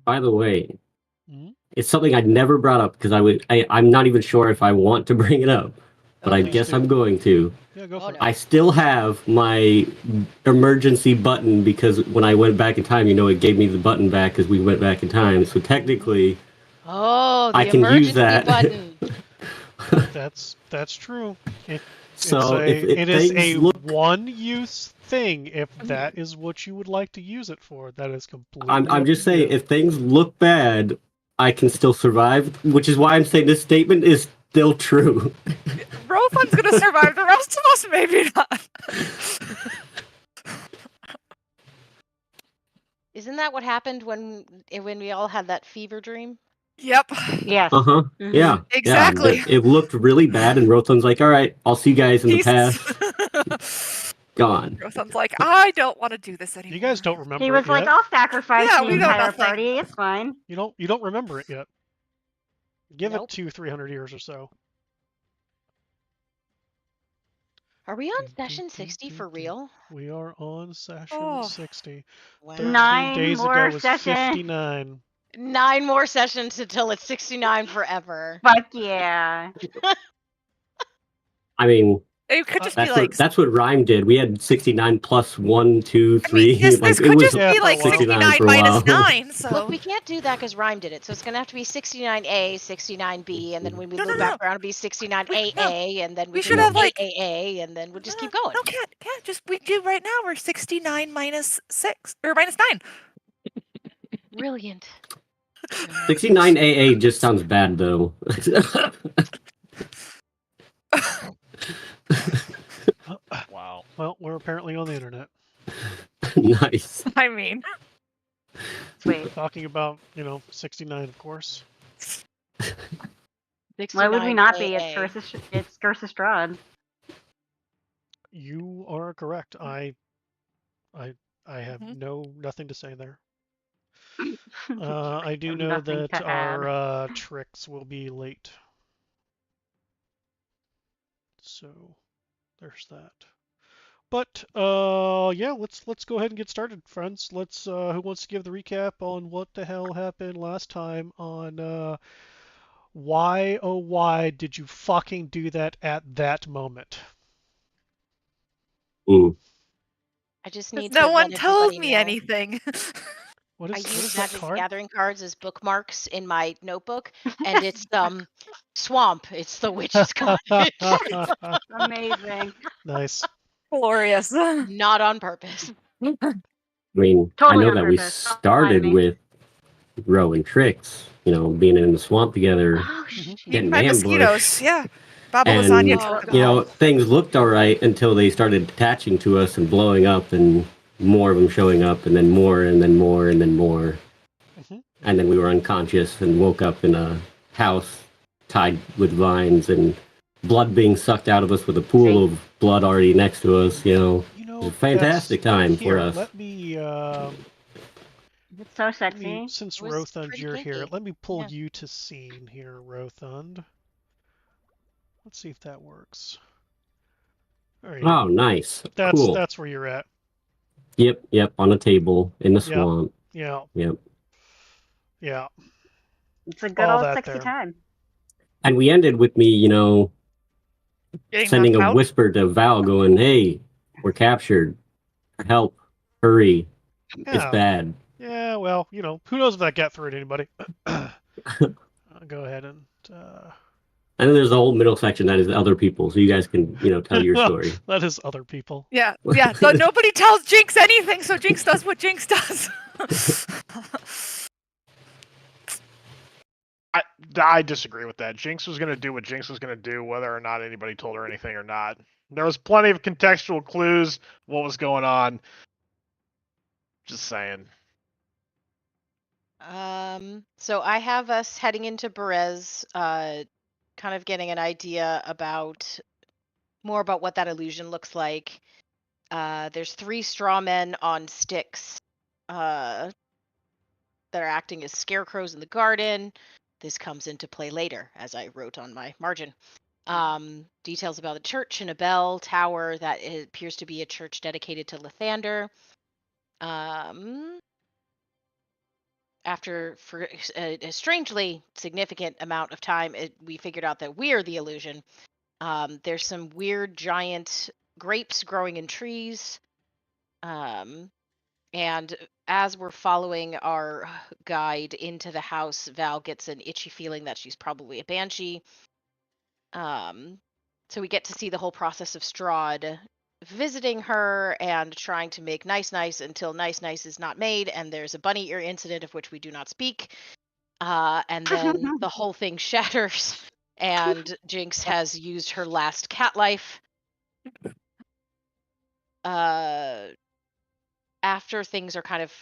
By the way, Hmm? it's something I'd never brought up because I'm not even sure if I want to bring it up, but I Please guess do. I'm going to. Yeah, go Oh, for it. no. I still have my emergency button because when I went back in time, it gave me the button back because we went back in time. So technically, Oh, I the can use emergency that. button. That's true. So if It is things a look, one-use thing. If that is what you would like to use it for, that is completely I'm up just to saying, you. if things look bad, I can still survive. Which is why I'm saying this statement is still true. Rothan's gonna survive. The rest of us, maybe not. Isn't that what happened when we all had that fever dream? Yep. Yes. Uh-huh. Mhm. Yeah. Exactly. Yeah. It looked really bad, and Rotan's like, all right, I'll see you guys in the past. Gone. Rothan's like, I don't want to do this anymore. You guys don't remember He was it like, yet. I'll sacrifice Yeah, the we know entire nothing. party. It's fine. You don't remember it yet. Give Nope. it 200-300 years or so. Are we on session 60 for real? We are on session Oh. 60. Wow. 13 9 days more ago was sessions. 59. 9 more sessions until it's 69 forever. Fuck yeah. I mean, It could just be like. that's what Rhyme did. We had 69 plus 1, 2, 3. This like could it was just be like 69 for a minus while. 9. So. Look, we can't do that because Rhyme did it. So it's going to have to be 69A, 69B, and then when we loop back around, it'll be 69AA, and then we should can have go like AAA, and then we'll just keep going. No, can't. Just we do right now. We're 69 minus 6 or minus 9. Brilliant. 69 AA just sounds bad though. Wow. Well, we're apparently on the internet. Nice. I mean, Sweet. Talking about, 69, of course. Why would we not be? 69AA. It's Curse of Strahd. You are correct. I have nothing to say there. I do know Nothing that to add. our tricks will be late. So there's that. But yeah, let's go ahead and get started, friends. Let's who wants to give the recap on what the hell happened last time on why, oh why did you fucking do that at that moment? Ooh. I just need no to one let told everybody me know. anything. I use what is that Magic card? Gathering cards as bookmarks in my notebook, and it's Swamp. It's the witch's cottage. Amazing. Nice. Glorious. Not on purpose. I mean, Totally I know on that we purpose. Don't started mind me. with Row and Tricks, being in the swamp together, Oh, shit. getting My ambushed. mosquitoes. Yeah. Baba And, lasagna. Oh, God. things looked all right until they started attaching to us and blowing up and more of them showing up and then more and then more and then more. And then we were unconscious and woke up in a house tied with vines and blood being sucked out of us with a pool of blood already next to us, It was a fantastic time for us. Let me It's so sexy. since It was Rothund, pretty you're here, kinky. let me pull Yeah. you to scene here, Rothund. Let's see if that works. There you Oh, go. nice. Cool. That's where you're at. Yep, on a table in the swamp. Yeah. Yep. Yeah. It's a good All old that sexy there. time. And we ended with me, Getting sending knocked a out. whisper to Val going, hey, we're captured. Help. Hurry. It's Yeah. bad. Yeah, well, who knows if that got through to anybody. I'll go ahead and And then there's the whole middle section that is other people, so you guys can, tell your story. That is other people. Yeah. So nobody tells Jinx anything, so Jinx does what Jinx does. I disagree with that. Jinx was going to do what Jinx was going to do, whether or not anybody told her anything or not. There was plenty of contextual clues what was going on. Just saying. So I have us heading into Berez, kind of getting an idea more about what that illusion looks like. There's 3 straw men on sticks that are acting as scarecrows in the garden. This comes into play later, as I wrote on my margin. Details about the church and a bell tower that it appears to be a church dedicated to Lathander. After for a strangely significant amount of time, we figured out that we're the illusion. There's some weird giant grapes growing in trees. And as we're following our guide into the house, Val gets an itchy feeling that she's probably a banshee. So we get to see the whole process of Strahd visiting her and trying to make nice until nice is not made, and there's a bunny ear incident of which we do not speak. And then the whole thing shatters, and Jinx has used her last cat life. After things are kind of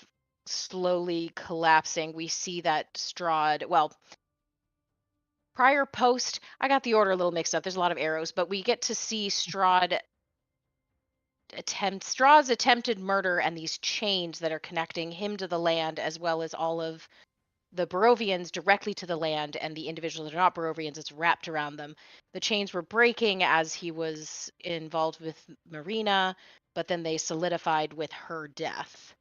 slowly collapsing, we see that Strahd, well, prior, post, I got the order a little mixed up. There's a lot of arrows, but we get to see Strahd's attempted murder and these chains that are connecting him to the land, as well as all of the Barovians directly to the land, and the individuals that are not Barovians, it's wrapped around them. The chains were breaking as he was involved with Marina, but then they solidified with her death.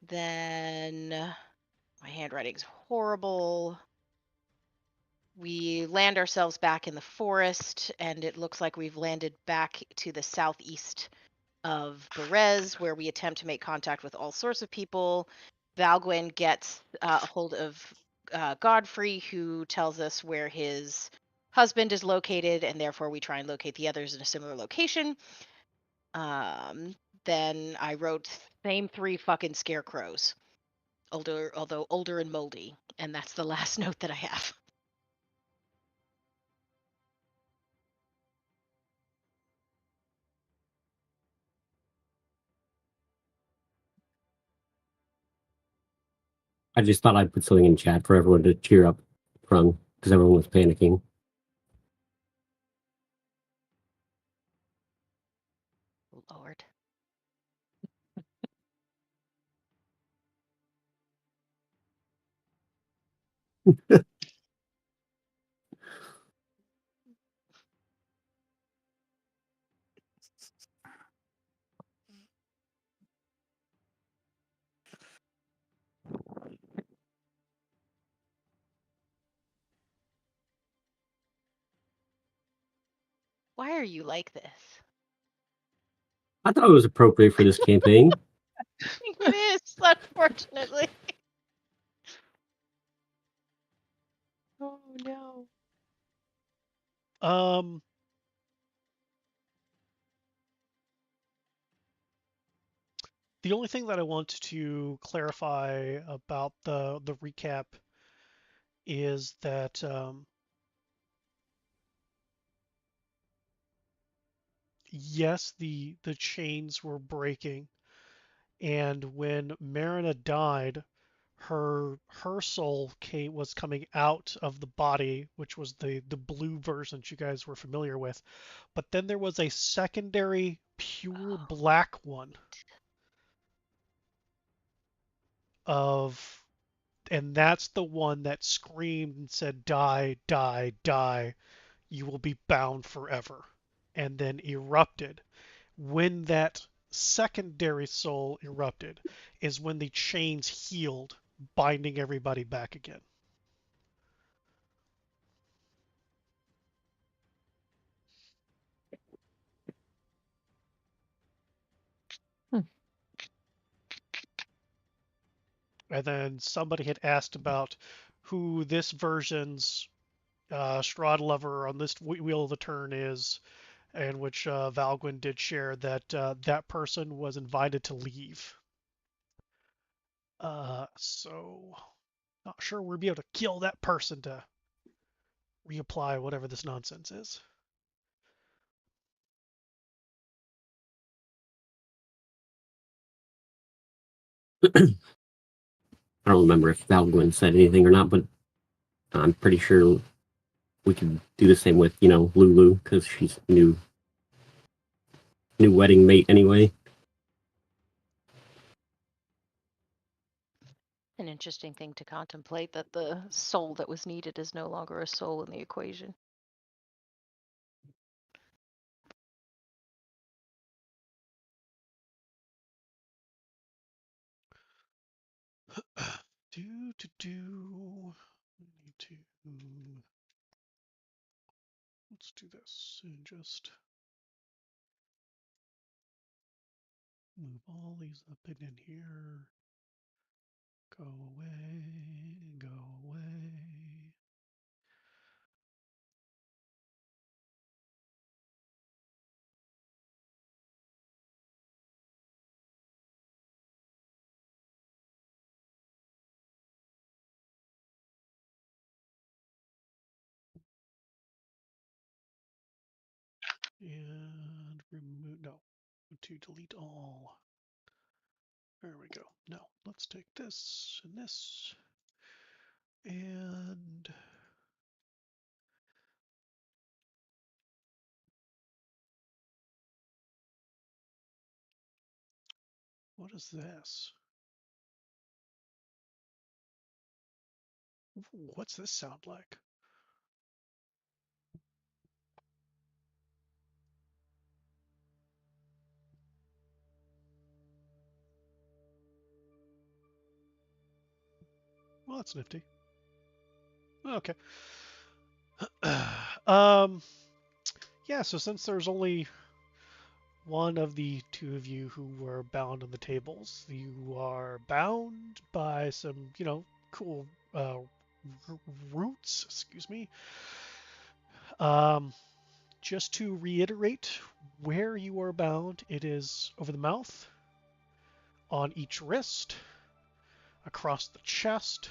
Then my handwriting's horrible. We land ourselves back in the forest, and it looks like we've landed back to the southeast of Berez, where we attempt to make contact with all sorts of people. Valgwyn gets a hold of Godfrey, who tells us where his husband is located, and therefore we try and locate the others in a similar location. Then I wrote same 3 fucking scarecrows, although older and moldy, and that's the last note that I have. I just thought I'd put something in chat for everyone to cheer up from, because everyone was panicking. Lord. Why are you like this? I thought it was appropriate for this campaign. It is, unfortunately. Oh no. The only thing that I want to clarify about the recap is that yes, the chains were breaking, and when Marina died, her soul was coming out of the body, which was the blue version you guys were familiar with. But then there was a secondary pure black one and that's the one that screamed and said, "Die, die, die. You will be bound forever," and then erupted. When that secondary soul erupted is when the chains healed, binding everybody back again. And then somebody had asked about who this version's Strahd lover on this Wheel of the Turn is, in which Valgwyn did share that that person was invited to leave. So not sure we'll be able to kill that person to reapply whatever this nonsense is. I don't remember if Valgwyn said anything or not, but I'm pretty sure we could do the same with, Lulu, because she's new wedding mate anyway. an interesting thing to contemplate, that the soul that was needed is no longer a soul in the equation. Let's do this and just move all these up and in here. Go away, go away. And remove, no, to delete all. There we go. Now let's take this and this and what is this? What's this sound like? Well, that's nifty. Okay. Yeah, so since there's only one of the two of you who were bound on the tables, you are bound by some, cool roots, excuse me. Just to reiterate where you are bound, it is over the mouth, on each wrist, across the chest,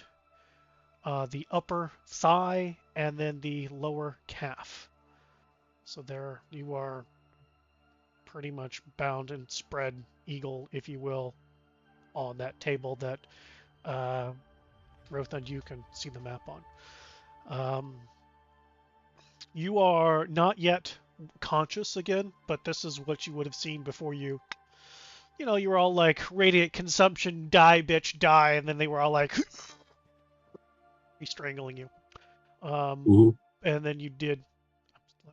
the upper thigh, and then the lower calf. So there you are, pretty much bound and spread eagle, if you will, on that table that Roth and you can see the map on. You are not yet conscious again, but this is what you would have seen before you were all like, radiant consumption, die, bitch, die, and then they were all like, strangling you. And then you did.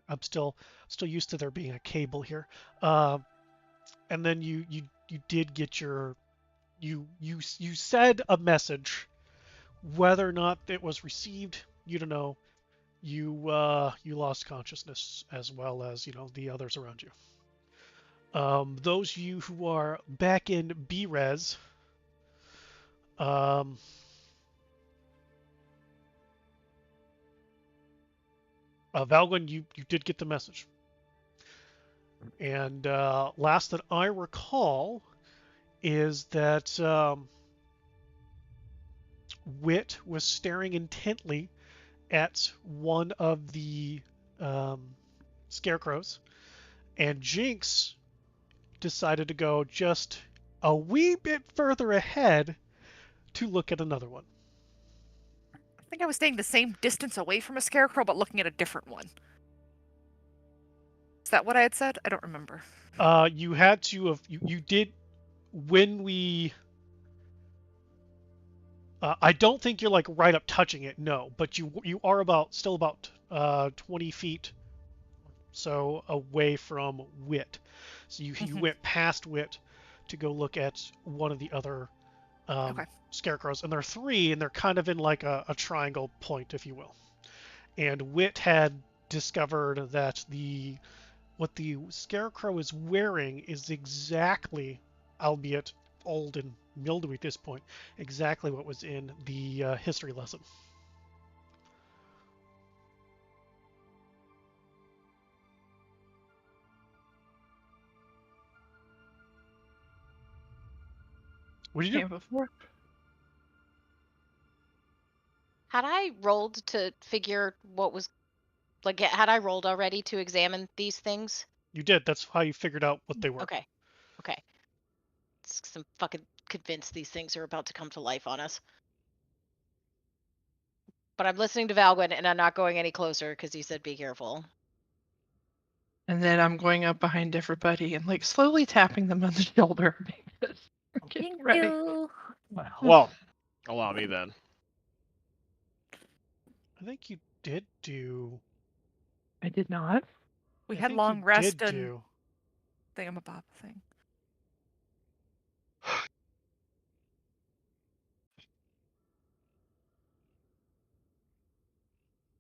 I'm still used to there being a cable here. And then you did get your. You said a message. Whether or not it was received, you don't know. You lost consciousness as well as the others around you. Those of you who are back in B-Res, Valgwin, you did get the message. And last that I recall is that Wit was staring intently at one of the scarecrows, and Jinx decided to go just a wee bit further ahead to look at another one. I think I was staying the same distance away from a scarecrow, but looking at a different one. Is that what I had said? I don't remember. You had to have. You did when we. I don't think you're like right up touching it, no. But you are still about 20 feet so away from Wit. So you went past Wit to go look at one of the other scarecrows, and there are three, and they're kind of in like a triangle point, if you will. And Wit had discovered that what the scarecrow is wearing is exactly, albeit old and mildewy at this point, exactly what was in the history lesson. What did you do? Before. Had I rolled to figure what was, like, had I rolled already to examine these things? You did. That's how you figured out what they were. Okay. I'm fucking convinced these things are about to come to life on us. But I'm listening to Valgwin, and I'm not going any closer because he said be careful. And then I'm going up behind everybody and like slowly tapping them on the shoulder because I'm getting ready. Well, Allow me then. I think you did do. I did not. We I had think long you rest did and do. thingamabob thing.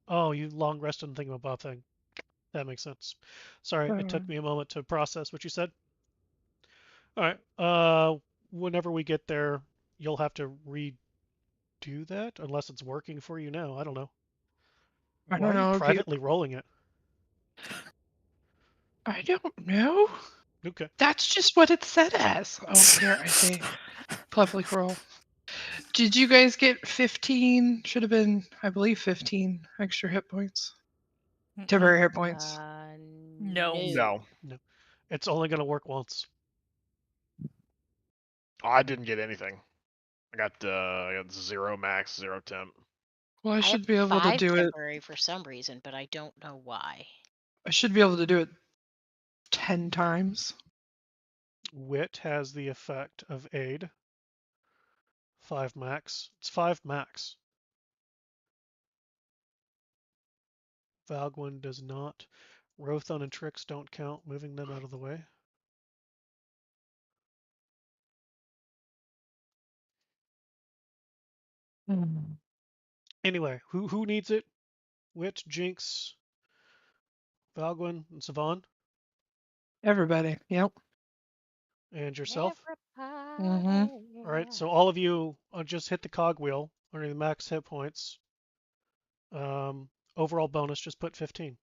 Oh, you long rest and thingamabob thing. That makes sense. Sorry, it took me a moment to process what you said. All right. Whenever we get there, you'll have to redo that unless it's working for you now. I don't know. I Why don't are you know if you. privately rolling it? I don't know. Okay. That's just what it said as. Oh, here I see. Public roll. Did you guys get 15? Should have been, I believe, 15 extra hit points. Temporary hit points. No. No. No. It's only going to work once. I didn't get anything. I got 0 max, 0 temp. Well, I I have should be able to 5 do it. temporary for some reason, but I don't know why. I should be able to do it 10 times. Wit has the effect of aid. 5 max. It's 5 max. Valgwin does not. Rothon and Trix don't count, moving them out of the way. Anyway, who needs it? Wit, Jinx, Valgwin, and Savon, Everybody. Yep. and yourself. Mhm. All right, so all of you just hit the cogwheel under the max hit points. Overall bonus, just put 15.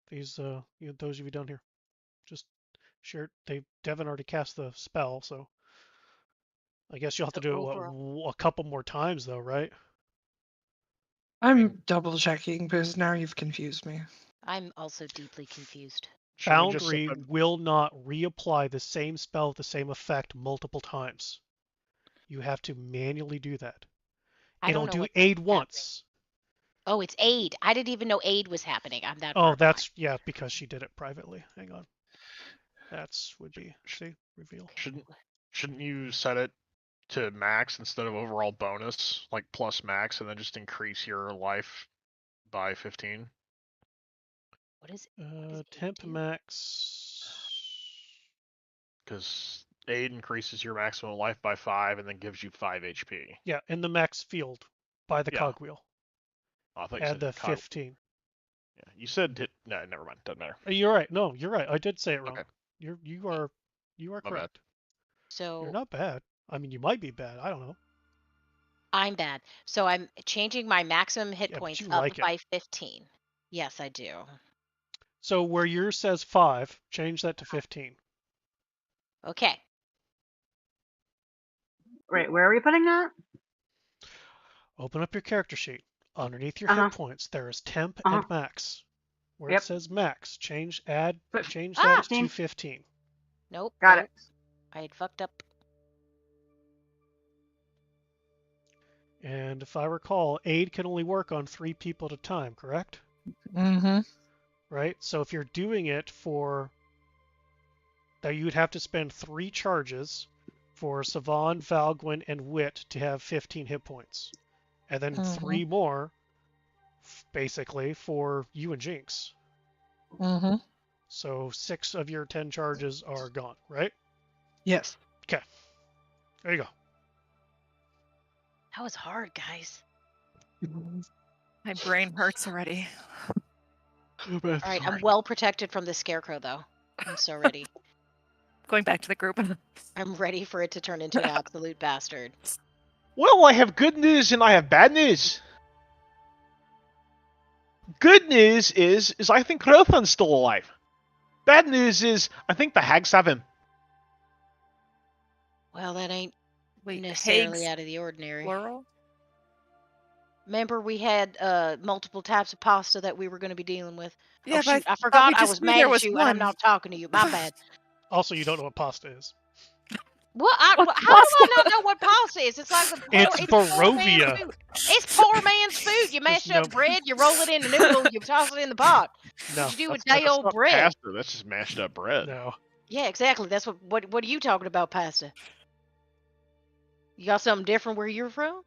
These, those of you down here, just share. Devin already cast the spell, so I guess you'll have to do it a couple more times, though, right? I'm double checking because now you've confused me. I'm also deeply confused. Should we just set Foundry the- will not reapply the same spell with the same effect multiple times. You have to manually do that. I It'll don't know do what's aid happening. once. Oh, it's aid. I didn't even know aid was happening. I'm that. Oh, far that's yeah, because she did it privately. Hang on. That's would be see reveal. Shouldn't you set it to max instead of overall bonus, like plus max, and then just increase your life by 15? What is aid Temp do? max. Because aid increases your maximum life by 5 and then gives you 5 HP. Yeah, in the max field by the Yeah. cogwheel. Oh, I thought you Add said the 15. Yeah, you said hit. No, never mind. Doesn't matter. You're right. No, you're right. I did say it wrong. Okay. You are My bad. correct. So You're not bad. I mean, you might be bad. I don't know. I'm bad. So I'm changing my maximum hit Yeah, but points you up like it. by 15. Yes, I do. So where yours says 5, change that to 15. Okay. Wait, where are we putting that? Open up your character sheet. Underneath your Uh-huh. hit points, there is temp Uh-huh. and max. Where Yep. it says max, change that Ah! to 15. Nope. Got nope. it. I had fucked up. And if I recall, aid can only work on 3 people at a time, correct? Mm-hmm. Right? So if you're doing it for that, you'd have to spend 3 charges for Savon, Valgwin, and Wit to have 15 hit points. And then 3 more, basically, for you and Jinx. Mm-hmm. So 6 of your 10 charges are gone, right? Yes. Okay. There you go. That was hard, guys. My brain hurts already. All right, I'm well protected from the scarecrow, though. I'm so ready. Going back to the group. I'm ready for it to turn into an absolute bastard. Well, I have good news and I have bad news. Good news is I think Rothan's still alive. Bad news is I think the hags have him. Well, that ain't Wait, necessarily hags out of the ordinary. plural? Remember, we had multiple types of pasta that we were going to be dealing with. Yeah, Oh, but shoot, I thought forgot we I just was knew mad there at was you and I'm one. not talking to you. My bad. Also, you don't know what pasta is. What? How do I not know what pasta is? It's like It's poor Barovia. man's food. It's poor man's food. You mash There's up bread, you roll it in a noodle, you toss it in the pot. No, What you do with That's day old not bread? pasta. That's just mashed up bread. no. Yeah, exactly. That's what are you talking about, pasta? You got something different where you're from?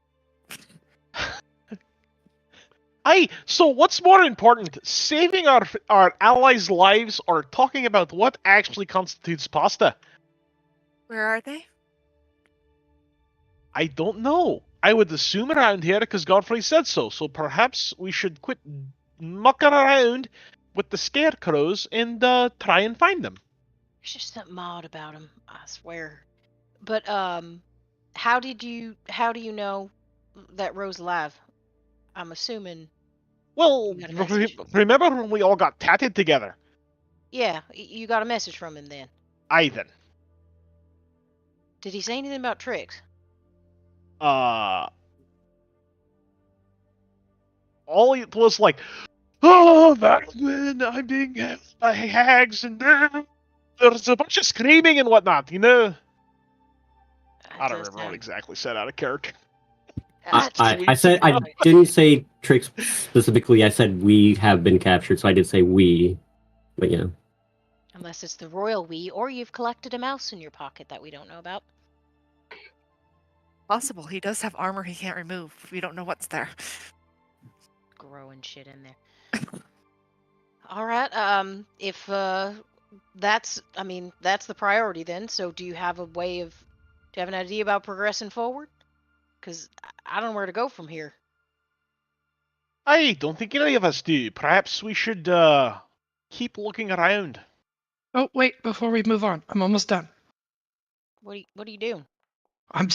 Aye, so what's more important, saving our allies' lives or talking about what actually constitutes pasta? Where are they? I don't know. I would assume around here because Godfrey said so, so perhaps we should quit mucking around with the scarecrows and try and find them. There's just something odd about him, I swear. But how do you know that Rose alive? I'm assuming. Well, You got a message? remember when we all got tatted together? Yeah, you got a message from him then. Aye then. Did he say anything about tricks? All it was like, oh, back when I'm being held by hags and there's a bunch of screaming and whatnot, you know? I don't remember what exactly said out of character. I said I didn't say tricks specifically. I said we have been captured, so I did say we. But yeah. Unless it's the royal we, or you've collected a mouse in your pocket that we don't know about. Possible. He does have armor he can't remove. We don't know what's there. Growing shit in there. All right. If that's the priority then. So do you have an idea about progressing forward? Because I don't know where to go from here. I don't think any of us do. Perhaps we should keep looking around. Oh, wait, before we move on, I'm almost done. What are you doing? I'm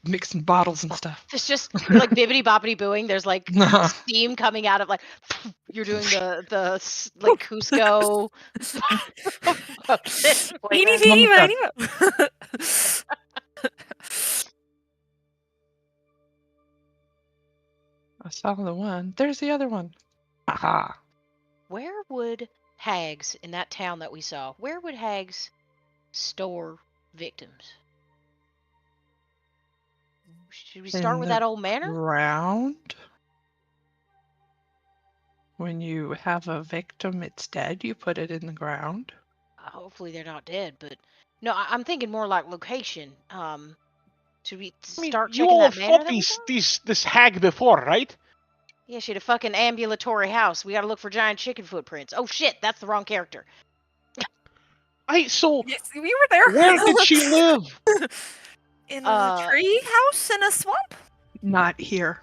mixing bottles and stuff. It's just like bibbity boppity booing. There's like steam coming out of like you're doing the like Cusco. I saw the one. There's the other one. Aha. Where would hags in that town that we saw? Where would hags store victims? Should we start with that old manor? Ground. When you have a victim, it's dead. You put it in the ground. Hopefully they're not dead, but no, I'm thinking more like location. Should we start checking that manor? You all fought this hag before, right? Yeah, she had a fucking ambulatory house. We gotta look for giant chicken footprints. Oh shit, that's the wrong character. Yes, we were there. Where did she live? In a tree house in a swamp? Not here.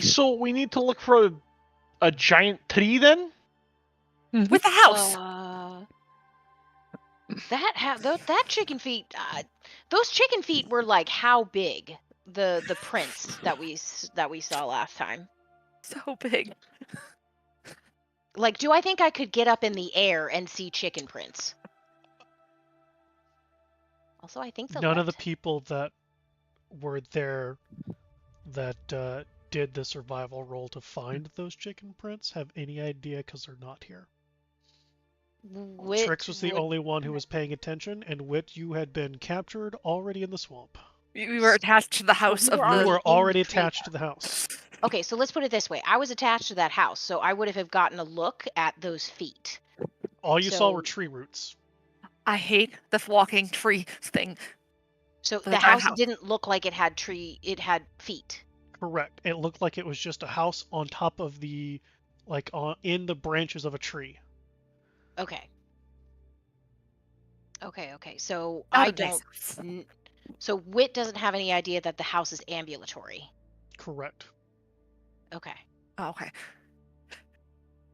So we need to look for a giant tree then? With a house. That chicken feet. Those chicken feet were like how big? The prints that we saw last time. So big. Like, do I think I could get up in the air and see chicken prints? Also, I think none of the people that were there that did the survival roll to find those chicken prints have any idea because they're not here. Trix was the only one who was paying attention, and Wit, you had been captured already in the swamp. We were attached to the house You were already attached to the house. Okay, so let's put it this way. I was attached to that house, so I would have gotten a look at those feet. All you saw were tree roots. I hate the walking tree thing. So the house didn't look like it had feet. Correct. It looked like it was just a house on top of in the branches of a tree. Okay. So So Wit doesn't have any idea that the house is ambulatory. Correct. Okay. Oh, okay.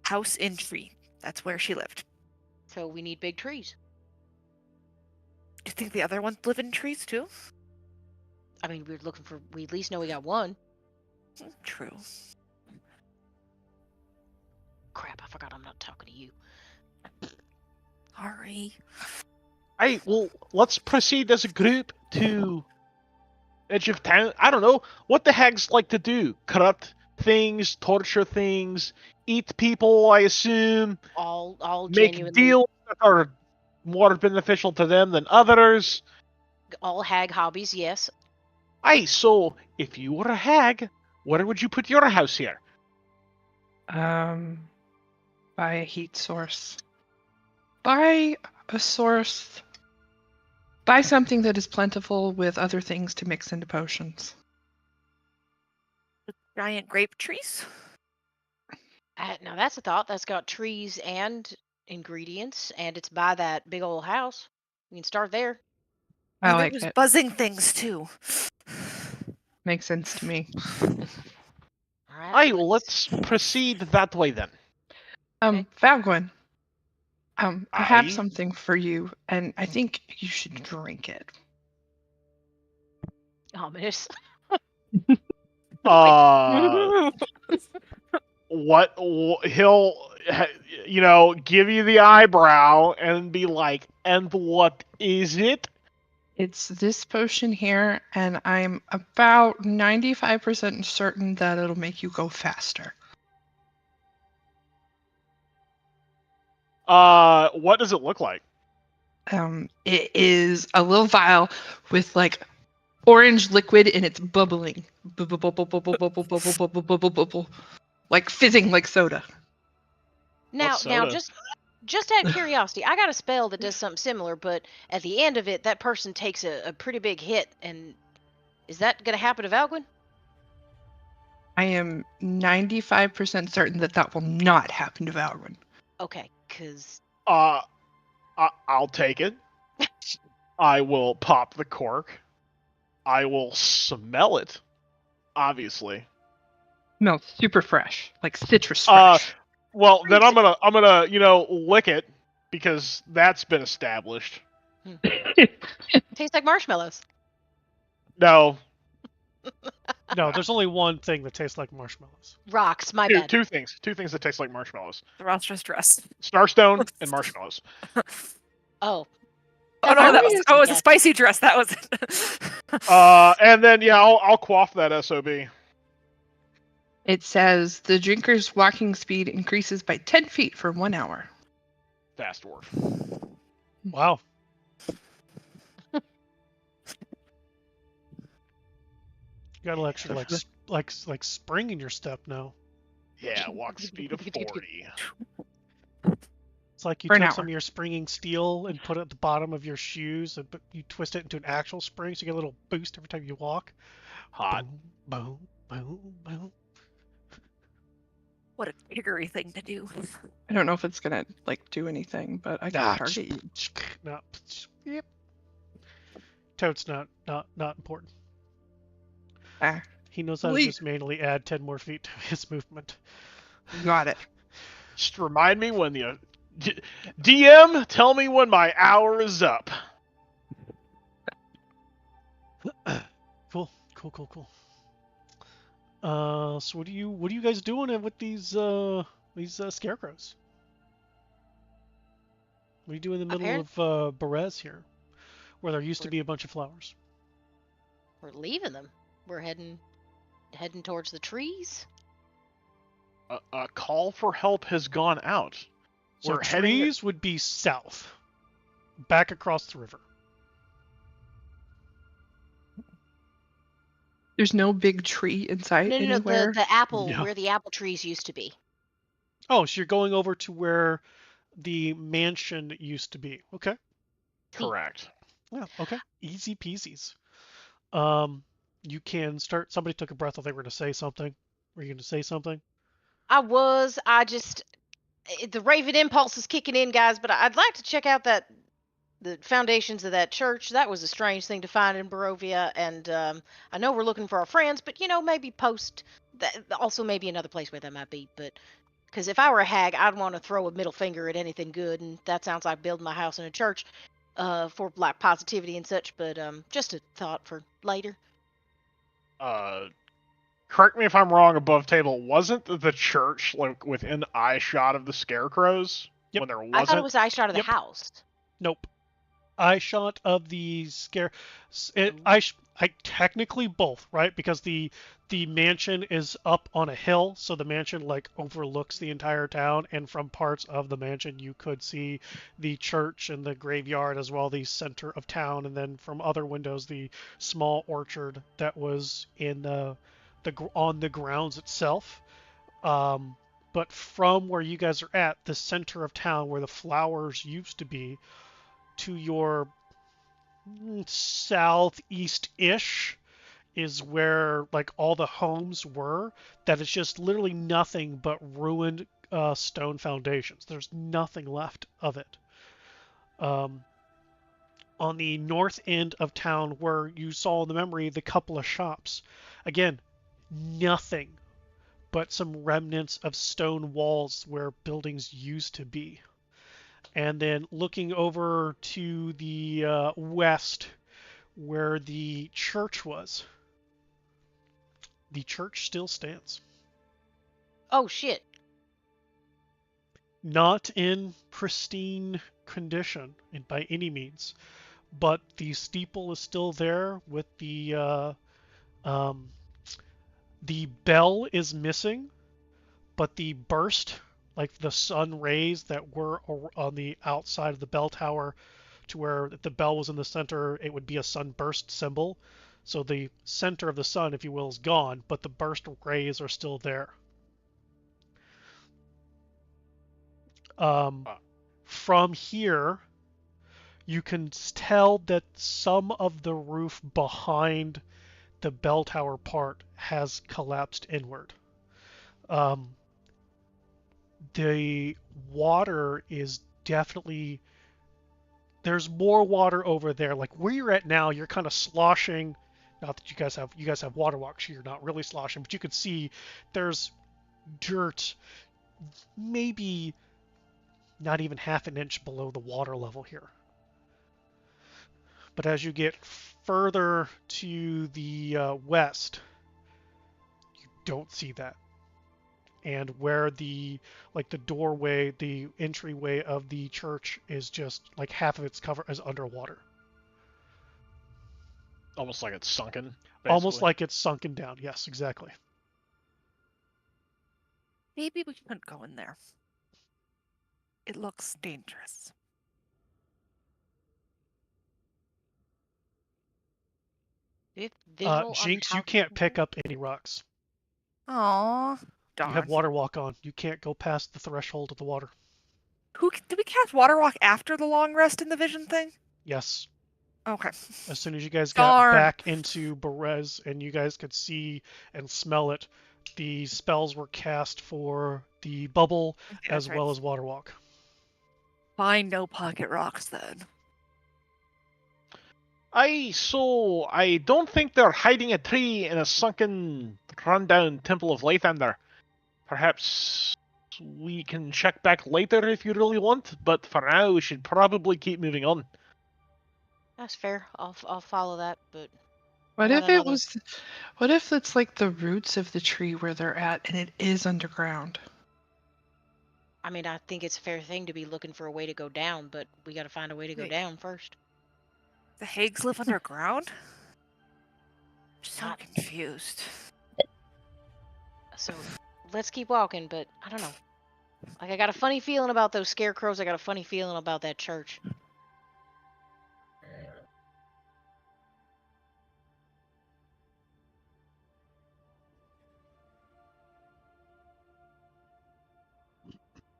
House in tree. That's where she lived. So we need big trees. Do you think the other ones live in trees too? I mean, we at least know we got one. True. Crap, I forgot I'm not talking to you. Sorry. Let's proceed as a group to edge of town. I don't know. What the hags like to do? Corrupt things, torture things, eat people, I assume. All make genuinely... deals that are more beneficial to them than others. All hag hobbies, yes. So if you were a hag, where would you put your house here? By a heat source. By a source Buy something that is plentiful with other things to mix into potions. Giant grape trees. Now that's a thought. That's got trees and ingredients, and it's by that big old house. We can start there. I And like there's it. buzzing things too. Makes sense to me. All right. Hey, let's proceed that way then. Okay. Valgwin, I have Aye? something for you, and I think you should drink it. Ominous. What? He'll, give you the eyebrow and be like, and what is it? It's this potion here, and I'm about 95% certain that it'll make you go faster. What does it look like? It is a little vial with like orange liquid, and it's bubbling, like fizzing like soda. Now, soda? just out of curiosity, I got a spell that does something similar, but at the end of it, that person takes a pretty big hit. And is that going to happen to Valgwin? I am 95% certain that that will not happen to Valgwin. Okay, because I'll take it. I will pop the cork. I will smell it. Obviously. Smells super fresh, like citrus fresh. Well, then I'm gonna lick it because that's been established. tastes like marshmallows. No, No, there's only one thing that tastes like marshmallows. Rocks, my bad. two things that taste like marshmallows: The Roster's dress. Starstone and marshmallows. Oh. Oh no, that was Yes. it's a spicy dress. That was it. And then I'll quaff that SOB. It says the drinker's walking speed increases by 10 feet for 1 hour. Fast dwarf. Wow. You got an extra like spring in your step now. Yeah, walk speed of 40. It's like you For an took hour. some of your springing steel and put it at the bottom of your shoes, and you twist it into an actual spring, so you get a little boost every time you walk. Hot. Boom, boom, boom, boom. What a piggery thing to do. I don't know if it's gonna like do anything, but I can target you. No, yep. Toad's not important. Ah, He knows how to Leap. just manually add 10 more feet to his movement. got it. Just remind me when the DM, tell me when my hour is up. Cool. So what are you guys doing with these scarecrows? What do you do in the middle of Berez here, where there used to be a bunch of flowers? We're leaving them. We're heading towards the trees. A call for help has gone out. So We're heading- trees would be south, back across the river. There's no big tree in sight No, anywhere. the apple, No. where the apple trees used to be. Oh, so you're going over to where the mansion used to be. Okay. Correct. Yeah, okay. Easy peasies. You can start. Somebody took a breath. I think we're going to say something. Were you going to say something? I just the Raven impulse is kicking in, guys, but I'd like to check out the foundations of that church. That was a strange thing to find in Barovia, and I know we're looking for our friends, but maybe post that, also maybe another place where they might be. But because if I were a hag, I'd want to throw a middle finger at anything good, and that sounds like building my house in a church for like positivity and such. But just a thought for later. Correct me if I'm wrong. Above table, wasn't the church like within eye shot of the scarecrows? Yep. When there wasn't. I thought it was eye shot of the Yep. house. Nope. Eye shot of the scare. I technically both, right? Because the mansion is up on a hill, so the mansion like overlooks the entire town, and from parts of the mansion you could see the church and the graveyard as well, the center of town, and then from other windows the small orchard that was in on the grounds itself. But from where you guys are at, the center of town where the flowers used to be, to your southeast-ish is where like all the homes were. That it's just literally nothing but ruined stone foundations. There's nothing left of it. On the north end of town, where you saw in the memory the couple of shops, again, nothing but some remnants of stone walls where buildings used to be. And then looking over to the west, where the church was, the church still stands. Oh shit. Not in pristine condition by any means, but the steeple is still there with the bell is missing, but the burst, like the sun rays that were on the outside of the bell tower, to where if the bell was in the center, it would be a sunburst symbol. So the center of the sun, if you will, is gone, but the burst rays are still there. From here, you can tell that some of the roof behind the bell tower part has collapsed inward. The water is definitely, there's more water over there. Like where you're at now, you're kind of sloshing. Not that you guys have water walks, so you're not really sloshing, but you can see there's dirt, maybe not even half an inch below the water level here. But as you get further to the west, you don't see that. And where the doorway, the entryway of the church is just like half of its cover is underwater. Almost like it's sunken. Basically. Almost like it's sunken down. Yes, exactly. Maybe we couldn't go in there. It looks dangerous. Jinx, you can't pick up any rocks. Aww. Darn. You have water walk on. You can't go past the threshold of the water. Did we cast water walk after the long rest in the vision thing? Yes. Okay. As soon as you guys got Darn. back into Berez and you guys could see and smell it, the spells were cast for the bubble as well as water walk. Fine, no pocket rocks then. I don't think they're hiding a tree in a sunken, rundown Temple of Lathander. Perhaps we can check back later if you really want, but for now we should probably keep moving on. That's fair. I'll follow that, but What if it's like the roots of the tree where they're at and it is underground? I mean, I think it's a fair thing to be looking for a way to go down, but we got to find a way to go down first. The Hags live underground? I'm so confused. So let's keep walking, but I don't know. Like, I got a funny feeling about those scarecrows. I got a funny feeling about that church.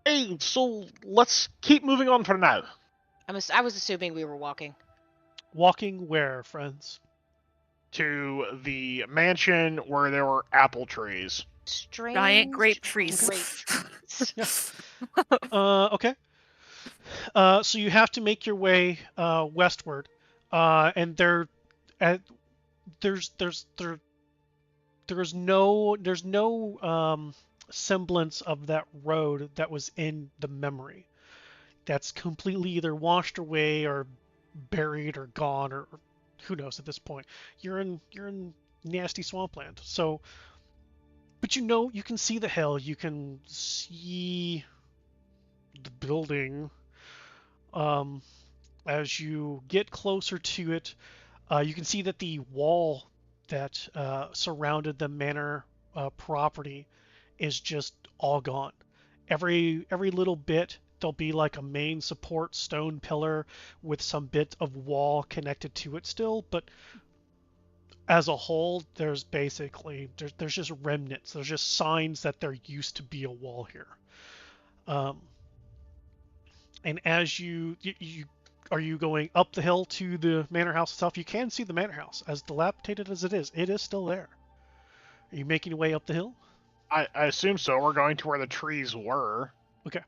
Hey, so let's keep moving on for now. I was assuming we were walking. Walking where, friends? To the mansion where there were apple trees. Strange Giant grape trees. Okay. So you have to make your way westward, and there's no semblance of that road that was in the memory. That's completely either washed away or buried or gone, or who knows at this point. You're in nasty swampland. So, but you can see the hill, you can see the building. As you get closer to it, you can see that the wall that surrounded the manor property is just all gone. Every little bit, there'll be like a main support stone pillar with some bit of wall connected to it still, but as a whole, there's basically there's just remnants. There's just signs that there used to be a wall here. And as you Are you going up the hill to the manor house itself? You can see the manor house, as dilapidated as it is. It is still there. Are you making your way up the hill? I assume so. We're going to where the trees were. Okay.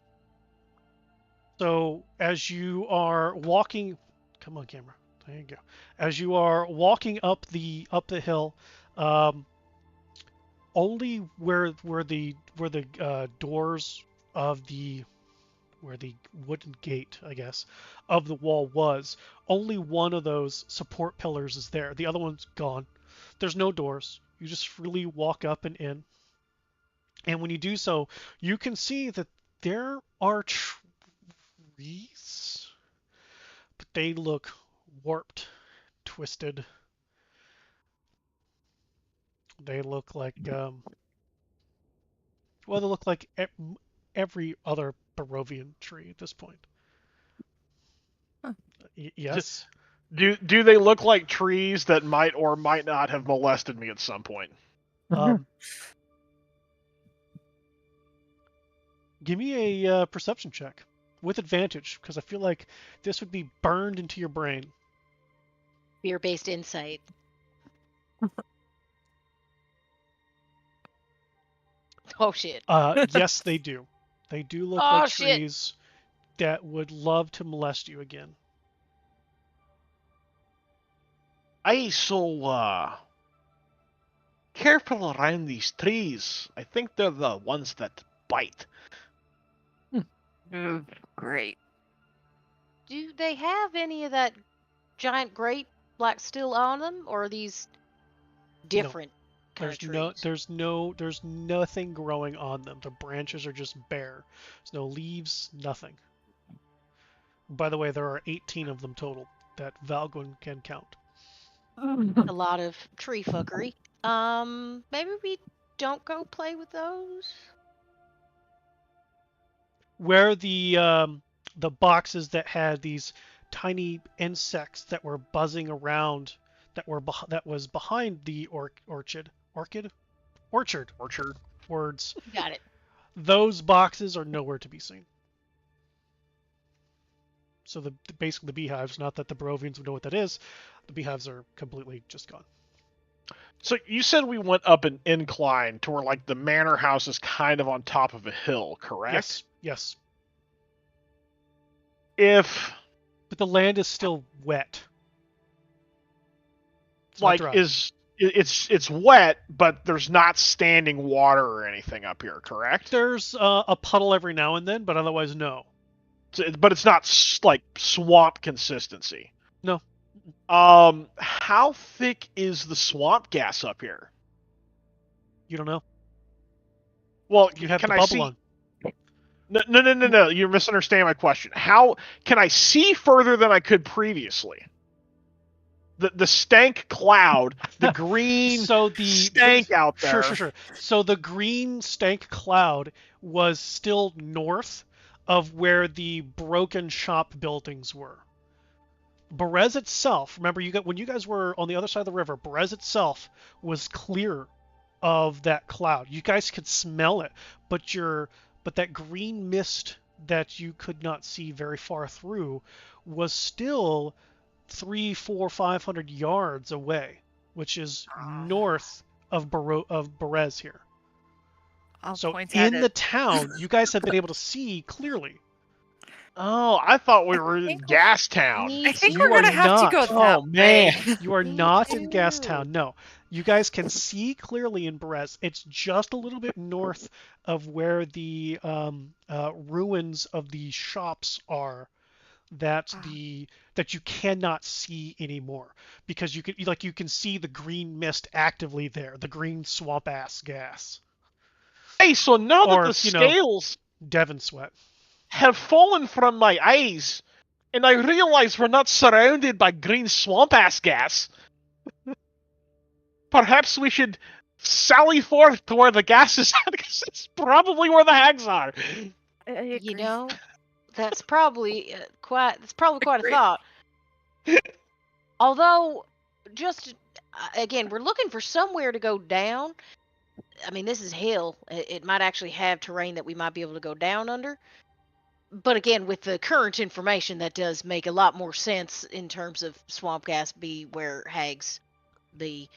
So as you are walking, come on, camera. There you go. As you are walking up the hill, only where the doors of where the wooden gate, I guess, of the wall was, only one of those support pillars is there. The other one's gone. There's no doors. You just freely walk up and in. And when you do so, you can see that there are trees, but they look warped, twisted. They look like, well, they look like every other Barovian tree at this point. Huh. Yes. Do they look like trees that might or might not have molested me at some point? Give me a perception check with advantage, because I feel like this would be burned into your brain. Fear-based insight. Oh shit. Yes, they do. They do look Oh, like shit. trees that would love to molest you again. So careful around these trees. I think they're the ones that bite. Great. Do they have any of that giant grape like still on them, or are these different kind of trees? There's nothing growing on them. The branches are just bare. There's no leaves, nothing. By the way, there are 18 of them total that Valgwin can count. A lot of tree fuckery. Maybe we don't go play with those. Where the boxes that had these tiny insects that were buzzing around, that was behind the orchard. Words. Got it. Those boxes are nowhere to be seen. So basically the beehives, not that the Barovians would know what that is, the beehives are completely just gone. So you said we went up an incline to where like the manor house is kind of on top of a hill, correct? Yes. But the land is still wet. It's like it's wet, but there's not standing water or anything up here, correct? There's a puddle every now and then, but otherwise no. But it's not like swamp consistency. No. How thick is the swamp gas up here? You don't know. Well, you have can the I bubble see? on. No. You're misunderstanding my question. How can I see further than I could previously? The stank cloud, the green stank out there. Sure. So the green stank cloud was still north of where the broken shop buildings were. Berez itself, remember when you guys were on the other side of the river, Berez itself was clear of that cloud. You guys could smell it, but that green mist that you could not see very far through was still 300, 400, 500 yards away, which is north of Berez here. So in the town, you guys have been able to see clearly. Oh, I thought we were in Gas Town. I think we're going to have to go that way. You are not in Gas Town, no. You guys can see clearly in Berez. It's just a little bit north of where the ruins of the shops are. That you cannot see anymore, because you can see the green mist actively there, the green swamp ass gas. Hey, so now that the scales Devon sweat have fallen from my eyes, and I realize we're not surrounded by green swamp ass gas, perhaps we should sally forth to where the gas is at, because it's probably where the hags are. You know, that's probably quite a thought. Although, just again, we're looking for somewhere to go down. I mean, this is hill. It might actually have terrain that we might be able to go down under. But again, with the current information, that does make a lot more sense in terms of swamp gas be where hags be.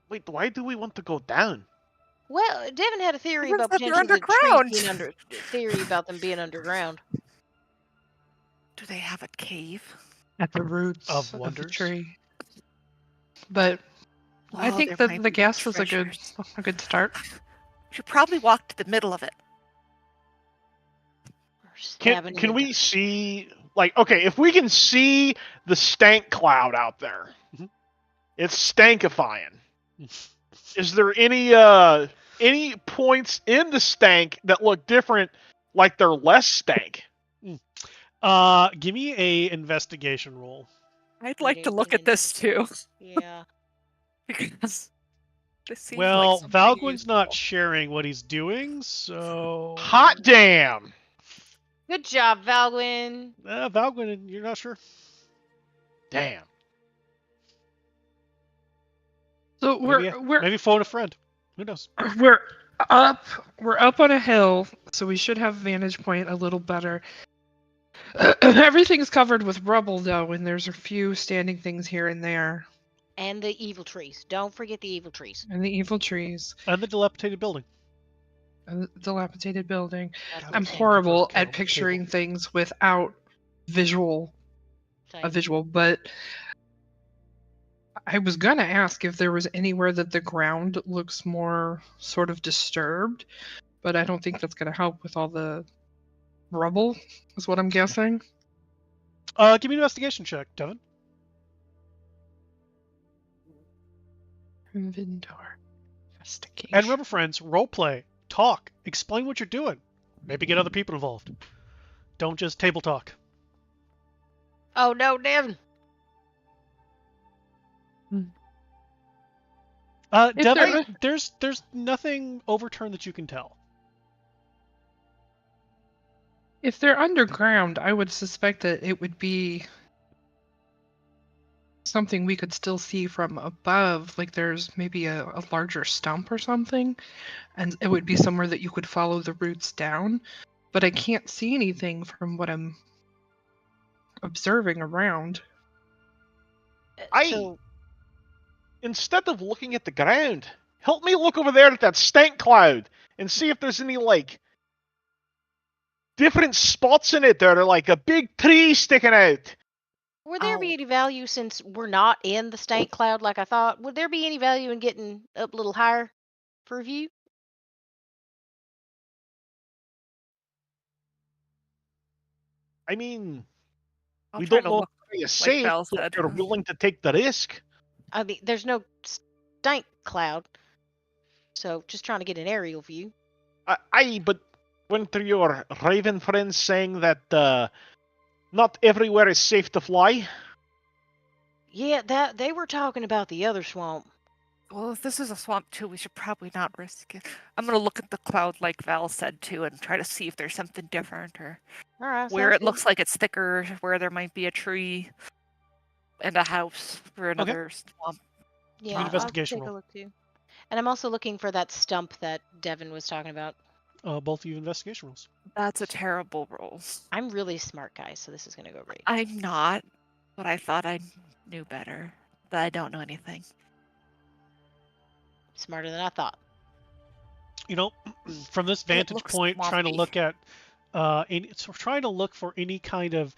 Wait, why do we want to go down? Well, Devin had a theory Devin about said they're potentially the trees underground. being theory about them being underground. Do they have a cave? At the roots Of of the wonders. tree. But I Oh, think there that might the be gas is a treasures. good start. We should probably walk to the middle of it. Or stabbing Can in we the- see, like, okay, if we can see the stank cloud out there, Mhm. it's stankifying. Is there any points in the stank that look different, like they're less stank? Give me a investigation roll. I'd like to look at this too. Yeah. Because this seems Well, like something Valgwin's not useful. sharing what he's doing, so... Hot damn! Good job, Valgwin. Valgwin, you're not sure? Damn. So Maybe phone a friend. Who knows? we're up on a hill, so we should have vantage point a little better. Everything's covered with rubble though, and there's a few standing things here and there. And the evil trees. Don't forget the evil trees. And the evil trees. And the dilapidated building. And the dilapidated building. That's I'm the same. horrible Cable. at picturing things without a visual, but I was gonna ask if there was anywhere that the ground looks more sort of disturbed, but I don't think that's gonna help with all the rubble, is what I'm guessing. Give me an investigation check, Devin. Inventory. Investigation. And remember, friends, roleplay, talk, explain what you're doing. Maybe get other people involved. Don't just table talk. Oh no, Devin. Devin, there's nothing overturned that you can tell. If they're underground, I would suspect that it would be something we could still see from above, like there's maybe a larger stump or something, and it would be somewhere that you could follow the roots down, but I can't see anything from what I'm observing around. Instead of looking at the ground, help me look over there at that stank cloud and see if there's any, like, different spots in it that are like a big tree sticking out. Would there be any value, since we're not in the stank cloud like I thought, would there be any value in getting up a little higher for a view? I mean, I'll we try don't to know look how you like say Val it, but said. you're willing to take the risk. I mean, there's no stank cloud, so just trying to get an aerial view. But weren't your raven friends saying that not everywhere is safe to fly? Yeah, that they were talking about the other swamp. Well, if this is a swamp too, we should probably not risk it. I'm gonna look at the cloud like Val said too, and try to see if there's something different or All right, where sounds it good. looks like it's thicker, where there might be a tree and a house for another swamp. Yeah, An I'll investigation take a roll. look too. And I'm also looking for that stump that Devin was talking about. Both of you investigation rolls. That's a terrible roll. I'm really smart, guys, so this is gonna go great. I'm not, but I thought I knew better. But I don't know anything. Smarter than I thought. You know, from this vantage looks point, trying to swampy. look at, trying to look for any kind of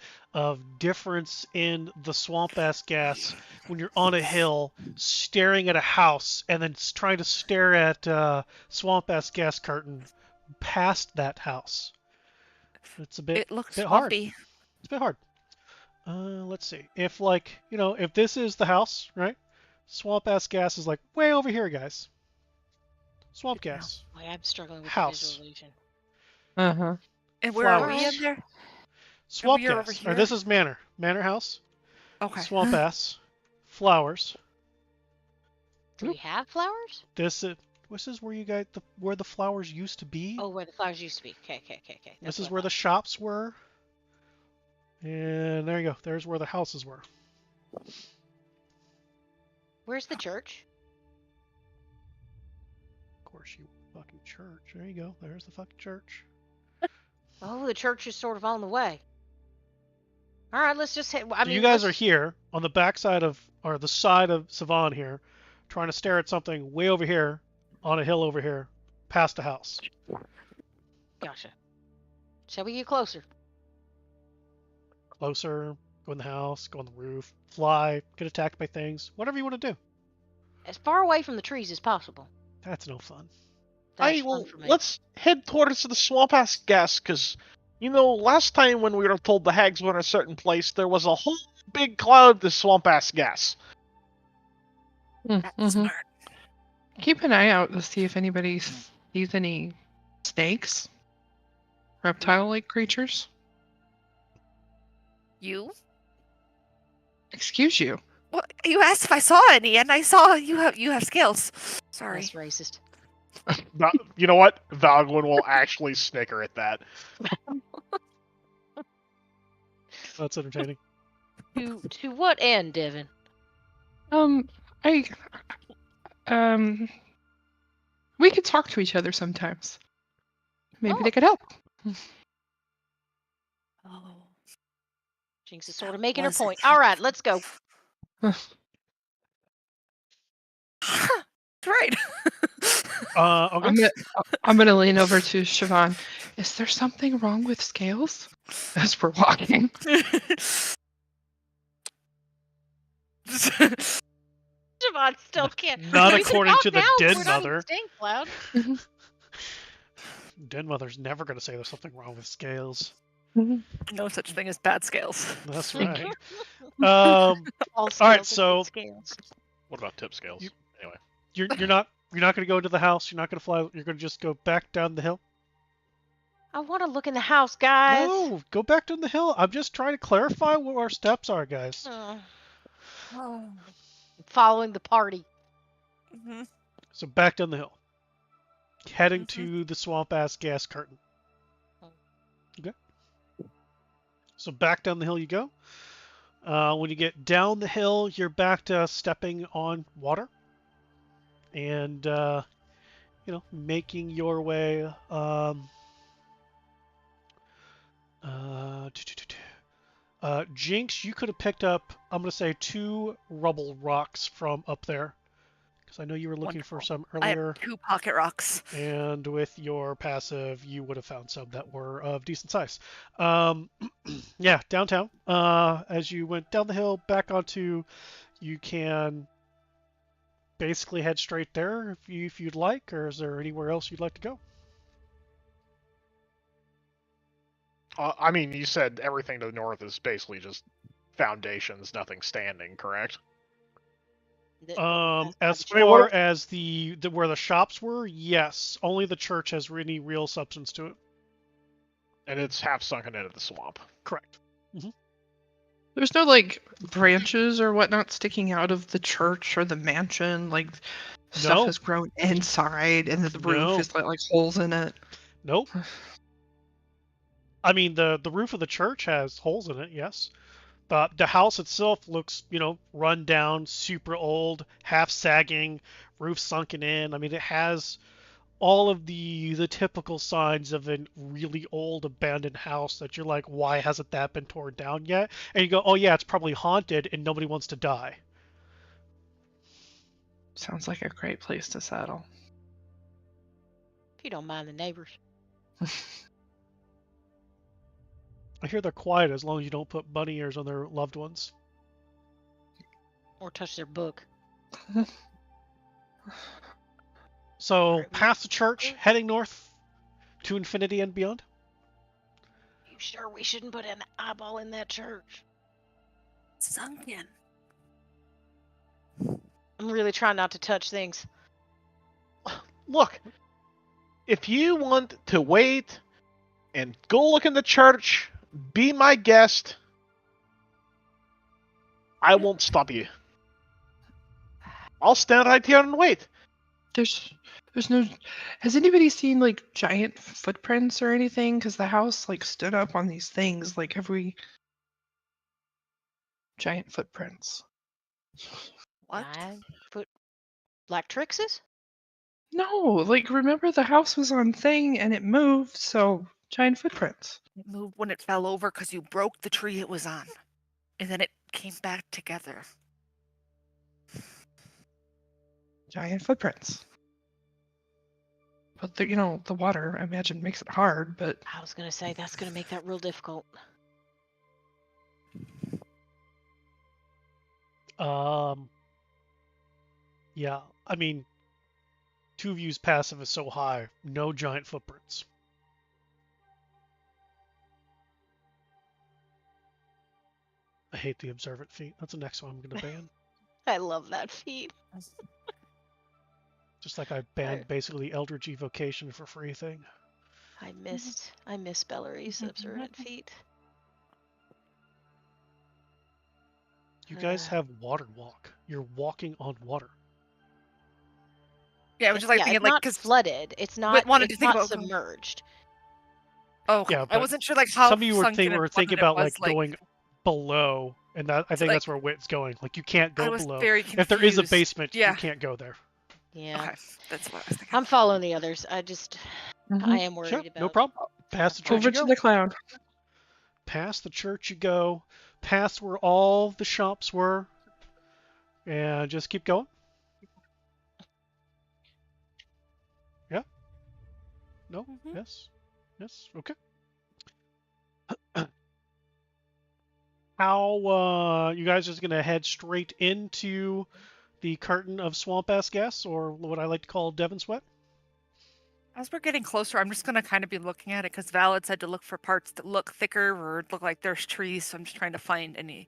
difference in the swamp-ass gas when you're on a hill, staring at a house, and then trying to stare at swamp-ass gas curtain past that house. It's a bit. It looks bit hard. swampy. It's a bit hard. Let's see. If, like, if this is the house, right? Swamp-ass gas is like way over here, guys. Swamp gas. Boy, I'm struggling with House. the visualization. Uh-huh. And where are we Flowers. in there? Swamp we are over gas. here? Or this is manor. Manor house. Okay. Swamp ass. Flowers. Do we have flowers? This is where you guys where the flowers used to be. Oh, where the flowers used to be. Okay. This is where the shops were. And there you go. There's where the houses were. Where's the church? Of course, you fucking church. There you go. There's the fucking church. Oh, the church is sort of on the way. All right, let's just hit. I So mean, you guys are let's- here on the backside of, or the side of Savan here, trying to stare at something way over here, on a hill over here, past the house. Gotcha. Shall we get closer? Closer, go in the house, go on the roof, fly, get attacked by things, whatever you want to do. As far away from the trees as possible. That's no fun. That's fun for me. Let's head towards the swamp ass gas, because, last time when we were told the hags were in a certain place, there was a whole big cloud of swamp ass gas. That's smart. Keep an eye out to see if anybody sees any snakes, reptile-like creatures. You? Excuse you. Well, you asked if I saw any, and I saw you have scales. Sorry. That's racist. You know what? Valgwin will actually snicker at that. That's entertaining. To what end, Devin? We could talk to each other sometimes. Maybe Oh. they could help. Oh. Jinx is sort of That making her was point. a- All right, let's go. Right. Okay. I'm gonna lean over to Siobhan. Is there something wrong with scales? As we're walking. Siobhan still can't. Not We can according talk to the now, den we're not in mother. stink cloud. Den Mother's never going to say there's something wrong with scales. No such thing as bad scales. That's Thank right. All right, scales are good so- scales. What about tip scales? Anyway. You're not going to go into the house. You're not going to fly. You're going to just go back down the hill. I want to look in the house, guys. No, go back down the hill. I'm just trying to clarify what our steps are, guys. Oh. Following the party. Mhm. So back down the hill, heading to the swamp ass gas curtain. Okay. So back down the hill you go. When you get down the hill, you're back to stepping on water, and making your way. Jinx, you could have picked up, I'm going to say, 2 rubble rocks from up there, because I know you were looking for some I have earlier, 2 pocket rocks. and with your passive, you would have found some that were of decent size. Yeah, downtown. As you went down the hill, back onto, you can basically head straight there if you'd like, or is there anywhere else you'd like to go? I mean, you said everything to the north is basically just foundations, nothing standing, correct? That's As not I mean, far what- as the where the shops were, yes, only the church has any real substance to it. And it's half sunken into the swamp. Correct. There's no branches or whatnot sticking out of the church or the mansion. Stuff No. has grown inside, and the roof No. is like holes in it. Nope. I mean, the roof of the church has holes in it, yes. But the house itself looks, run down, super old, half sagging, roof sunken in. I mean, it has all of the typical signs of a really old abandoned house that you're like, why hasn't that been torn down yet? And you go, oh yeah, it's probably haunted and nobody wants to die. Sounds like a great place to settle. If you don't mind the neighbors. I hear they're quiet as long as you don't put bunny ears on their loved ones. Or touch their book. So, Alright, past the church, heading north to infinity and beyond. You sure we shouldn't put an eyeball in that church? Sunken. I'm really trying not to touch things. Look, if you want to wait and go look in the church, be my guest, I won't stop you. I'll stand right here and wait. There's no. Has anybody seen giant footprints or anything? Because the house stood up on these things. Have we? Giant footprints. What? 9 foot. Like Trix's? No, remember the house was on thing and it moved, so Giant footprints. It moved when it fell over because you broke the tree it was on. And then it came back together. Giant footprints. But the water, I imagine, makes it hard. But I was gonna say that's gonna make that real difficult. Yeah, I mean, 2View's passive is so high, no giant footprints. I hate the observant feat. That's the next one I'm going to ban. I love that feat. Just like I banned basically Eldritch Evocation for free thing. I missed Bellery's observant feat. You guys have water walk. You're walking on water. Yeah, I was just like thinking it's like not because flooded. It's not. wanted It's to think not about submerged. Oh, Yeah, I but wasn't sure like how some of you were sunken and thinking flooded about it was, like going below, and that I think like- that's where Wit's going. Like you can't I go was below. very If there is a confused. basement, Yeah. you can't go there. Yeah. Okay, that's what I was thinking. I'm following the others. I am worried Sure, about. no problem. Past the church over you to go. the cloud. Past the church you go. Past where all the shops were, and just keep going. Yeah. No. Yes. Yes. Okay. How you guys just gonna head straight into the curtain of swamp ass gas, or what I like to call Devon sweat? As we're getting closer, I'm just going to kind of be looking at it because Val had said to look for parts that look thicker or look like there's trees. So I'm just trying to find any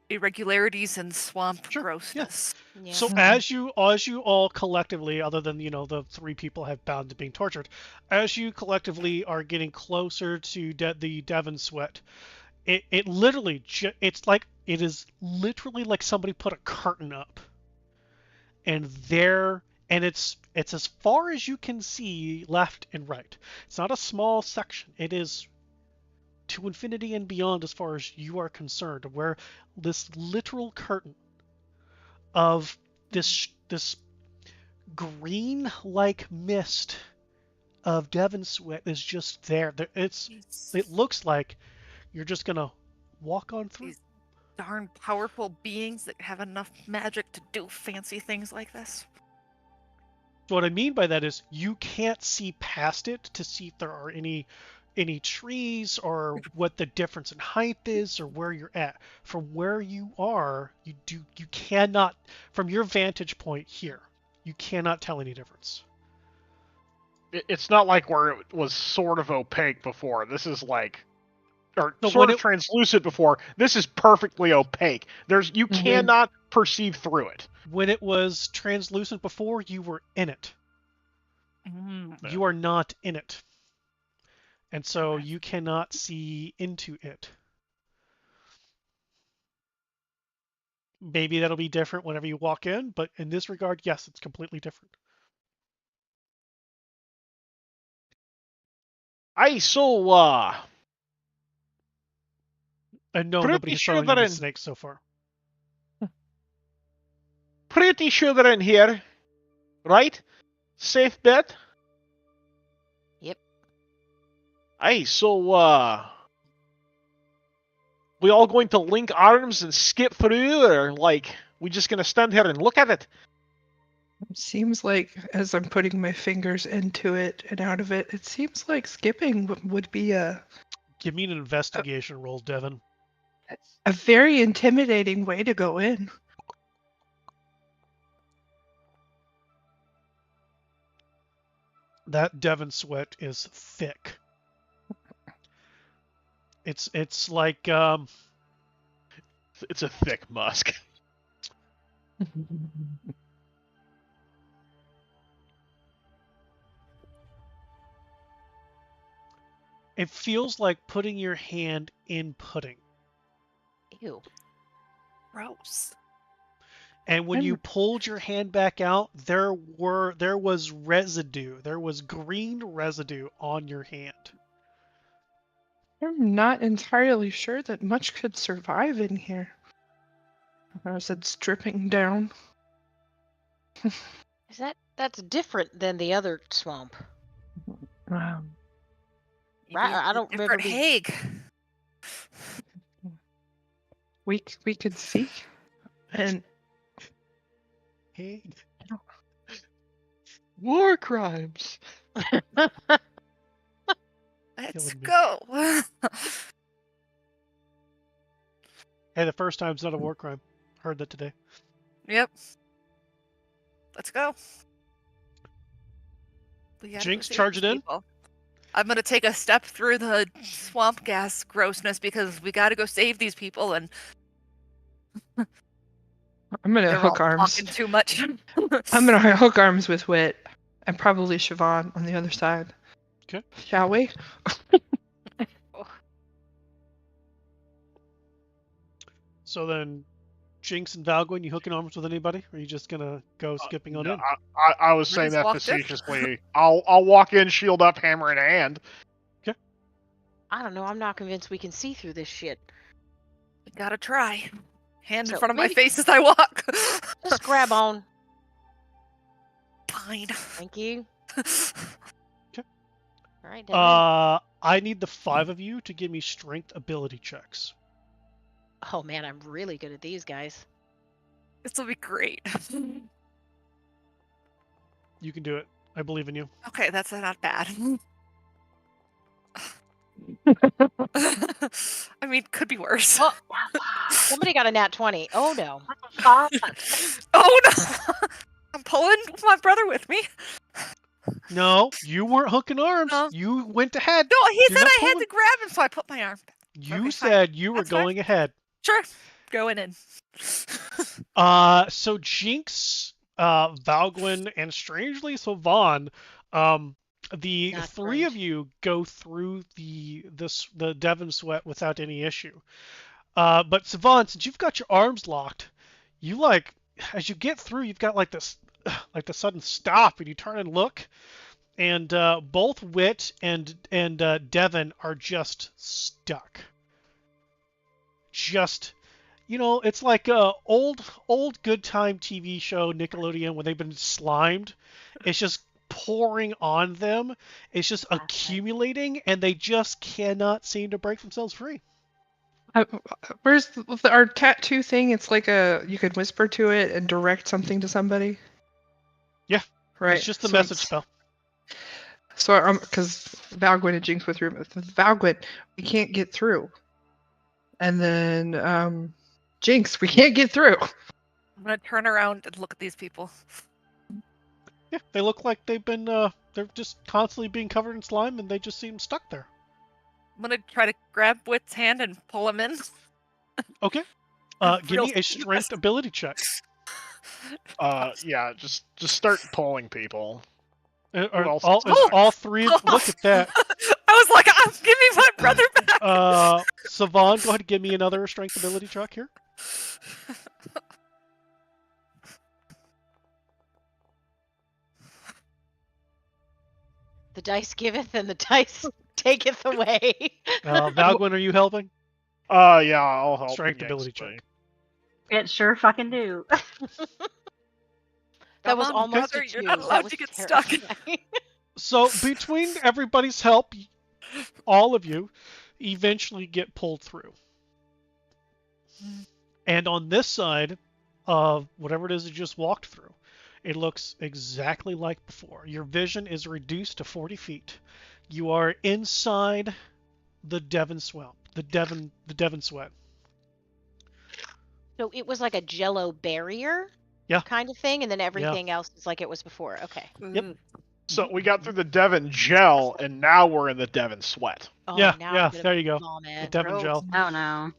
irregularities in swamp grossness. Yeah. So as you all collectively, other than the 3 people have bound to being tortured, as you collectively are getting closer to the Devon sweat, it literally it is literally like somebody put a curtain up, and it's as far as you can see left and right. It's not a small section. It is to infinity and beyond as far as you are concerned, where this literal curtain of this green like mist of Devon sweat is just there. It looks like you're just gonna walk on through. These darn powerful beings that have enough magic to do fancy things like this. So what I mean by that is you can't see past it to see if there are any trees or what the difference in height is or where you're at. From where you are, you cannot, from your vantage point here, you cannot tell any difference. It's not like where it was sort of opaque before. This is like, or No, sort of translucent before. This is perfectly opaque. You cannot perceive through it. When it was translucent before, you were in it. You are not in it. And so you cannot see into it. Maybe that'll be different whenever you walk in, but in this regard, yes, it's completely different. And no, Nobody's sure throwing any snakes so far. Pretty sure they're in here, right? Safe bet? Yep. We all going to link arms and skip through, or like we just gonna stand here and look at it? Seems like, as I'm putting my fingers into it and out of it, it seems like skipping would be a Give me an investigation roll, Devon. very intimidating way to go in. That Devon sweat is thick. It's like It's a thick musk. it feels like putting your hand in pudding. Ew. Gross. And when you pulled your hand back out, there was residue. There was green residue on your hand. I'm not entirely sure that much could survive in here. As it's dripping down. That's different than the other swamp. I don't remember different being. Hague. We could seek, and Hey. War crimes. Let's Killing me. go. Hey, the first time's not a war crime. Heard that today. Yep. Let's go. We gotta go Jinx, save charge these it in. people. I'm gonna take a step through the swamp gas grossness because we gotta go save these people, and I'm gonna they're hook all arms. talking too much. I'm gonna hook arms with Wit, and probably Siobhan on the other side. Okay. Shall we? So then, Jinx and Valgwyn, you hooking arms with anybody? Or are you just gonna go skipping on No, in? I was We saying just that walked in. facetiously. I'll walk in, shield up, hammer in hand. I don't know. I'm not convinced we can see through this shit. We gotta try. Hand in So front of my maybe- face as I walk. Just grab on. Fine. Thank you. Okay. All right, Devin. I need the 5 of you to give me strength ability checks. Oh man, I'm really good at these guys. This will be great. You can do it. I believe in you. Okay, that's not bad. I mean, could be worse. Oh, somebody got a nat 20. Oh no. Fuck. Oh no! I'm pulling my brother with me. No, you weren't hooking arms. No. You went ahead. No, he You're said not I had pulling. to grab him, so I put my arm. You Okay, fine. said you were That's fine. going ahead. Sure, going in. So Jinx, Valgwyn, and strangely Sylvan, the Not 3 great. of you go through the Devon Sweat without any issue. But Sylvan, since you've got your arms locked, you as you get through, you've got like this, like the sudden stop, and you turn and look, and both Wit and Devon are just stuck. Just. It's like a old good time TV show, Nickelodeon, when they've been slimed. It's just pouring on them. It's just accumulating, and they just cannot seem to break themselves free. Where's our tattoo thing? It's like you could whisper to it and direct something to somebody. Yeah, Right. it's just the so message it's- spell. So, because Valgwyn and Jinx went through, with Valgwyn, we can't get through. And then, Jinx, we can't get through. I'm gonna turn around and look at these people. Yeah, they look like they've been, they're just constantly being covered in slime, and they just seem stuck there. I'm gonna try to grab Wit's hand and pull him in. Okay. Give Real me a strength ability check. Yeah, just start pulling people. Or else all, is next? all 3 of look at that. I was like, give me my brother back. Savon, go ahead and give me another strength ability check here. The dice giveth and the dice taketh away. Valgwyn, are you helping? Yeah, I'll help. Strength Yanks ability away. check. It sure fucking do. That was Come on, almost brother, a 2. you're not That allowed was to get stuck. terrifying. So between everybody's help, all of you eventually get pulled through. And on this side of whatever it is you just walked through, it looks exactly like before. Your vision is reduced to 40 feet. You are inside the Devon Swamp, the Devon Sweat. So it was like a jello barrier Yeah. kind of thing, and then everything else is like it was before. Okay. Yep. So we got through the Devon gel, and now we're in the Devon sweat. Oh, Yeah, now yeah, I'm gonna there you go. vomit. The Devon Gross. gel. Oh no.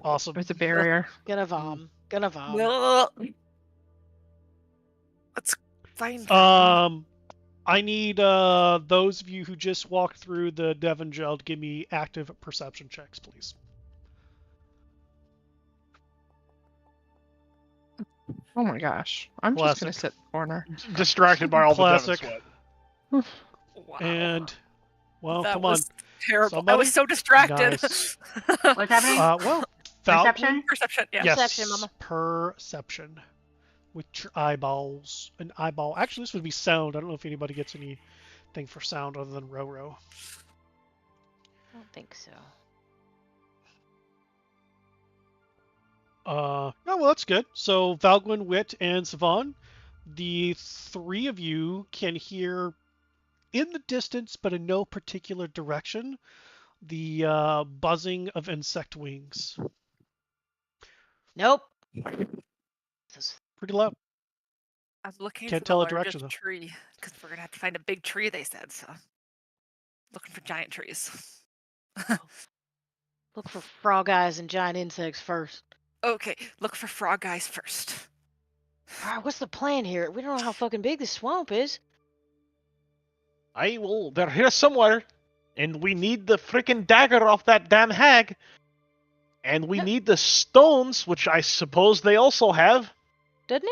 Awesome. With the barrier. Gonna vom. Gonna vom. Let's find. I need those of you who just walked through the Devon gel to give me active perception checks, please. Oh my gosh. I'm just going to sit in the corner. Distracted by all Classic. the Devon sweat. Wow. And, well, that come was on. terrible. I Somebody? was so distracted. Nice. What's happening? Well, Perception? Perception, yeah. Yes, Perception, Mama. perception. With your eyeballs. An eyeball. Actually, this would be sound. I don't know if anybody gets anything for sound other than Roro. I don't think so. Oh, well, that's good. So Valgwyn, Wit, and Savan, the three of you can hear in the distance, but in no particular direction, the buzzing of insect wings. Nope. Pretty loud. I was looking Can't for the tell the largest direction, though. tree because we're gonna have to find a big tree. They said so. Looking for giant trees. Look for frog eyes and giant insects first. Okay, look for frog eyes first. All right, what's the plan here? We don't know how fucking big this swamp is. They're here somewhere, and we need the freaking dagger off that damn hag, and we No. need the stones, which I suppose they also have. Did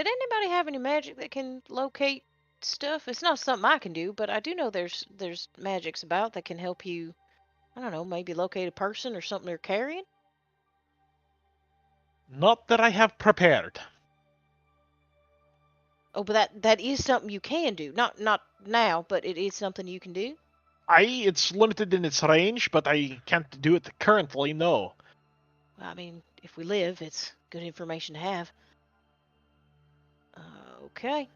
anybody have any magic that can locate stuff? It's not something I can do, but I do know there's magics about that can help you. I don't know, maybe locate a person or something they're carrying. Not that I have prepared. Oh, but that is something you can do. Not now, but it is something you can do. It's limited in its range, but I can't do it currently, no. Well, I mean, if we live, it's good information to have. Okay.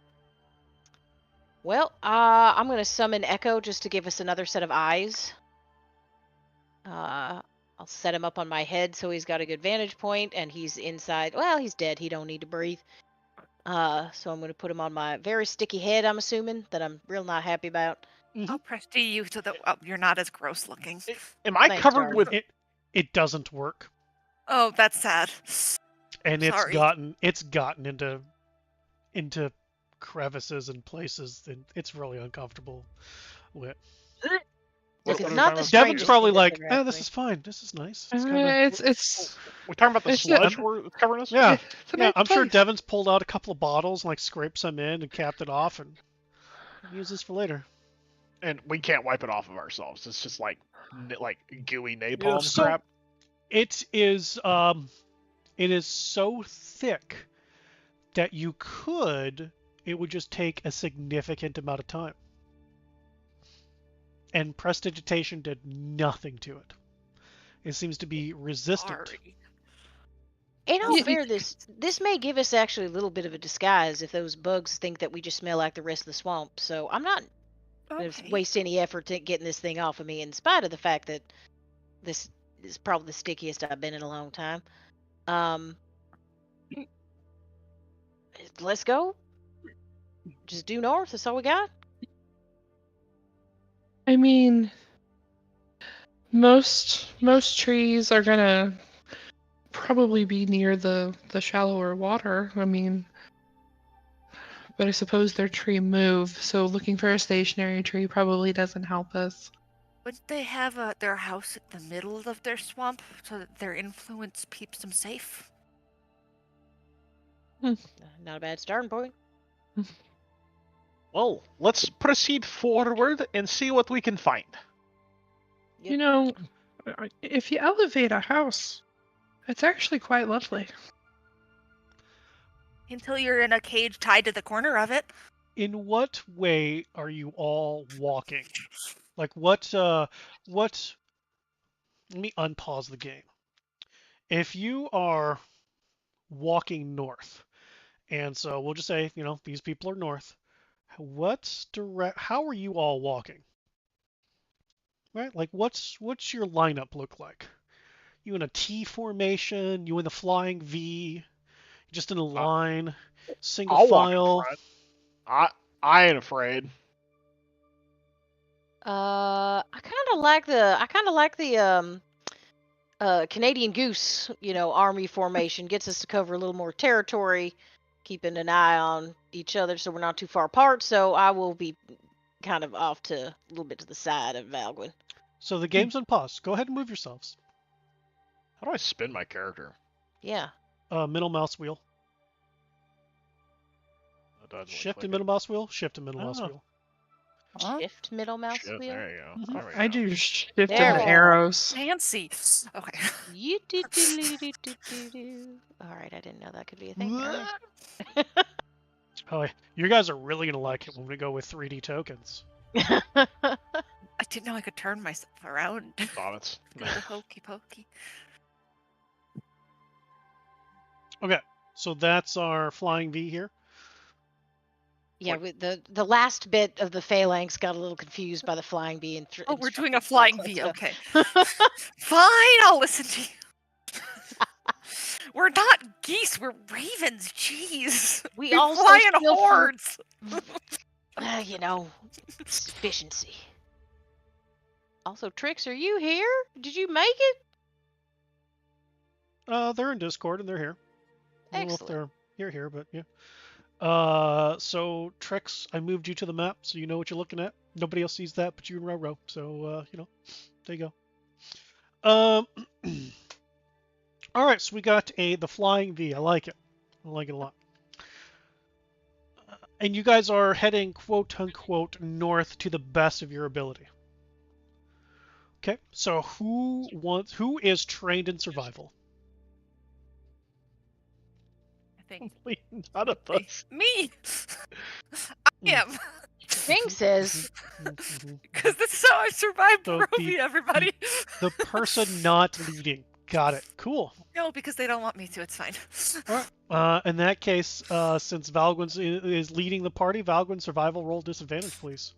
Well, I'm gonna summon Echo just to give us another set of eyes. I'll set him up on my head so he's got a good vantage point, and he's inside. Well, he's dead. He don't need to breathe. So I'm gonna put him on my very sticky head. I'm assuming that I'm real not happy about. I'll press D you so that you're not as gross looking. Am I Thanks, covered Darby. with... It doesn't work, Oh, that's sad. and Sorry. it's gotten into crevices and places, and it's really uncomfortable. Look, What it's are we not talking the about? strangest Devin's thing probably that's like, ever "Oh, happened this to is fine. This is nice. It's kind of It's We're talking about the It's sludge not- we're covering us? yeah." it's a Yeah, nice I'm sure place. Devin's pulled out a couple of bottles and like scraped some in and capped it off and use this for later. And we can't wipe it off of ourselves. It's just like gooey napalm So crap. it is so thick that it would just take a significant amount of time. And prestidigitation did nothing to it. It seems to be resistant. Sorry. In all Yeah. fairness, this may give us actually a little bit of a disguise if those bugs think that we just smell like the rest of the swamp. So I'm not going to Okay. waste any effort to getting this thing off of me, in spite of the fact that this is probably the stickiest I've been in a long time. Let's go. Just due north. That's all we got. I mean, most trees are gonna probably be near the shallower water. I mean, but I suppose their tree move, so looking for a stationary tree probably doesn't help us. Wouldn't they have their house at the middle of their swamp so that their influence keeps them safe? Not a bad starting point. Well, let's proceed forward and see what we can find. Yep. You know, if you elevate a house, it's actually quite lovely. Until you're in a cage tied to the corner of it. In what way are you all walking? Like what let me unpause the game. If you are walking north, and so we'll just say, these people are north, how are you all walking? Right? Like what's your lineup look like? You in a T formation, you in the flying V, just in a line, single I'll file. walk in front. I ain't afraid. I kind of like the Canadian Goose, army formation. Gets us to cover a little more territory, keeping an eye on each other so we're not too far apart. So I will be kind of off to a little bit to the side of Valgwyn. So the game's on pause. Go ahead and move yourselves. How do I spin my character? Yeah. Middle mouse wheel. That doesn't Shift click and it. middle mouse wheel. Shift and middle mouse Oh. wheel. Huh? Shift middle mouse Shit, wheel. there you go. Mhm. There we I go. do shift There and we go. arrows. Fancy. Okay. You do do do do do do do. All right, I didn't know that could be a thing. All right. Oh, you guys are really gonna like it when we go with 3D tokens. I didn't know I could turn myself around. Thoughts. Go to hokey pokey. Okay, so that's our flying V here. Yeah, the last bit of the phalanx got a little confused by the flying bee and Oh, we're doing a instructed flying Cyclops V. to- Okay. Fine, I'll listen to you. We're not geese, we're ravens. Jeez. We also fly in still hordes. you know, efficiency. Also, Trix, are you here? Did you make it? They're in Discord and they're here. I don't know if Excellent. they're here, but yeah. So Trix, I moved you to the map, so you know what you're looking at. Nobody else sees that, but you and Roro. So there you go. All right, so we got the flying V. I like it. I like it a lot. And you guys are heading quote unquote north to the best of your ability. Okay, so who is trained in survival? I think None of us. me. I am. Jinx is. Because this is how I survived So Rovi, everybody. The person not leading. Got it. Cool. No, because they don't want me to. It's fine. All right. In that case, since Valgwin is leading the party, Valgwin, survival roll disadvantage, please.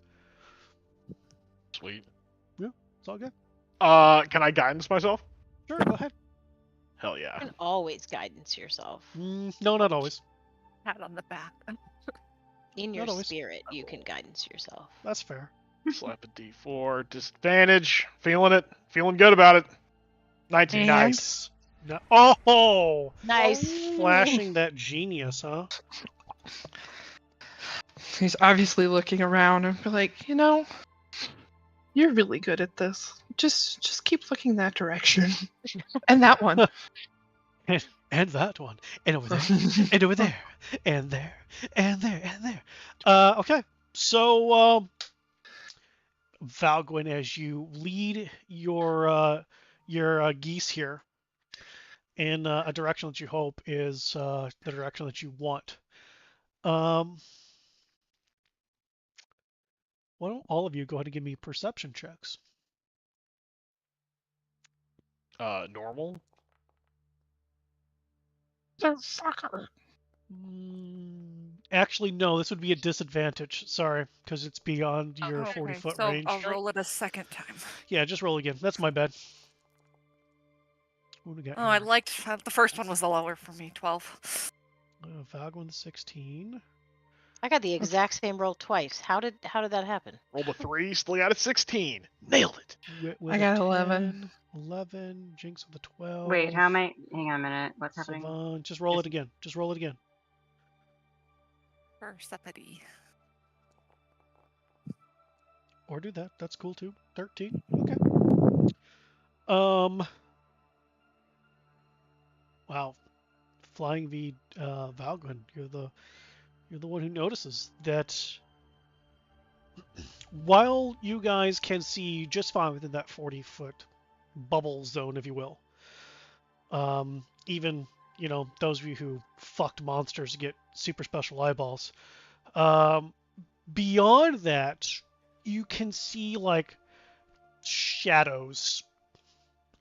Sweet. Yeah, it's all good. Can I guidance myself? Sure, go ahead. Hell You yeah. can always guidance yourself. No, not always. Pat on the back. In your Not always. spirit, you can guidance yourself. That's fair. Slap a D4. Disadvantage. Feeling it. Feeling good about it. 19. And- Nice. No, oh! Nice. Flashing that genius, huh? He's obviously looking around and be like, you're really good at this. Just keep looking that direction. And that one. And that one. And over there. And over there. And there. And there. And there. Okay. So, Valgwin, as you lead your geese here in a direction that you hope is the direction that you want. Why don't all of you go ahead and give me perception checks? Normal. Actually, no. This would be a disadvantage. Sorry, because it's beyond your 40-foot so range. I'll roll it a second time. Yeah, just roll again. That's my bad. What do we got Oh, I here? liked the first one was the lower for me. 12. Valgwin 16. I got the exact same roll twice. How did that happen? Rolled a 3. Still got a 16. Nailed it. Wit with I a got 10, 11. 11. Jinx with a 12. Wait, how am I? Hang on a minute. What's happening? Savon, just roll it again. Just roll it again. Persephone. Or do that. That's cool too. 13. Okay. Wow. Flying V Valgwin, you're the one who notices that while you guys can see just fine within that 40-foot bubble zone, if you will. Even, those of you who fucked monsters get super special eyeballs. Beyond that, you can see like shadows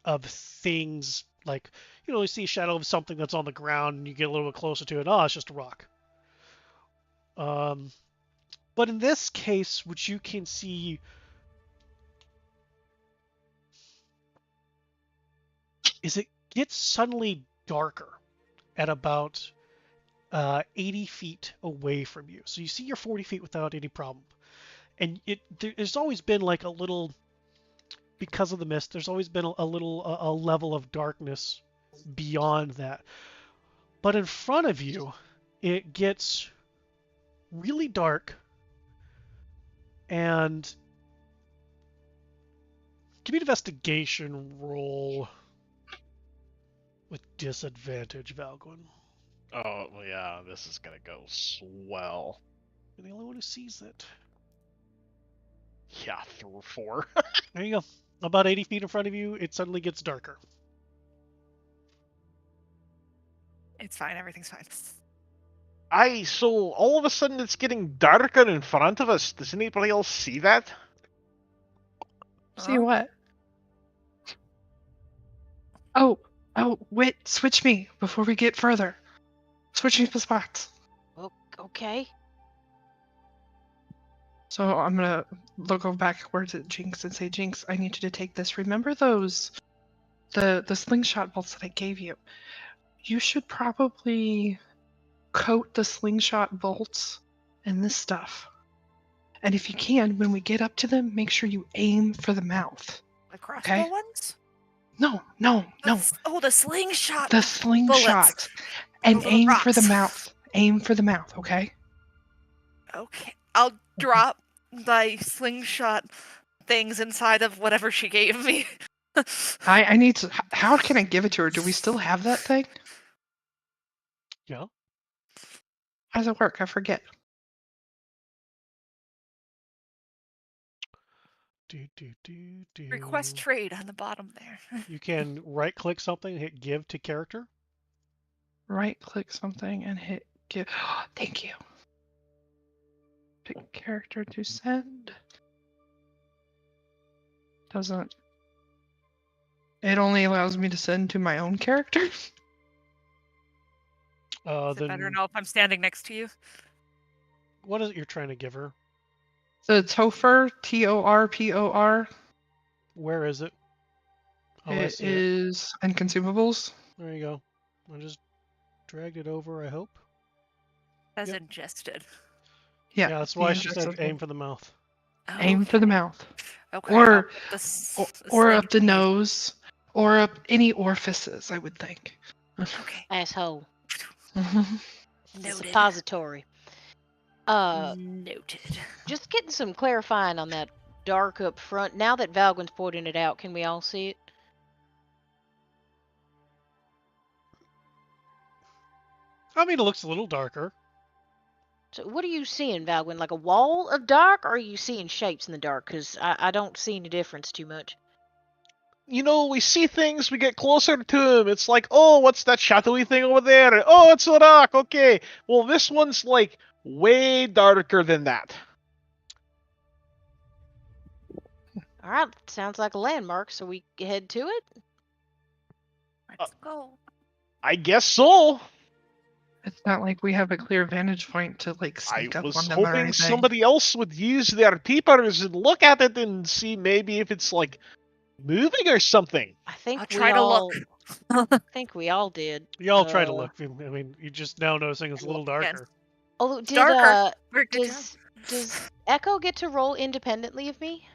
of things, like you see a shadow of something that's on the ground and you get a little bit closer to it. Oh, it's just a rock. But in this case, what you can see is it gets suddenly darker at about 80 feet away from you. So you see you're 40 feet without any problem. And there's always been like a little, because of the mist, there's always been a level of darkness beyond that. But in front of you, it gets really dark. And give me an investigation roll with disadvantage, Valgwin. Oh, well, yeah, this is gonna go swell. You're the only one who sees it. Yeah, 4. There you go. About 80 feet in front of you, it suddenly gets darker. It's fine. Everything's fine. So all of a sudden it's getting darker in front of us. Does anybody else see that? See what? Oh, wait, switch me before we get further. Switch me spots. Okay. So I'm gonna look over backwards at Jinx and say, Jinx, I need you to take this. Remember those, the slingshot bolts that I gave you? You should probably coat the slingshot bolts in this stuff. And if you can, when we get up to them, make sure you aim for the mouth. The crossbow Okay? ones? No. Oh, the slingshot. The slingshot. And little aim for the rocks. mouth. Aim for the mouth, okay? Okay, I'll drop the slingshot things inside of whatever she gave me. I need to. How can I give it to her? Do we still have that thing? Yeah. How does it work? I forget. Request trade on the bottom there. You can right-click something, hit Give to Character. Right click something and hit give. Thank you. Pick character to send. Doesn't. It only allows me to send to my own character. Is it better Then know if I'm standing next to you? what is it you're trying to give her? The Topher, Torpor. Where is it? Oh, I It see it. is and consumables. There you go. I just dragged it over, I hope. As Yep. ingested. Yeah, that's the why she said ingested aim one. for the mouth. Aim for the mouth. Okay. Or or up the nose, or up any orifices, I would think. Okay. Asshole. Noted. Suppository. Noted. Just getting some clarifying on that dark up front. Now that Valgwyn's pointing it out, can we all see it? I mean, it looks a little darker. So what are you seeing, Valgwyn? Like a wall of dark, or are you seeing shapes in the dark? Because I don't see any difference too much. We see things, we get closer to them. It's like, oh, what's that shadowy thing over there? Oh, it's a rock. Okay. Well, this one's like way darker than that. All right, sounds like a landmark, so we head to it? Let's go. I guess so. It's not like we have a clear vantage point to like I sneak up was on them or hoping anything. somebody else would use their peepers and look at it and see maybe if it's like moving or something. I think I'll try to look. I think we all did. Y'all try to look. I mean, you're just now noticing it's a little Again. darker. Although, did Darker. Very good does Echo get to roll independently of me?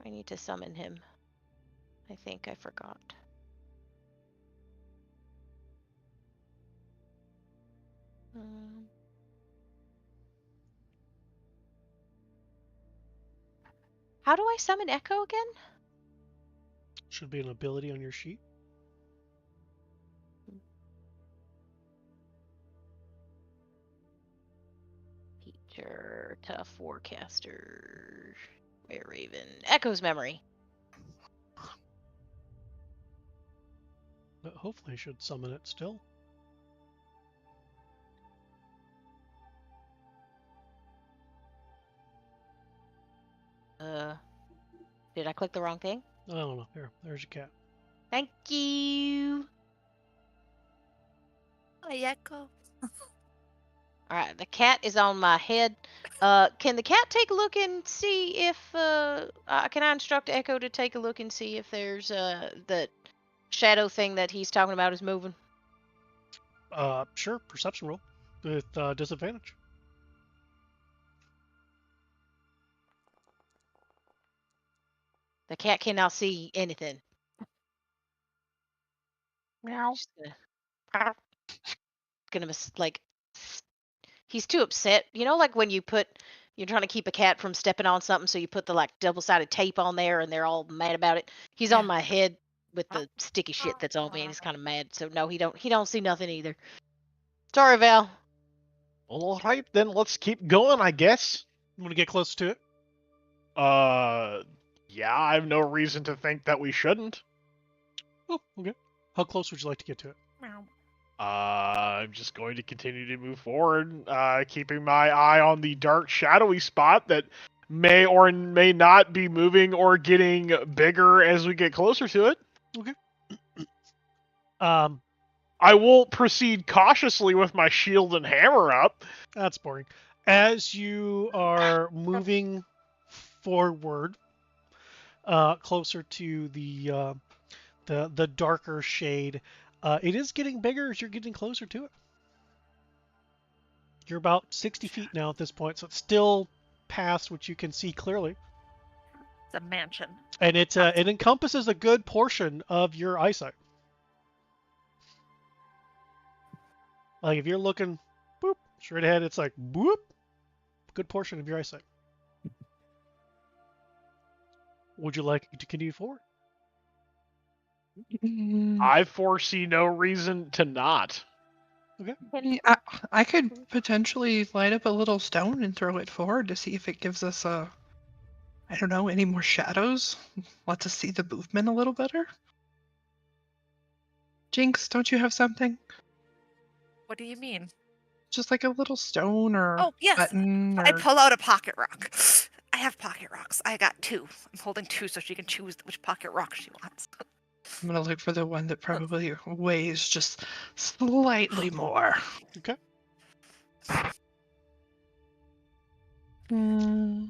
I need to summon him. I think I forgot. How do I summon Echo again? Should be an ability on your sheet. Teacher, tough forecaster, Rare Raven, Echo's memory. But hopefully, should summon it still. Did I click the wrong thing? I don't know. There's your cat. Thank you. Hi, Echo. All right, the cat is on my head. Can the cat take a look and see if can I instruct Echo to take a look and see if there's the shadow thing that he's talking about is moving? Sure. Perception roll with disadvantage. The cat cannot see anything. Meow. She's gonna like. He's too upset. You know, like when you're trying to keep a cat from stepping on something, so you put the like double-sided tape on there, and they're all mad about it. He's on my head with the sticky shit that's on me, and he's kind of mad. So no, he don't see nothing either. Sorry, Val. Well, all right, then let's keep going, I guess. You want to get close to it? Yeah, I have no reason to think that we shouldn't. Oh, okay. How close would you like to get to it? Meow. I'm just going to continue to move forward, keeping my eye on the dark, shadowy spot that may or may not be moving or getting bigger as we get closer to it. Okay. I will proceed cautiously with my shield and hammer up. That's boring. As you are moving forward, closer to the darker shade, it is getting bigger as you're getting closer to it. You're about 60 feet now at this point, so it's still past what you can see clearly. It's a mansion. And it encompasses a good portion of your eyesight. Like if you're looking, boop, straight ahead, it's like boop, good portion of your eyesight. Would you like to continue forward? I foresee no reason to not. Okay. I could potentially light up a little stone and throw it forward to see if it gives us I don't know, any more shadows. Lets us see the movement a little better. Jinx, don't you have something? What do you mean? Just like a little stone or Oh, yes. button I or... pull out a pocket rock. I have pocket rocks. I got 2. I'm holding 2 so she can choose which pocket rock she wants. I'm gonna look for the one that probably weighs just slightly more. Okay. Yeah,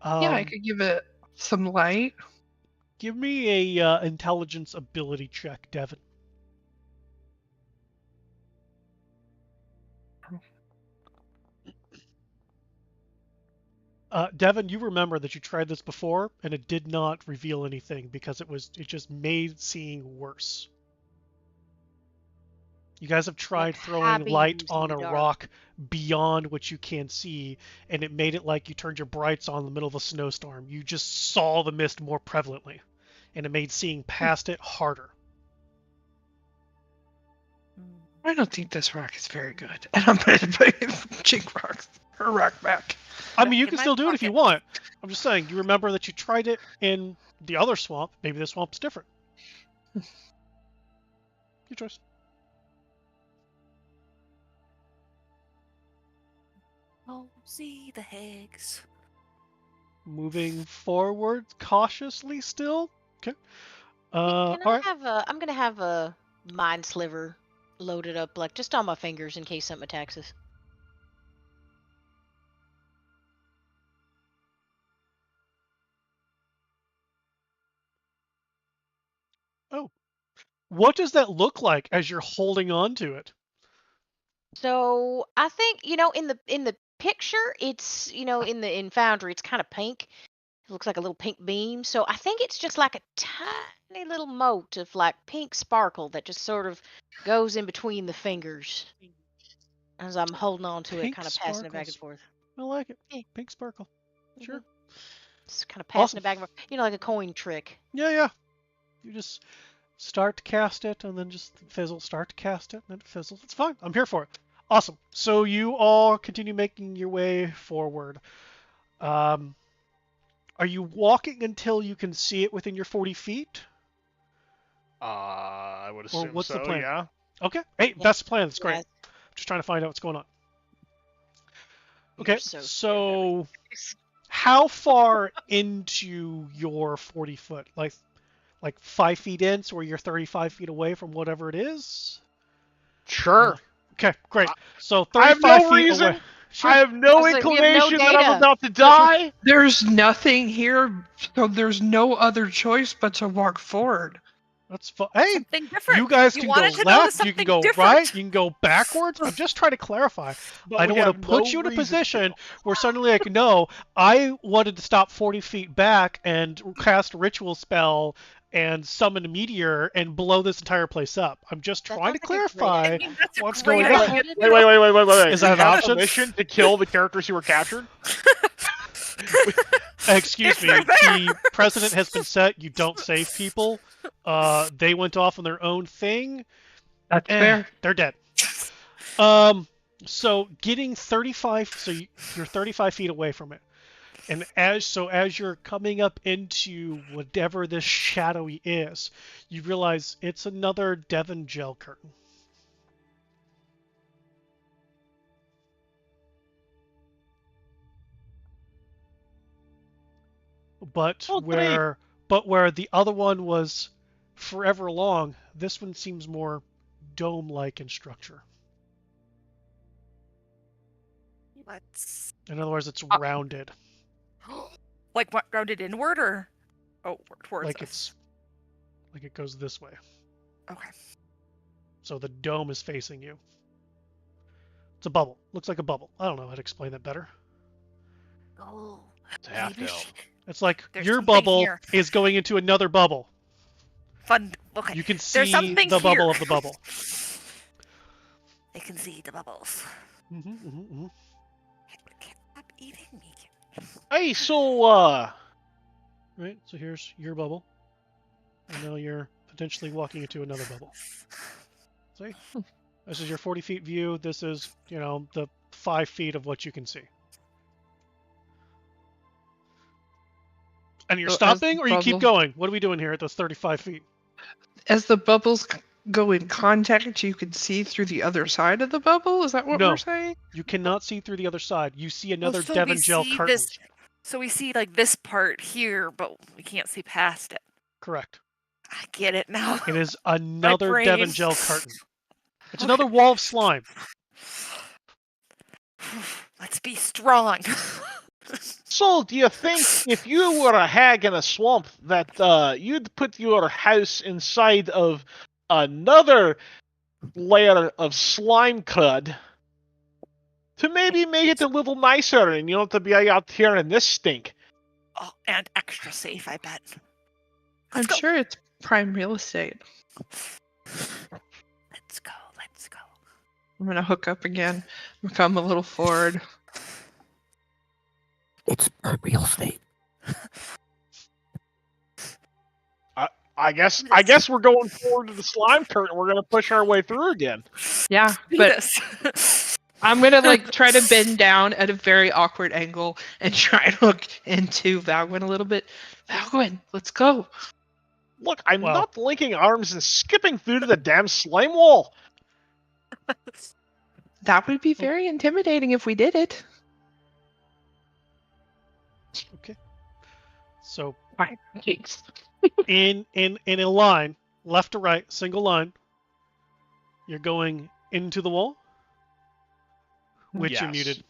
I could give it some light. Give me a intelligence ability check, Devin. Devin, you remember that you tried this before and it did not reveal anything because it just made seeing worse. You guys have tried throwing light on a rock beyond what you can see, and it made it like you turned your brights on in the middle of a snowstorm. You just saw the mist more prevalently, and it made seeing past it harder. I don't think this rock is very good. And I'm going to put Jink rocks, her rock back. I mean, you can still do it if you want. I'm just saying, you remember that you tried it in the other swamp. Maybe the swamp's different. Your choice. Oh, see the hags. Moving forward cautiously still. Okay. Can all I right. I'm gonna have a mind sliver loaded up, like just on my fingers in case something attacks us. Oh. What does that look like as you're holding on to it? So I think in the picture, it's in Foundry, it's kind of pink. It looks like a little pink beam. So I think it's just like a tiny little mote of like pink sparkle that just sort of goes in between the fingers as I'm holding on to it, kind of passing it back and forth. I like it. Yeah. Pink sparkle. Sure. Just kind of passing Awesome. it back and forth. Like a coin trick. Yeah. You just start to cast it and then just fizzle. Start to cast it and then fizzle. It's fine. I'm here for it. Awesome. So you all continue making your way forward. Are you walking until you can see it within your 40 feet? I would assume what's so, the plan? yeah. Okay. Hey, that's the plan. That's great. Yeah. Just trying to find out what's going on. Okay, So so how far into your 40 foot? Like 5 feet in, so where you're 35 feet away from whatever it is? Sure. Okay, great. So I have 35 no feet reason. away. Sure. I have no I was like, we have no inclination that I'm data. about to die. There's nothing here, so there's no other choice but to walk forward. That's fine. Hey, Something different. you guys You can wanted go to know left, you can something go different. right, you can go backwards. I'm just trying to clarify. But I we don't want have to put no you in a reason position to. where suddenly like, no, I wanted to stop 40 feet back and cast a ritual spell and summon a meteor and blow this entire place up. I'm just That trying to sounds like a great clarify idea. That's a what's great going on. idea. Wait. Is that an We have option? permission to kill the characters who were captured? Excuse If me, they're there. the precedent has been set. You don't save people. They went off on their own thing. That's fair. They're dead. So getting 35, so you're 35 feet away from it, and as you're coming up into whatever this shadowy is, you realize it's another Devon gel curtain. but Oh, where the other one was forever long, this one seems more dome-like in structure. Let's In other words, it's rounded. like what, rounded inward or towards Like us? like it goes this way. Okay. So the dome is facing you. It's a bubble. Looks like a bubble. I don't know how to explain that better. Oh, It's a half maybe dome. It's like There's your something bubble here. is going into another bubble. Fun. Okay. You can There's see something the here. bubble of the bubble. I can see the bubbles. Mm-hmm. Can't stop eating me. Hey, so Right, so here's your bubble. And now you're potentially walking into another bubble. See? This is your 40 feet view. This is, the 5 feet of what you can see. And you're So as stopping the or you keep bubble- going? What are we doing here at those 35 feet? As the bubbles go in contact, you can see through the other side of the bubble. Is that what No. we're saying? You cannot see through the other side. You see another so Devon we gel see curtain. this. So we see like this part here, but we can't see past it. Correct. I get it now. It is another brain. Devon gel curtain. It's Okay. another wall of slime. Let's be strong. So, do you think if you were a hag in a swamp that you'd put your house inside of another layer of slime crud to maybe make it a little nicer and you don't have to be out here in this stink? Oh, and extra safe, I bet. I'm Let's go. sure it's prime real estate. Let's go. Let's go. I'm gonna hook up again. Come a little forward. It's real estate. I guess we're going forward to the slime curtain. We're gonna push our way through again. Yeah, Do but this. I'm gonna try to bend down at a very awkward angle and try to look into Valgwyn a little bit. Valgwyn, let's go. Look, I'm Well- not linking arms and skipping through to the damn slime wall. That would be very intimidating if we did it. Okay. So Fine. Thanks. in a line, left to right, single line, you're going into the wall. Which you're Yes. muted.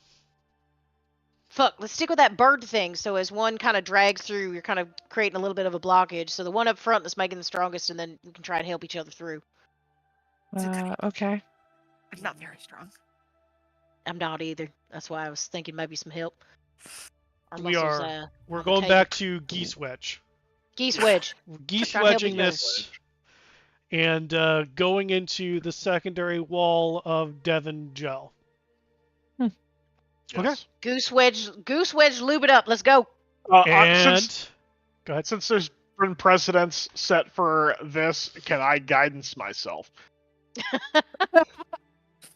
Fuck, let's stick with that bird thing. So as one kind of drags through, you're kind of creating a little bit of a blockage. So the one up front that's making the strongest, and then we can try and help each other through. Okay. I'm not very strong. I'm not either. That's why I was thinking maybe some help. Our We muscles, are. We're on the going table. back to geese wedge. Geese wedge. We're geese trying to help wedging each other. this, and going into the secondary wall of Devon gel. Yes. Goose wedge, lube it up. Let's go. And Since, go ahead. since there's been precedents set for this, can I guidance myself?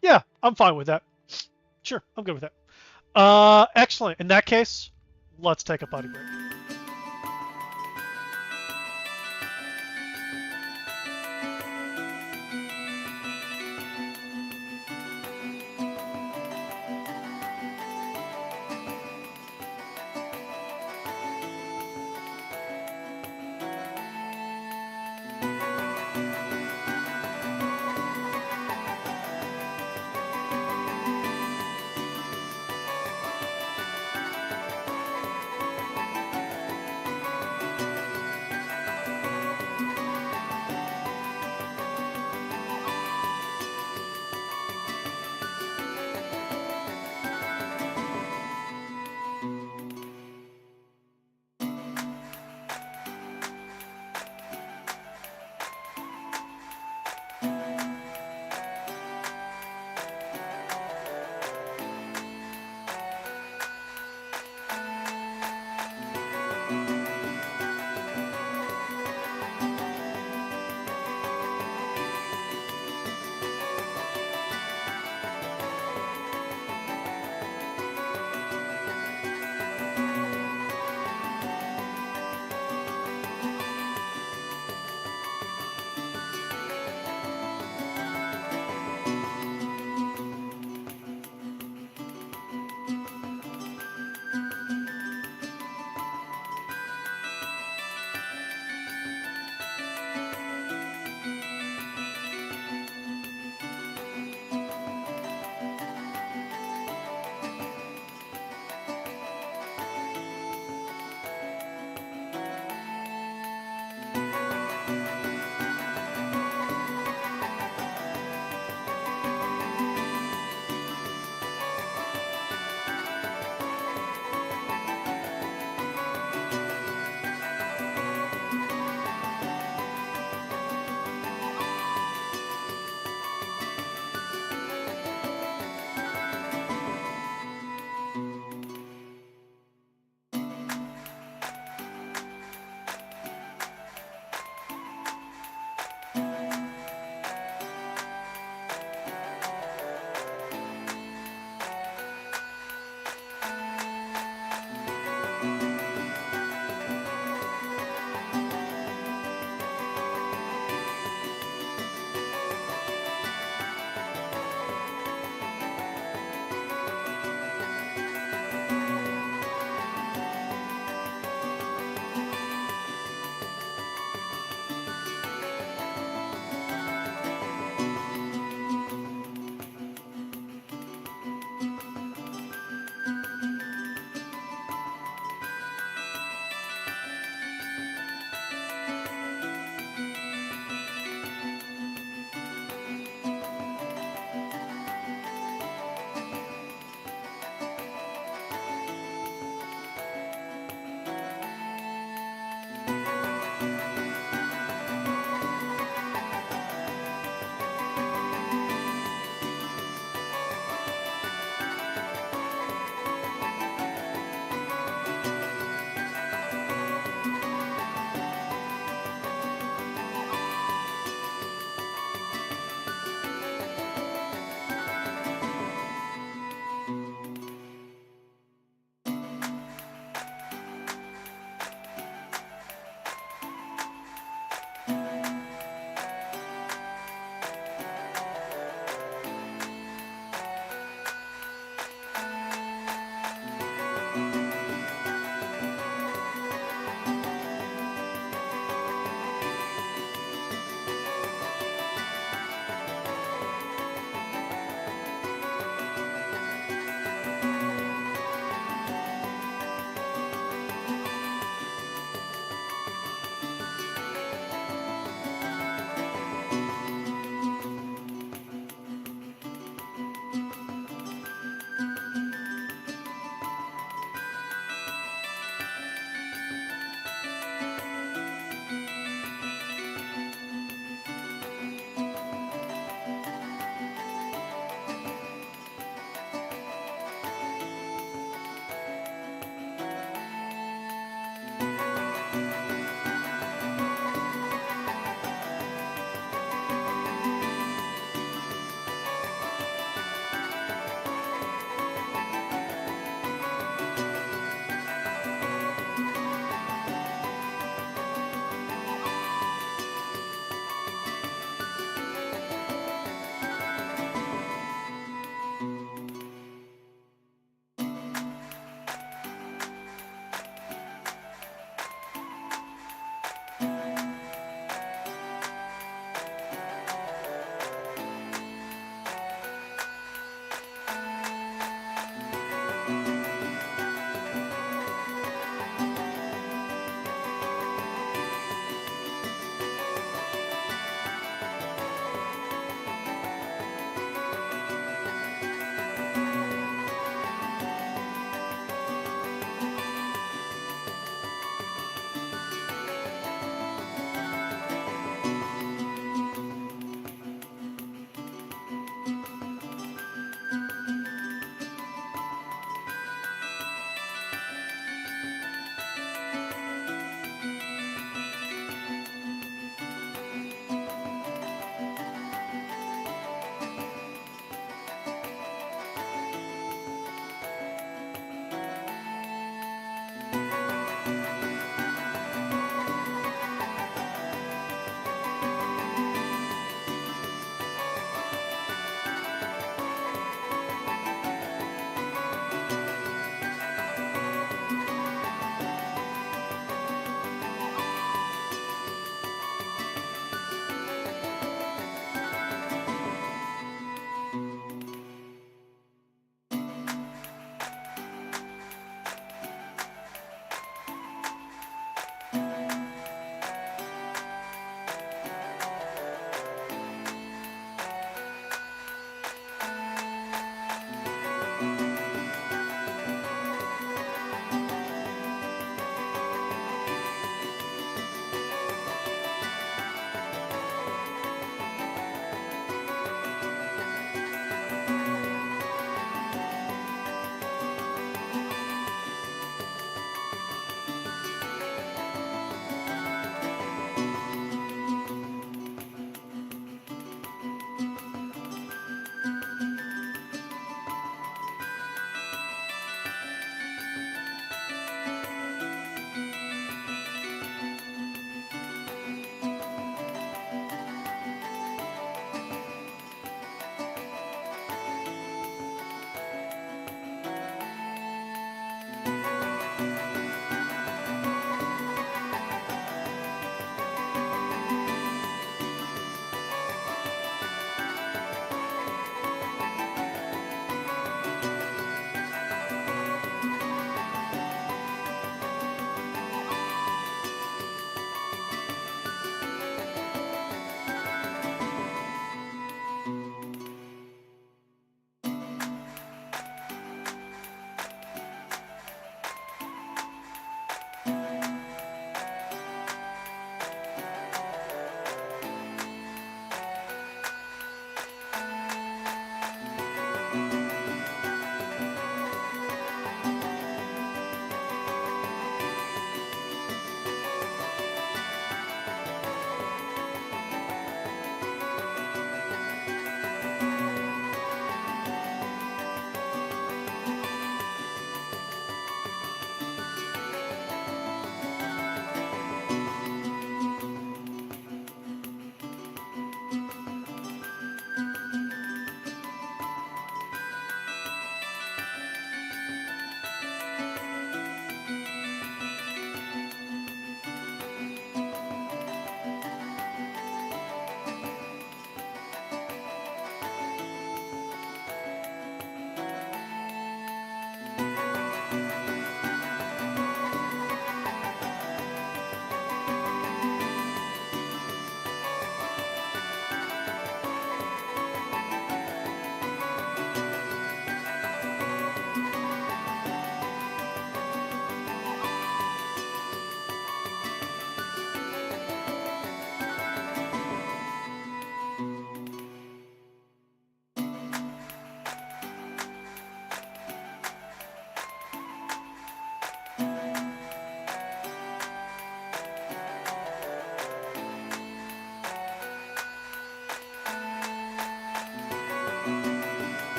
Yeah, I'm fine with that. Sure, I'm good with that. Excellent. In that case, let's take a potty break.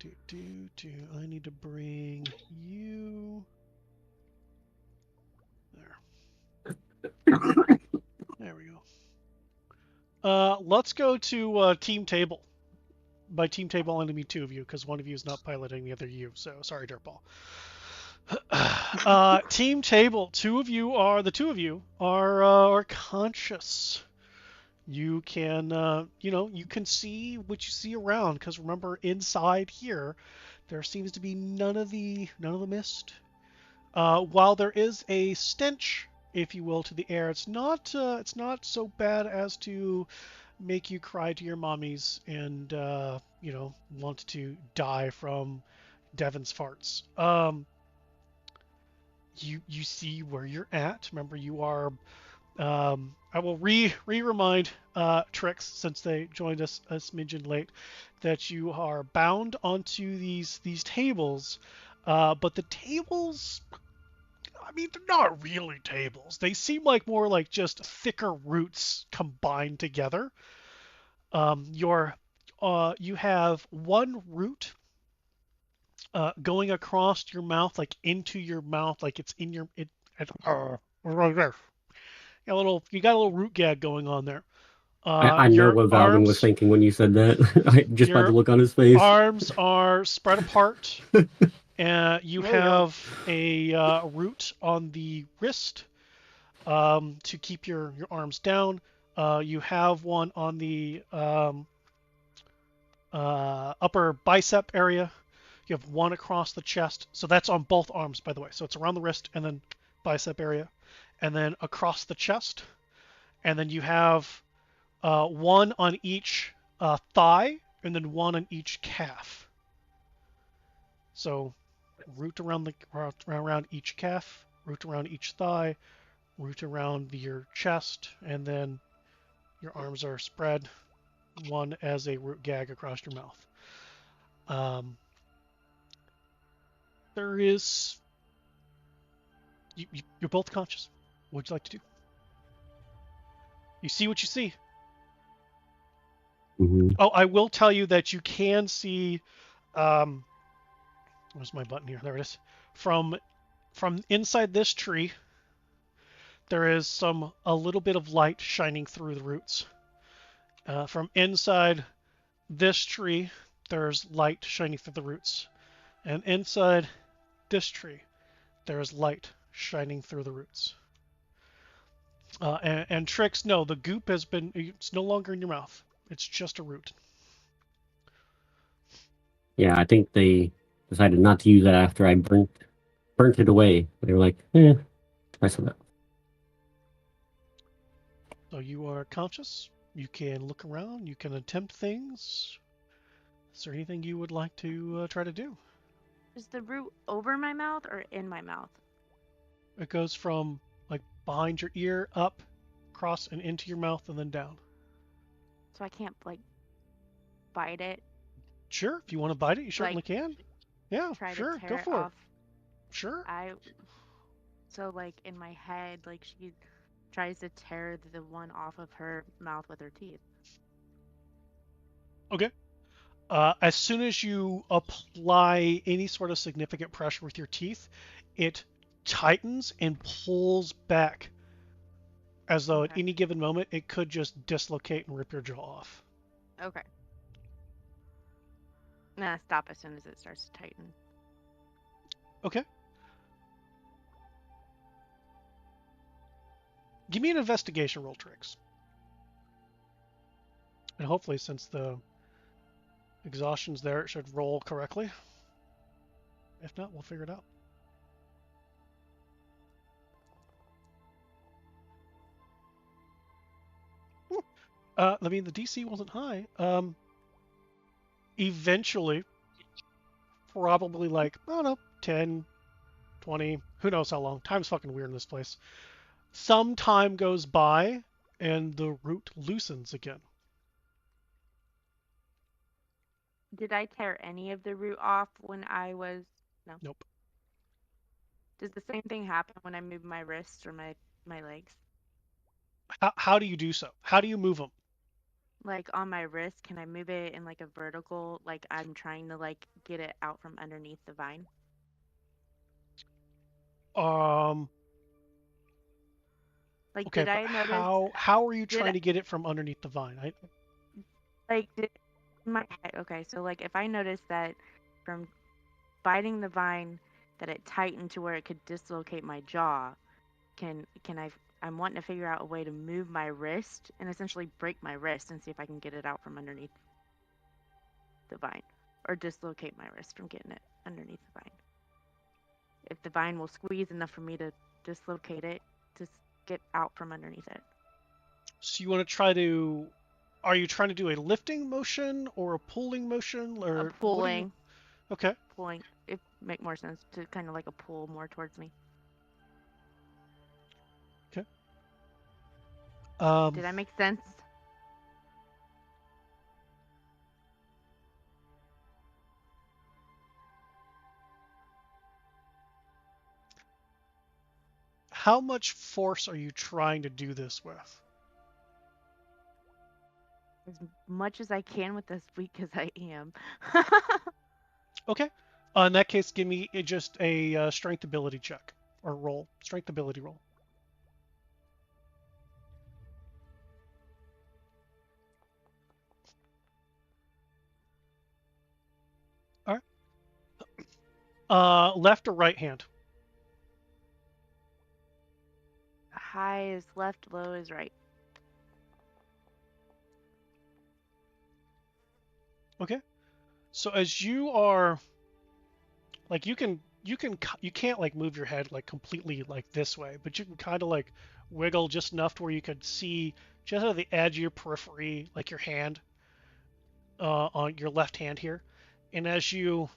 I need to bring you there. There we go. Let's go to team table. By team table, I only mean two of you because one of you is not piloting the other you. So sorry, Dirtball. Team table. The two of you are conscious. You can you can see what you see around because remember inside here there seems to be none of the mist. While there is a stench, if you will, to the air, it's not so bad as to make you cry to your mommies and want to die from Devon's farts. You see where you're at. Remember, you are. I will remind Trix since they joined us a smidgen late that you are bound onto these tables, but the tables. I mean, they're not really tables. They seem like more like just thicker roots combined together. You have one root going across your mouth, like into your mouth, like it's in your right there. You got a little root gag going on there. I know Your what Valden was arms, thinking when you said that. Just by the your look on his face. arms are spread apart. You There you go. have a root on the wrist to keep your arms down. You have one on the upper bicep area. You have one across the chest. So that's on both arms, by the way. So it's around the wrist and then bicep area. And then across the chest. And then you have one on each thigh and then one on each calf. So root around each calf, root around each thigh, root around your chest, and then your arms are spread, one as a root gag across your mouth. There is... You're both conscious. What would you like to do? You see what you see. Mm-hmm. Oh, I will tell you that you can see... where's my button here? There it is. From inside this tree, there is a little bit of light shining through the roots. From inside this tree, there's light shining through the roots. And inside this tree, there is light shining through the roots. And Trix, no, the goop it's no longer in your mouth. It's just a root. Yeah, I think they decided not to use that after I burnt it away. They were like, try some of that. So you are conscious. You can look around. You can attempt things. Is there anything you would like to try to do? Is the root over my mouth or in my mouth? It goes from like behind your ear, up, across, and into your mouth, and then down. So I can't like bite it. Sure, if you want to bite it, you certainly Like, can. Yeah, Try sure, to tear go it for off. it. Sure. So like in my head, like she tries to tear the one off of her mouth with her teeth. Okay. As soon as you apply any sort of significant pressure with your teeth, it tightens and pulls back as though at Okay. any given moment it could just dislocate and rip your jaw off. Okay. Nah, stop as soon as it starts to tighten. Okay. Give me an investigation roll, Trix. And hopefully, since the exhaustion's there, it should roll correctly. If not, we'll figure it out. I mean, the DC wasn't high. Eventually, probably like, I don't know, 10, 20, who knows how long. Time's fucking weird in this place. Some time goes by, and the root loosens again. Did I tear any of the root off when I was... No. Nope. Does the same thing happen when I move my wrists or my legs? How do you do so? How do you move them? like on my wrist, can I move it in like a vertical, like I'm trying to like get it out from underneath the vine? Like, Okay, did but I notice? how are you Did trying to get it from underneath the vine? like did my okay? So like, if I noticed that from biting the vine that it tightened to where it could dislocate my jaw, can I? I'm wanting to figure out a way to move my wrist and essentially break my wrist and see if I can get it out from underneath the vine, or dislocate my wrist from getting it underneath the vine. If the vine will squeeze enough for me to dislocate it to get out from underneath it. So you want to try to? Are you trying to do a lifting motion or a pulling motion, or what are you? Okay. Pulling. It make more sense to kind of like a pull more towards me. Okay. Did that make sense? How much force are you trying to do this with? As much as I can with as weak as I am. Okay. In that case, give me just a strength ability check or roll. Strength ability roll. All right. Left or right hand? High is left, low is right. Okay. So as you are, like, you can't like move your head like completely like this way, but you can kind of like wiggle just enough to where you could see just at the edge of your periphery, like your hand, on your left hand here, and as you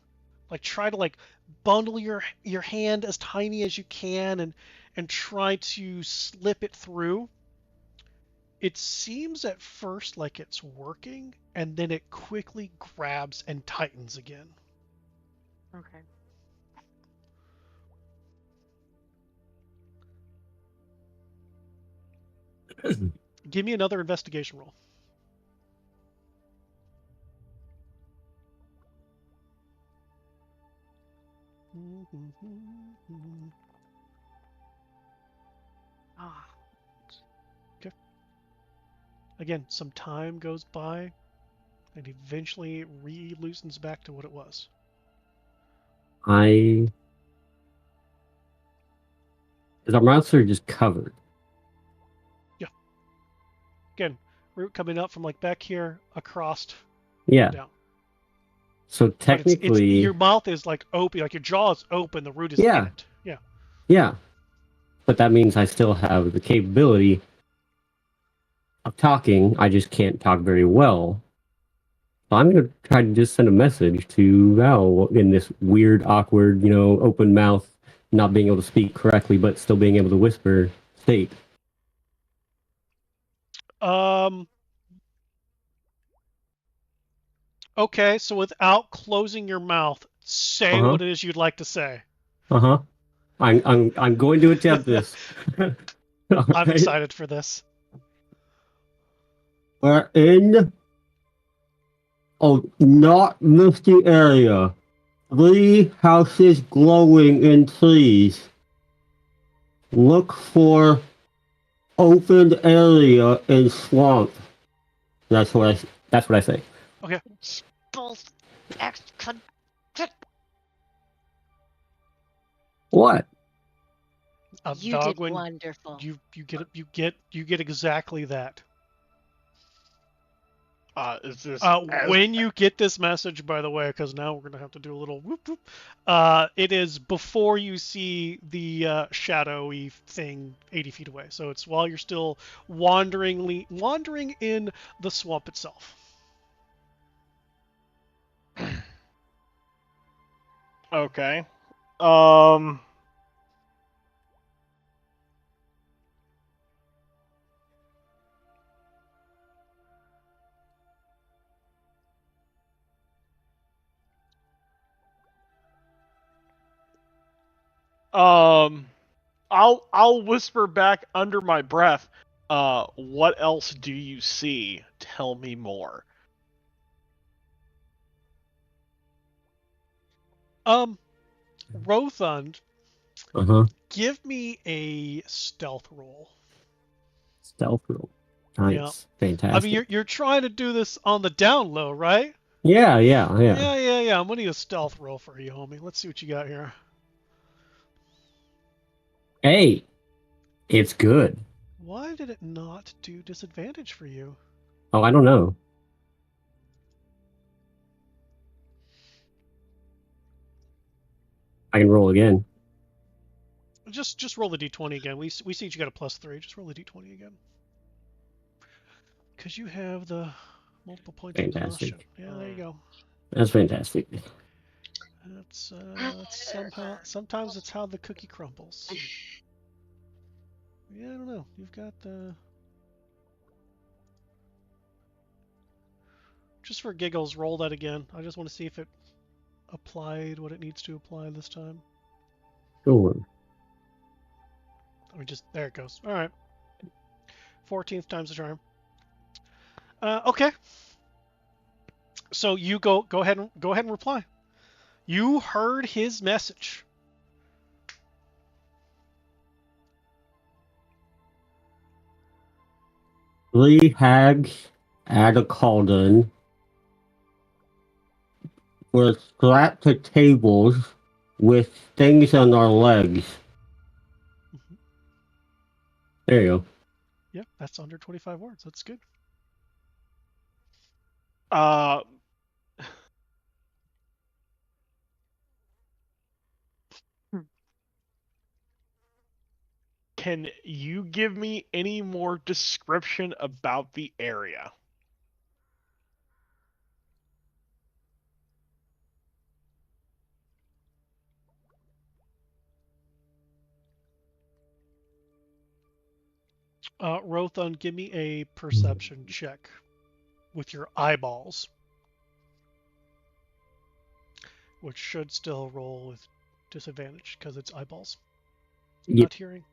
like try to like bundle your hand as tiny as you can and try to slip it through, it seems at first like it's working, and then it quickly grabs and tightens again. Okay. Give me another investigation roll. Oh. Okay. Again, some time goes by, and eventually it re-loosens back to what it was. Is our monster just covered? Yeah. Again, root coming up from like back here across. Yeah. Down. So technically, but your mouth is like open, like your jaw is open. The root is in it. Yeah. Yeah. But that means I still have the capability of talking. I just can't talk very well. So I'm going to try to just send a message to Val in this weird, awkward, open mouth, not being able to speak correctly, but still being able to whisper state. Okay, so without closing your mouth, say what it is you'd like to say. I'm going to attempt this. I'm excited for this. We're in a not misty area. 3 houses glowing in trees. Look for open area in swamp. That's what I say. Okay. You What? did wonderful. You get exactly that. Is this when you get this message, by the way, because now we're gonna have to do a little whoop whoop. It is before you see the shadowy thing 80 feet away. So it's while you're still wandering in the swamp itself. Okay. I'll whisper back under my breath. What else do you see? Tell me more. Rothund, Uh-huh. give me a stealth roll. Stealth roll. Yeah. Nice. I mean, Fantastic. you're trying to do this on the down low, right? Yeah. Yeah. I'm gonna need a stealth roll for you, homie. Let's see what you got here. Hey, it's good. Why did it not do disadvantage for you? Oh, I don't know. I can roll again. Just roll the d20 again. We see you got a +3. Just roll the d20 again. Because you have the multiple points of exhaustion. Fantastic. Yeah, there you go. That's fantastic. That's somehow. Sometimes it's how the cookie crumbles. Yeah, I don't know. You've got the. Just for giggles, roll that again. I just want to see if it applied what it needs to apply this time. Sure. I mean, just there it goes. All right. 14th time's the charm. Okay. So you go ahead and reply. You heard his message. Three hags at a cauldron were strapped to tables with things on our legs. There you go. Yeah, that's under 25 words. That's good. Can you give me any more description about the area? Rothun, give me a perception check with your eyeballs, which should still roll with disadvantage because it's eyeballs, Yep. not hearing.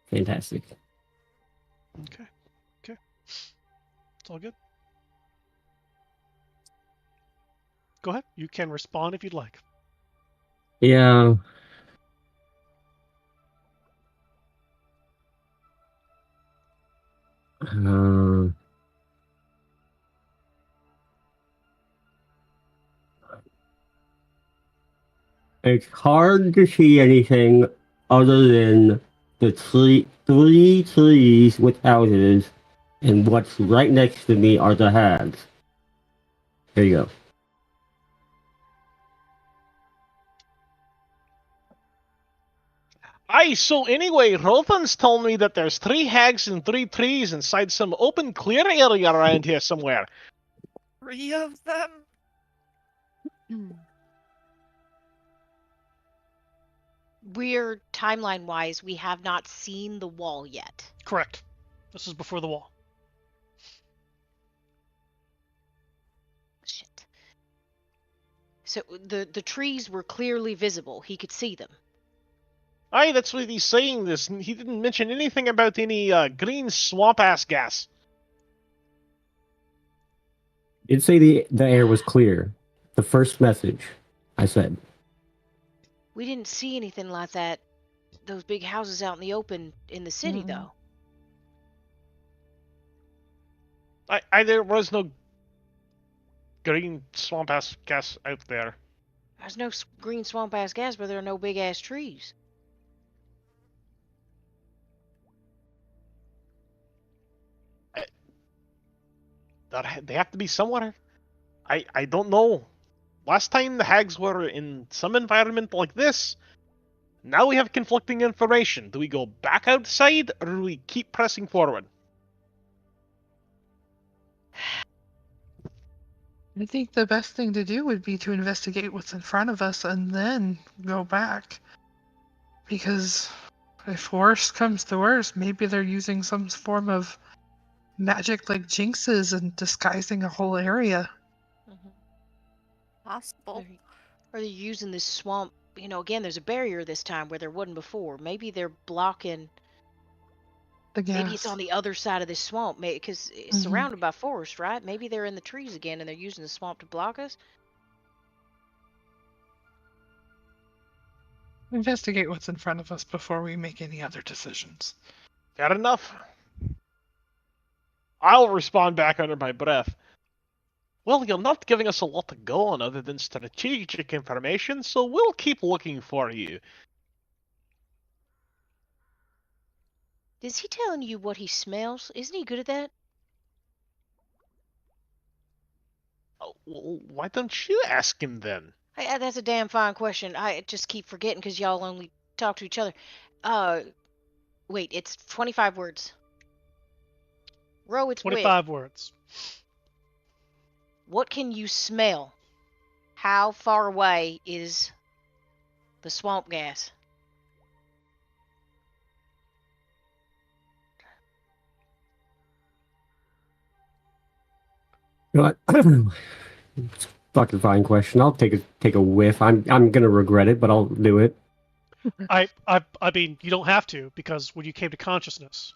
Fantastic. Okay. It's all good. Go ahead. You can respond if you'd like. Yeah. It's hard to see anything other than the three trees with houses, and what's right next to me are the hags. There you go. Aye, so anyway, Rothan's told me that there's 3 hags and 3 trees inside some open clear area around here somewhere. 3 of them? We're timeline-wise, we have not seen the wall yet. Correct. This is before the wall. Shit. So the trees were clearly visible. He could see them. Aye, that's what he's saying. This he didn't mention anything about any green swamp ass gas. It'd say the air was clear. The first message I said. We didn't see anything like that. Those big houses out in the open in the city, though. There was no green swamp ass gas out there. There's no green swamp ass gas, but there are no big ass trees. They have to be somewhere. I don't know. Last time the hags were in some environment like this. Now we have conflicting information. Do we go back outside or do we keep pressing forward? I think the best thing to do would be to investigate what's in front of us and then go back. Because if worse comes to worse, maybe they're using some form of magic like jinxes and disguising a whole area. Possible. Or they're using this swamp. You know, again, there's a barrier this time where there wasn't before. Maybe they're blocking The gas. Maybe it's on the other side of this swamp, because it's surrounded by forest, right? Maybe they're in the trees again and they're using the swamp to block us. Investigate what's in front of us before we make any other decisions. Got enough? I'll respond back under my breath. Well, you're not giving us a lot to go on other than strategic information, so we'll keep looking for you. Is he telling you what he smells? Isn't he good at that? Oh, well, why don't you ask him then? That's a damn fine question. I just keep forgetting because y'all only talk to each other. Wait, it's 25 words. Ro, it's 25 words. What can you smell? How far away is the swamp gas? You know what? It's a fucking fine question. I'll take a whiff. I'm gonna regret it, but I'll do it. I mean, you don't have to, because when you came to consciousness,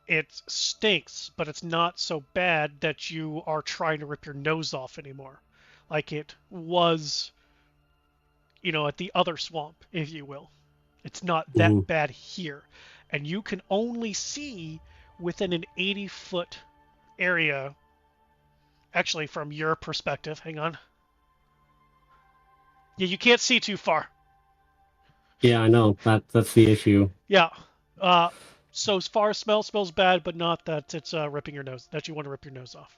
it stinks, but it's not so bad that you are trying to rip your nose off anymore, like it was, at the other swamp, if you will. It's not that bad here, and you can only see within an 80-foot area. Actually, from your perspective, hang on. Yeah, you can't see too far. Yeah, I know. That's the issue. Yeah. So as far as smells bad, but not that it's ripping your nose, that you want to rip your nose off.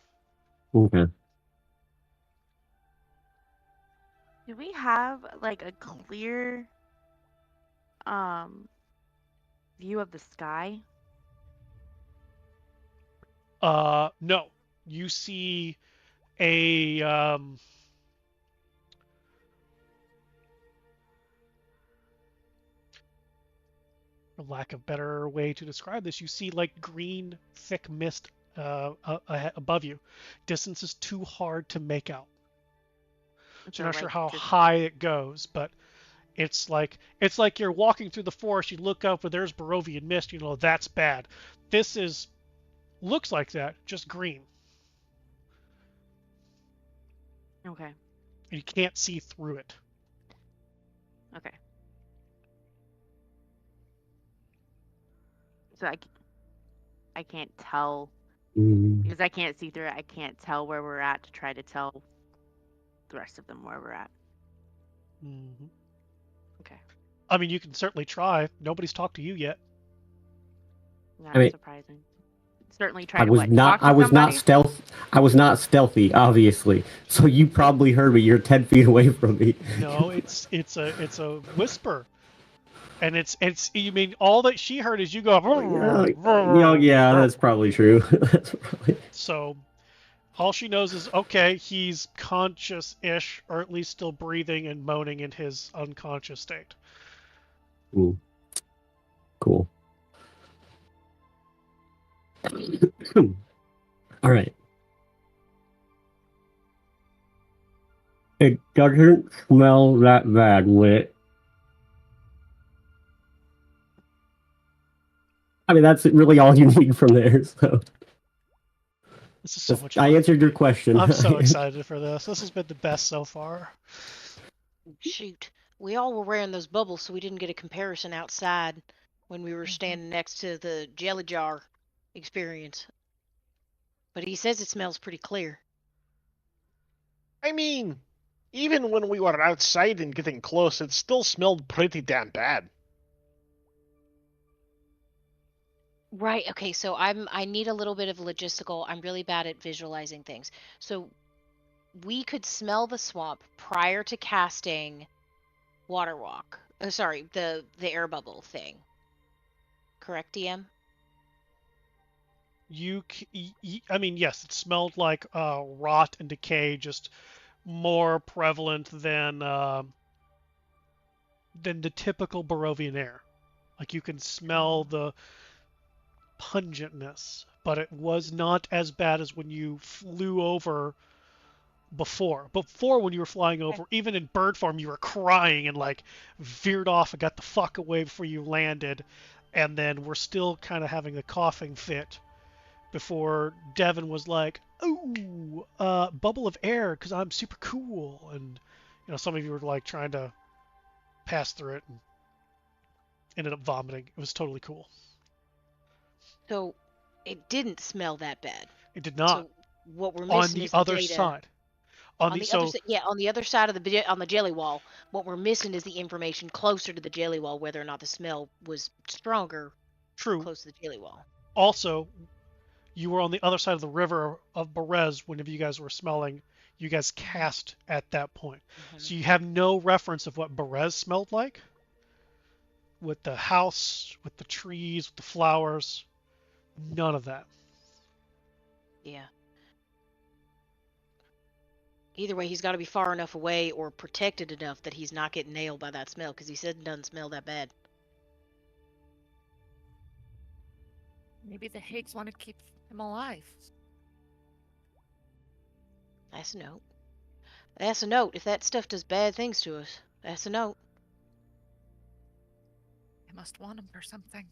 Okay. Do we have like a clear view of the sky? No. You see a for lack of better way to describe this, you see like green thick mist above you. Distance is too hard to make out. So you're not sure how high it goes, but it's like you're walking through the forest, you look up and there's Barovian mist, that's bad. This looks like that, just green. Okay. And you can't see through it. Okay. So I can't tell because I can't see through it. I can't tell where we're at to try to tell the rest of them where we're at. Mm-hmm. Okay. I mean, you can certainly try. Nobody's talked to you yet. Not surprising. Certainly try I to was what? not. Talk to I was somebody? not stealth. I was not stealthy, obviously. So you probably heard me. You're 10 feet away from me. No, it's a whisper, and it's you mean all that she heard is you go. Yeah, that's probably true. So, all she knows is okay, he's conscious-ish, or at least still breathing and moaning in his unconscious state. Cool. All right. It doesn't smell that bad, Wit. I mean, that's really all you need from there. So This is so much fun. I answered your question. I'm so excited for this. This has been the best so far. Shoot. We all were wearing those bubbles, so we didn't get a comparison outside when we were standing next to the jelly jar experience. But he says it smells pretty clear. I mean, even when we were outside and getting close, it still smelled pretty damn bad. Right. Okay. So I need a little bit of logistical. I'm really bad at visualizing things. So we could smell the swamp prior to casting water walk. Sorry, the air bubble thing. Correct, DM? I mean, yes, it smelled like rot and decay, just more prevalent than the typical Barovian air. Like you can smell the pungentness, but it was not as bad as when you flew over before. Before, when you were flying over, even in bird form, you were crying and like veered off and got the fuck away before you landed. and then we're still kind of having a coughing fit before Devin was like, "Ooh, bubble of air, because I'm super cool," and some of you were like trying to pass through it and ended up vomiting. It was totally cool. So it didn't smell that bad. It did not. So what we're On missing the is other data. side. On the other side, on the other side of on the jelly wall, what we're missing is the information closer to the jelly wall, whether or not the smell was stronger. True. Close to the jelly wall. Also, you were on the other side of the river of Berez whenever you guys were smelling. You guys cast at that point. So you have no reference of what Berez smelled like. With the house, with the trees, with the flowers. None of that. Yeah. Either way, he's got to be far enough away or protected enough that he's not getting nailed by that smell, because he said it doesn't smell that bad. Maybe the Higgs want to keep him alive. That's a note. That's a note. If that stuff does bad things to us, that's a note. They must want him for something.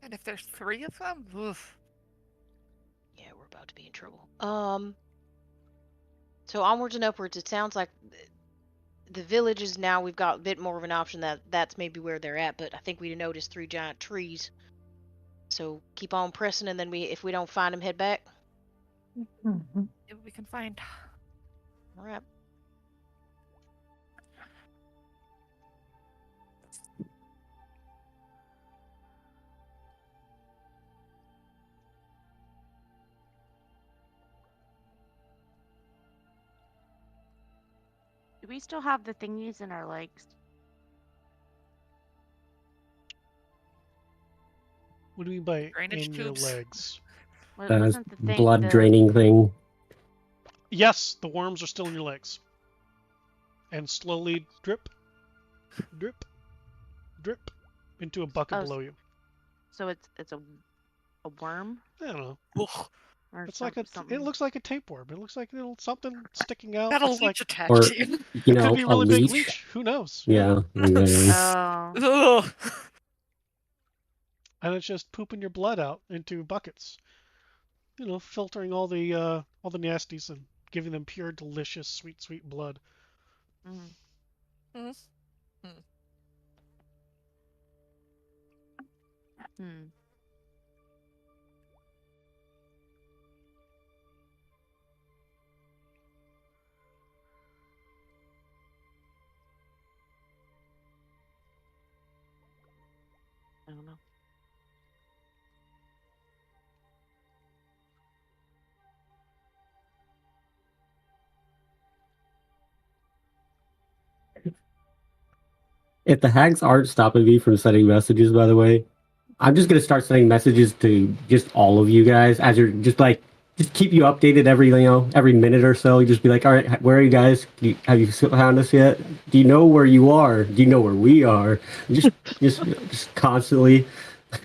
And if there's 3 of them, oof. Yeah, we're about to be in trouble. So onwards and upwards, it sounds like the villages now, we've got a bit more of an option that's maybe where they're at, but I think we noticed 3 giant trees. So keep on pressing, and then if we don't find them, head back. If we can find. All right. Do we still have the thingies in our legs? What do you mean by Drainage in tubes. your legs? Wasn't the thing Blood draining thing. Yes, the worms are still in your legs. And slowly drip, drip, drip into a bucket below you. So it's a worm? I don't know. Ugh. Or It's like something. it looks like a tapeworm. It looks like something sticking out. Got a It's leech like, attached Or, to you. it could be a a really big leech. leech. Who knows? Yeah. Exactly. Oh. Ugh. And it's just pooping your blood out into buckets. Filtering all the nasties and giving them pure, delicious, sweet, sweet blood. Mm. Hmm. I don't know. If the hags aren't stopping me from sending messages, by the way, I'm just gonna start sending messages to just all of you guys as you're just keep you updated every minute or so. You just be like, all right, where are you guys? Have you found us yet? Do you know where you are? Do you know where we are? Just constantly.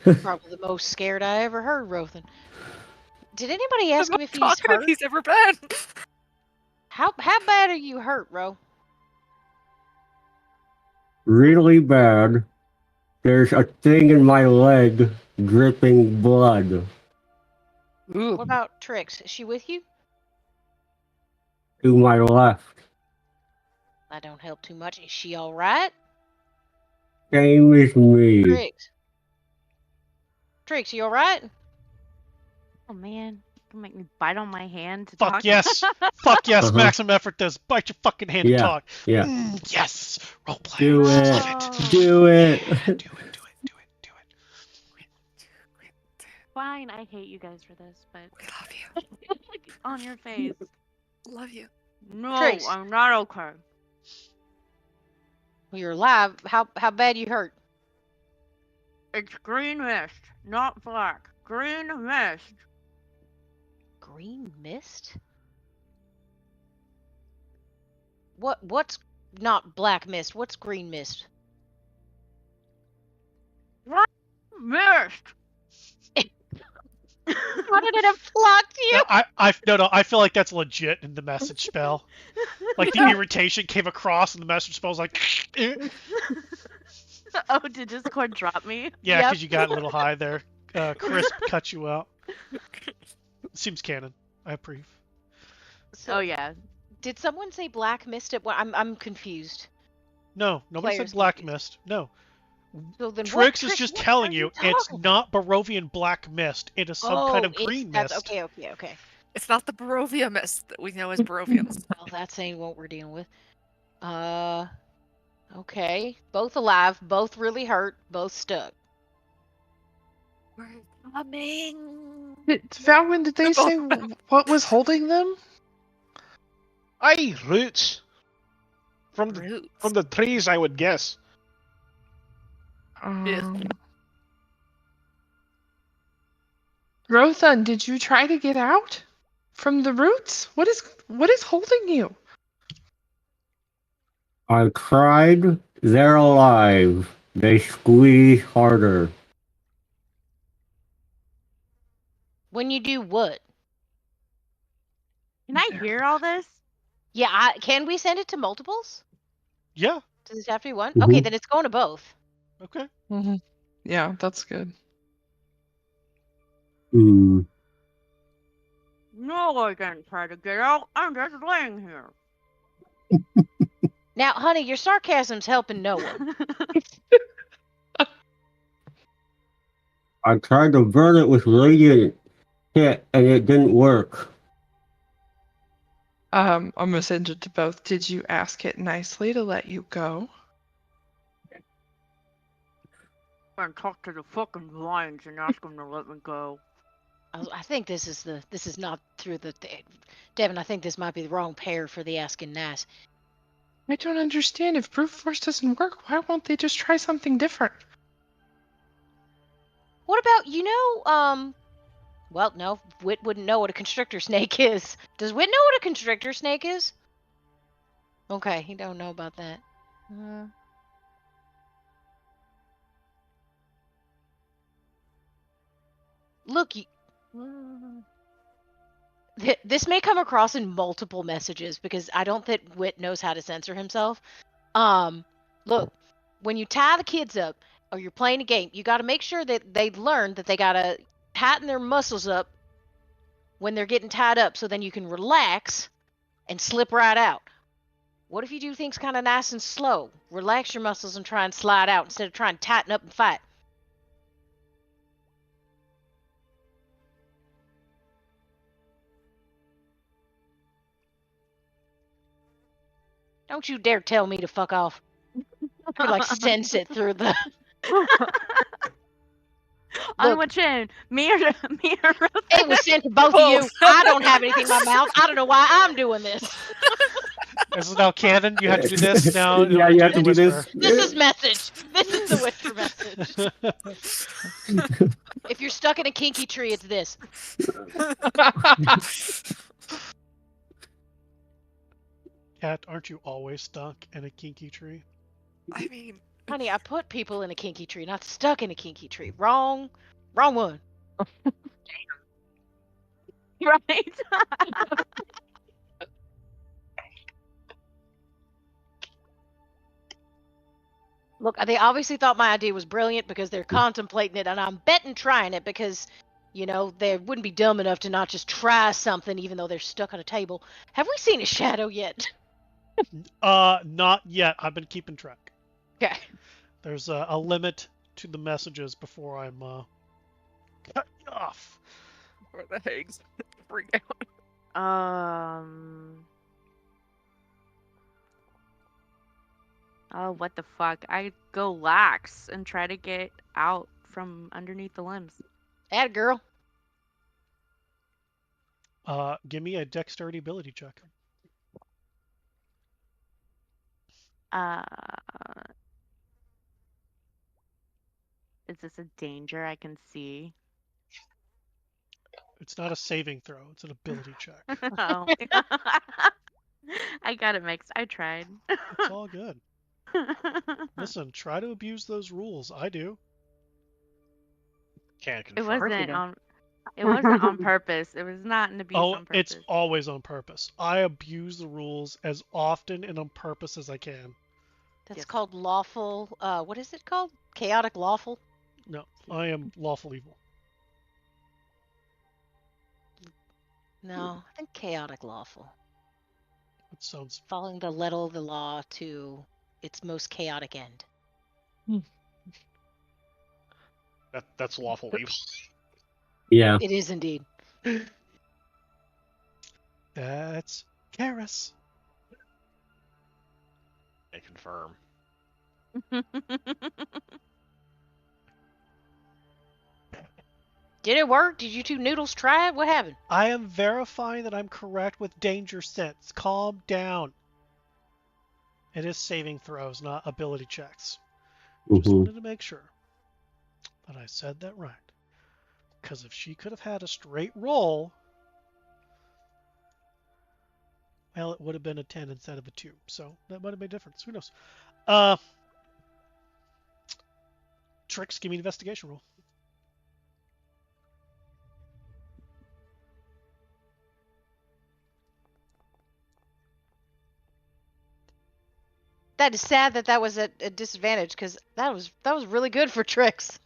Probably the most scared I ever heard, Rothan. Did anybody ask him if he's Talking hurt? if he's ever been. How bad are you hurt, Ro? Really bad. There's a thing in my leg dripping blood. What about Trix? Is she with you? To my left. That don't help too much. Is she all right? Same as me. Trix, you all right? Oh man, don't make me bite on my hand to Fuck talk. yes. Fuck yes. Uh-huh. Maximum effort does. Bite your fucking hand to Yeah. talk. Yeah. Yes. Roleplay. Do it. Love it. Do it. Do it. Fine, I hate you guys for this, but We love you. on your face. Love you. No, Trace. I'm not okay. Well, you're alive. How bad you hurt? It's green mist, not black. Green mist. Green mist? What's not black mist? What's green mist? Mist. How did it have flocked you? No, I feel like that's legit in the message spell. Like the irritation came across and the message spell's like Oh, did Discord drop me? Yeah, Yep. because you got a little high there. Crisp cut you out. Seems canon. I approve. So, Oh yeah. did someone say black mist at what? I'm confused. No, nobody Players said black confused. mist. No. So then Trix what? is just what telling are you talking it's not Barovian black mist. It is some kind of green that's mist. okay. It's not the Barovia mist that we know as Barovians. Well, that's ain't what we're dealing with. Okay. Both alive, both really hurt, both stuck. We're coming. Valwyn, did they say what was holding them? Aye, roots. From the trees, I would guess. Rothan, did you try to get out from the roots? What is holding you? I tried. They're alive. They squeeze harder. When you do what? Can I hear all this? Yeah, can we send it to multiples? Yeah. Does this have to be one? Mhm. Okay, then it's going to both. Okay. Mm-hmm. Yeah, that's good. Hmm. No, I didn't try to get out. I'm just laying here. Now, honey, your sarcasm's helping no one. I tried to burn it with radiant hit, and it didn't work. I'm gonna send it to both. Did you ask it nicely to let you go? I'm gonna talk to the fucking vines and ask them to let me go. I think this is not through the Devin. I think this might be the wrong pair for the asking nice. I don't understand. If brute force doesn't work, why won't they just try something different? What about well, no, Wit wouldn't know what a constrictor snake is. Does Wit know what a constrictor snake is? Okay, he don't know about that. Look, this may come across in multiple messages because I don't think Wit knows how to censor himself. Look, when you tie the kids up or you're playing a game, you got to make sure that they learn that they got to tighten their muscles up when they're getting tied up so then you can relax and slip right out. What if you do things kind of nice and slow? Relax your muscles and try and slide out instead of trying to tighten up and fight. Don't you dare tell me to fuck off. You like sense it through the. On what chin? Me or Rothan? It was sent to both of you. I don't have anything in my mouth. I don't know why I'm doing this. This is now canon. You have to do this now. in Yeah, order you have to do this. whisper. This is message. This is the whisper message. If you're stuck in a kinky tree, it's this. Cat, aren't you always stuck in a kinky tree? I mean, Honey, I put people in a kinky tree, not stuck in a kinky tree. Wrong one. Right? Look, they obviously thought my idea was brilliant because they're contemplating it, and I'm betting trying it because, they wouldn't be dumb enough to not just try something even though they're stuck on a table. Have we seen a shadow yet? Not yet. I've been keeping track. Okay. There's a limit to the messages before I'm cut you off. or the hags freak out. Oh, what the fuck? I go lax and try to get out from underneath the limbs. Atta girl. Give me a dexterity ability check. Is this a danger I can see? It's not a saving throw. It's an ability check. Oh. I got it mixed. I tried. It's all good. Listen, try to abuse those rules. I do. Can't It confirm. wasn't on. It wasn't on purpose. It was not an abuse on purpose. It's always on purpose. I abuse the rules as often and on purpose as I can. That's Yes. called lawful. What is it called? Chaotic lawful. No, I am lawful evil. No, I think chaotic lawful. That sounds. Following the letter of the law to its most chaotic end. That's lawful evil. Yeah. It is indeed. That's Karis. I confirm. Did it work? Did you two noodles try it? What happened? I am verifying that I'm correct with danger sense. Calm down. It is saving throws, not ability checks. Just Mhm. wanted to make sure that I said that right. Because if she could have had a straight roll, well, it would have been a 10 instead of a 2. So that might have made a difference. Who knows? Tricks, give me an investigation roll. That is sad that was at a disadvantage because that was really good for tricks.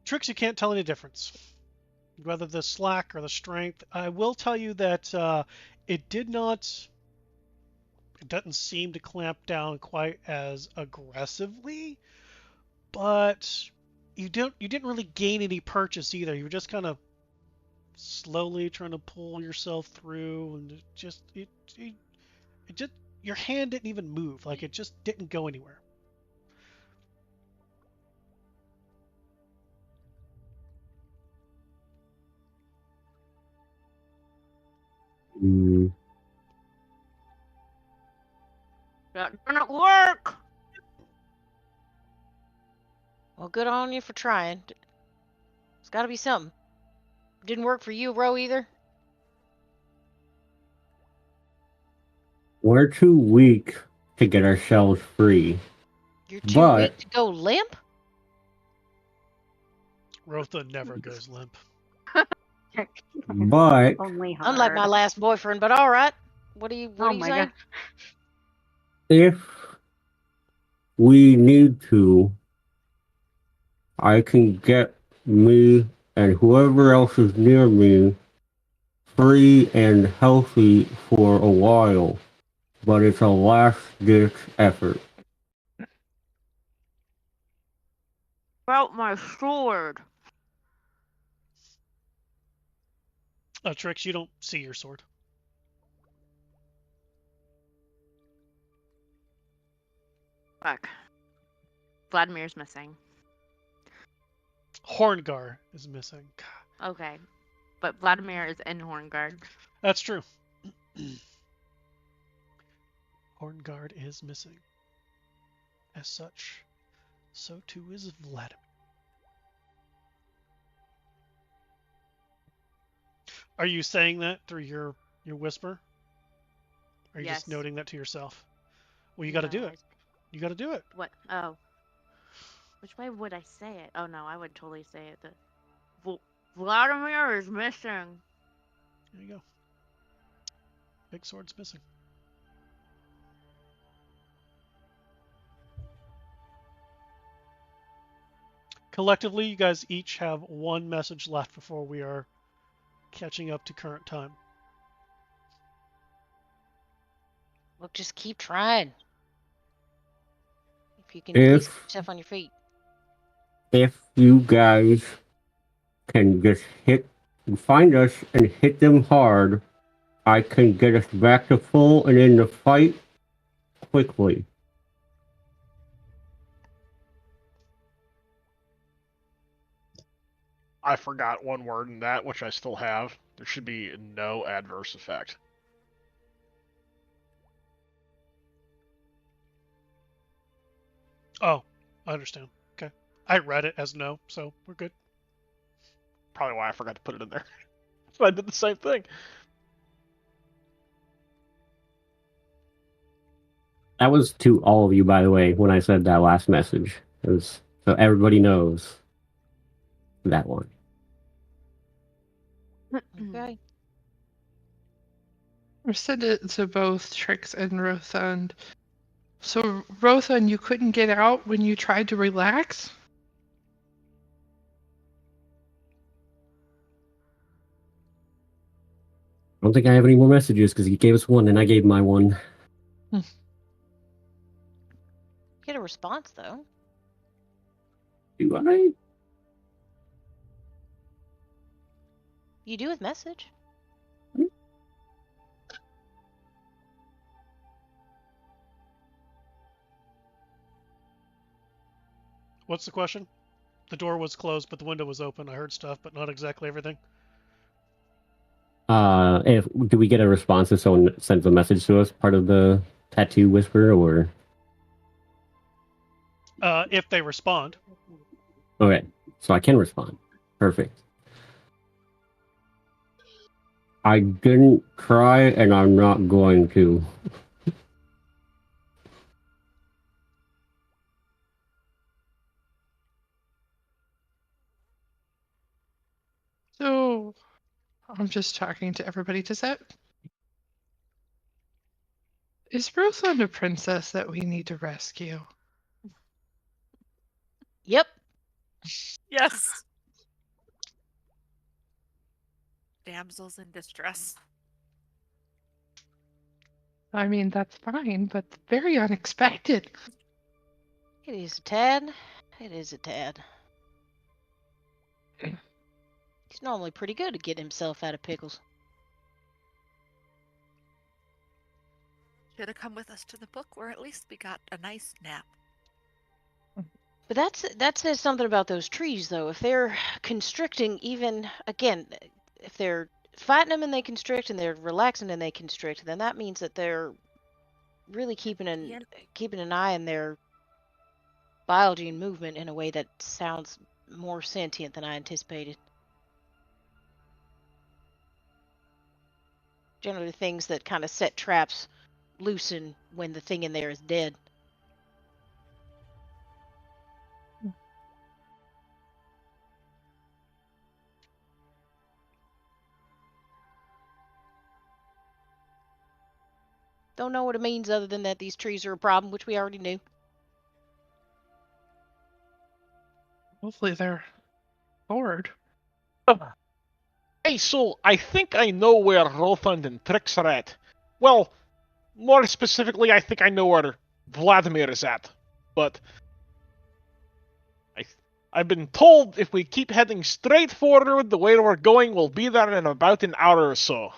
Tricks, you can't tell any difference. Whether the slack or the strength. I will tell you that it did not. It doesn't seem to clamp down quite as aggressively, but you didn't really gain any purchase either. You were just kind of slowly trying to pull yourself through, and it just your hand didn't even move. Like it just didn't go anywhere. Mm. That didn't work. Well, good on you for trying. It's got to be something. Didn't work for you, Ro, either. We're too weak to get ourselves free. You're too But weak to go limp. Rotha never goes limp. but Only hard. Unlike my last boyfriend, but all right. What are you my saying? God. if we need to, I can get me and whoever else is near me free and healthy for a while. But it's a last ditch effort. About my sword. Tricks, you don't see your sword. Fuck. Vladimir's missing. Horngar is missing. God. Okay. But Vladimir is in Hornguard. That's true. Hornguard is missing. As such, so too is Vladimir. Are you saying that through your whisper? Or are you Yes. just noting that to yourself? Well, you got to do it. You got to do it. What? Oh. Which way would I say it? Oh no, I would totally say it. Vladimir is missing. There you go. Big sword's missing. Collectively, you guys each have one message left before we are catching up to current time. Look, just keep trying. If you can at least get yourself on your feet. If you guys can just find us and hit them hard, I can get us back to full and in the fight quickly. I forgot one word in that, which I still have. There should be no adverse effect. Oh, I understand. Okay. I read it as no, so we're good. Probably why I forgot to put it in there. I did the same thing. That was to all of you, by the way, when I said that last message. It was so everybody knows that one. Okay. I sent it to both Trix and Rothund. So, Rothund, you couldn't get out when you tried to relax? I don't think I have any more messages because he gave us one and I gave my one. Get a response though. Do I? You do with message. What's the question? The door was closed, but the window was open. I heard stuff, but not exactly everything. Do we get a response if someone sends a message to us, part of the tattoo whisper, or? If they respond. Okay, so I can respond. Perfect. I didn't cry, and I'm not going to. So, I'm just talking to everybody. Is Rothund a princess that we need to rescue? Yep. Yes. Damsels in distress. I mean, that's fine, but very unexpected. It is a tad. It is a tad. He's normally pretty good at getting himself out of pickles. Should have come with us to the book, or at least we got a nice nap. But that says something about those trees, though. If they're constricting, even again, if they're fighting them and they constrict, and they're relaxing and they constrict, then that means that they're really keeping an eye on their biology and movement in a way that sounds more sentient than I anticipated. Generally, things that kind of set traps loosen when the thing in there is dead. Don't know what it means other than that these trees are a problem, which we already knew. Hopefully they're bored. Hey, so I think I know where Rothund and Trix are at. Well, more specifically, I think I know where Vladimir is at. But I've been told if we keep heading straight forward the way we're going, we'll be there in about an hour or so.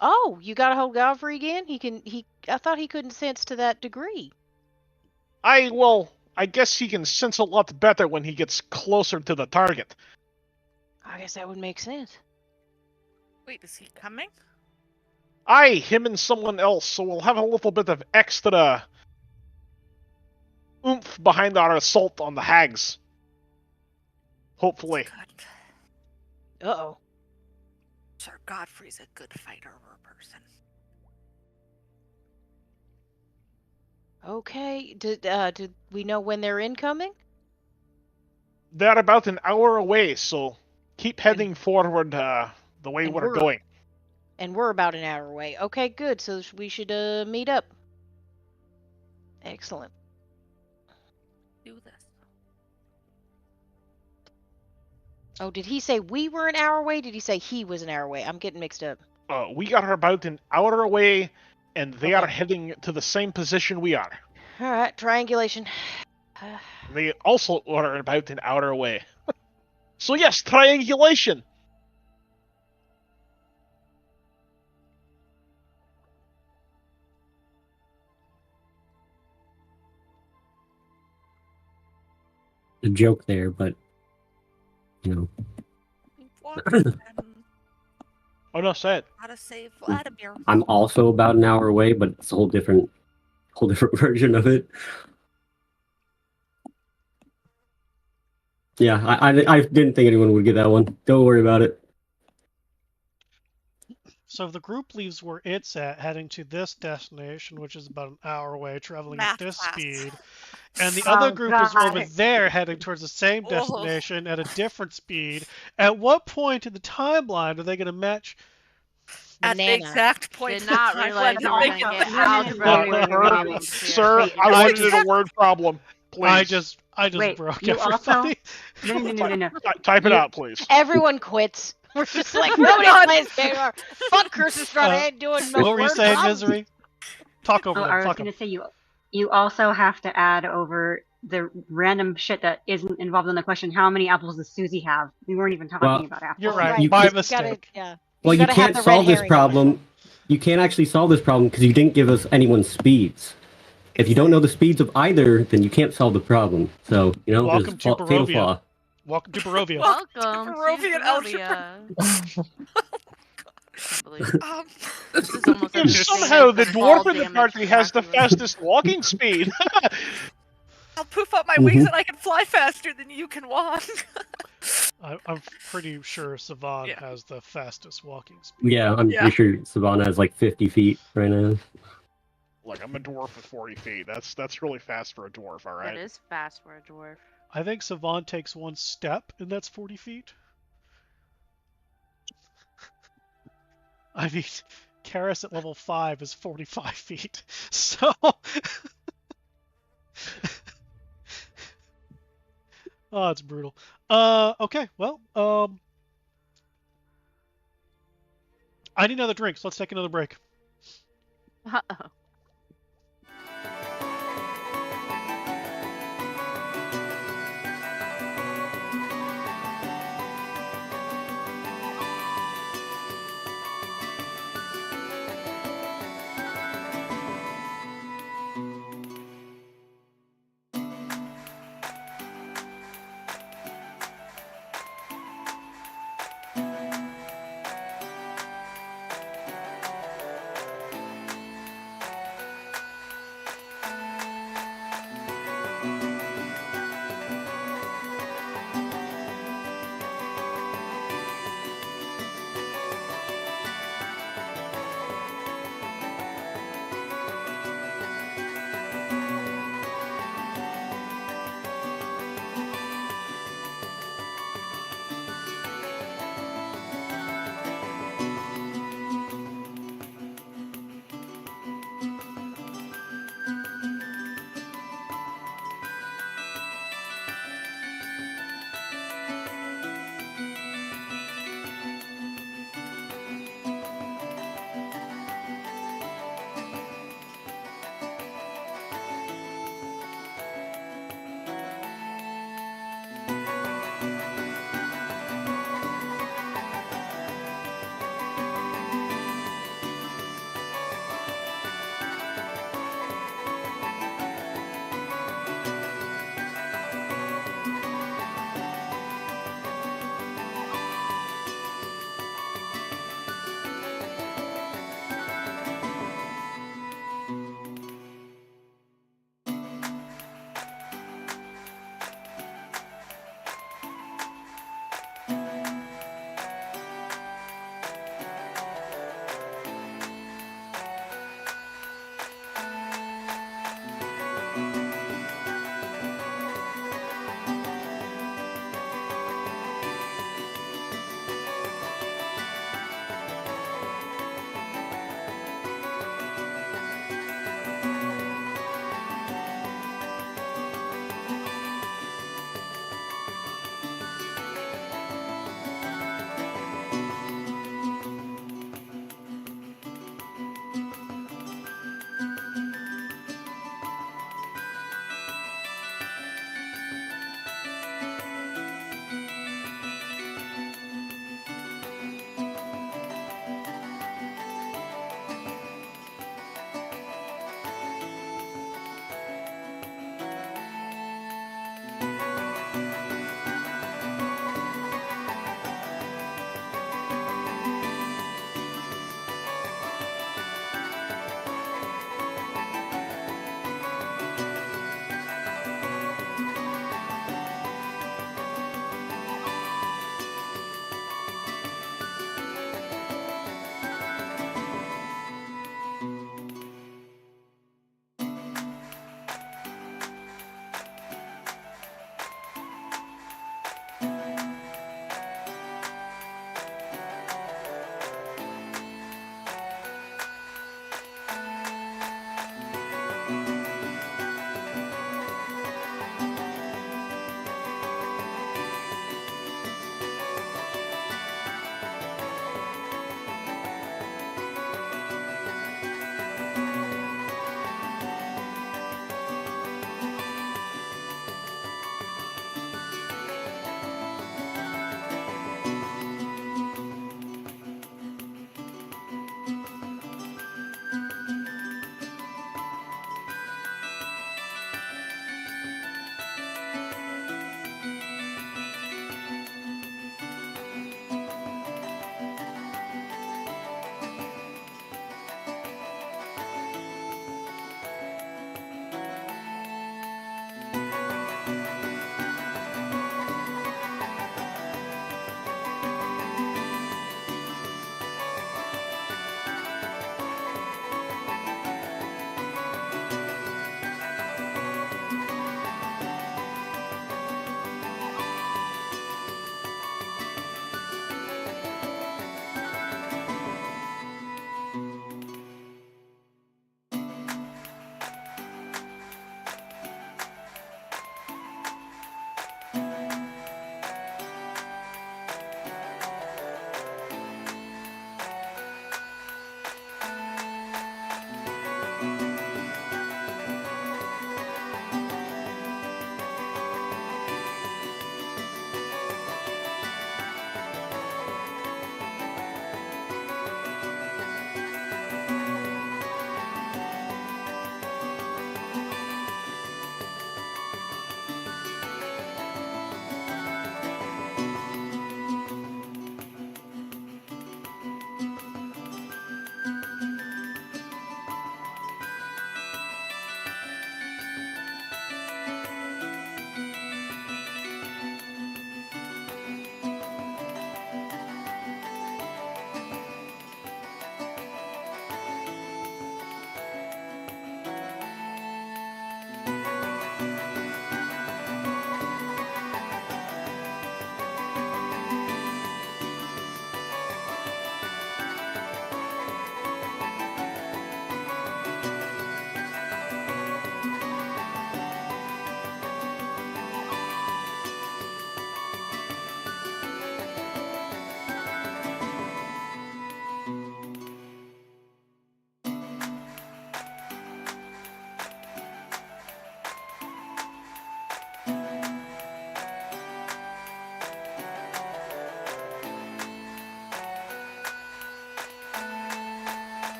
Oh, you got a hold of Godfrey again? I thought he couldn't sense to that degree. I guess he can sense a lot better when he gets closer to the target. I guess that would make sense. Wait, is he coming? Him and someone else, so we'll have a little bit of extra oomph behind our assault on the hags. Hopefully. Good. Uh-oh. Sir Godfrey's a good fighter or person. Okay. Did we know when they're incoming? They're about an hour away, so keep heading forward the way we're going. And we're about an hour away. Okay, good. So we should meet up. Excellent. Do this. Oh, did he say we were an hour away? Did he say he was an hour away? I'm getting mixed up. We are about an hour away, and they are heading to the same position we are. All right, triangulation. They also are about an hour away. So yes, triangulation. A joke there, but you know. Oh no, say it. How to save Vladimir. I'm also about an hour away, but it's a whole different version of it. Yeah, I didn't think anyone would get that one. Don't worry about it. So the group leaves where it's at, heading to this destination, which is about an hour away, traveling at Math this class. speed. And the other Oh, group is over God. there, heading towards the same Oh. destination at a different speed. At what point in the timeline are they going to match? At the Banana. exact point Did in the not timeline realize that we were they gonna get get there. algebra mechanics here. Sir, I I wanted just- a word problem. Please. I just Wait, broke you also- everybody. No. Type it You- out, please. Everyone quits. We're just like, nobody done. plays game anymore. Fuck Curses Strahd. I ain't doing no What were you word saying, problems. Misery? Talk over Oh, them. I was Talk gonna them. say you also have to add over the random shit that isn't involved in the question. How many apples does Susie have? We weren't even talking Well, about apples. You're right. You My can't- mistake. Yeah. Well, you gotta have can't the red solve this herring. problem. You can't actually solve this problem because you didn't give us anyone's speeds. If you don't know the speeds of either, then you can't solve the problem. So, Welcome there's to fatal Barovia. flaw. Welcome to Barovia. Welcome to Barovian algebra. Barovia. Can't believe it. This is almost as And insane somehow as the fall dwarf in the damage party has the calculus. fastest walking speed. I'll poof up my wings and I can fly faster than you can walk. I'm pretty sure Savan Yeah. has the fastest walking speed. Yeah, I'm Yeah. pretty sure Savannah has like 50 feet right now. Look, I'm a dwarf with 40 feet. That's really fast for a dwarf, all right? That is fast for a dwarf. I think Savan takes one step, and that's 40 feet. I mean, Karis at level 5 is 45 feet. So... Oh, it's brutal. Okay, well, I need another drink, so let's take another break. Uh-oh.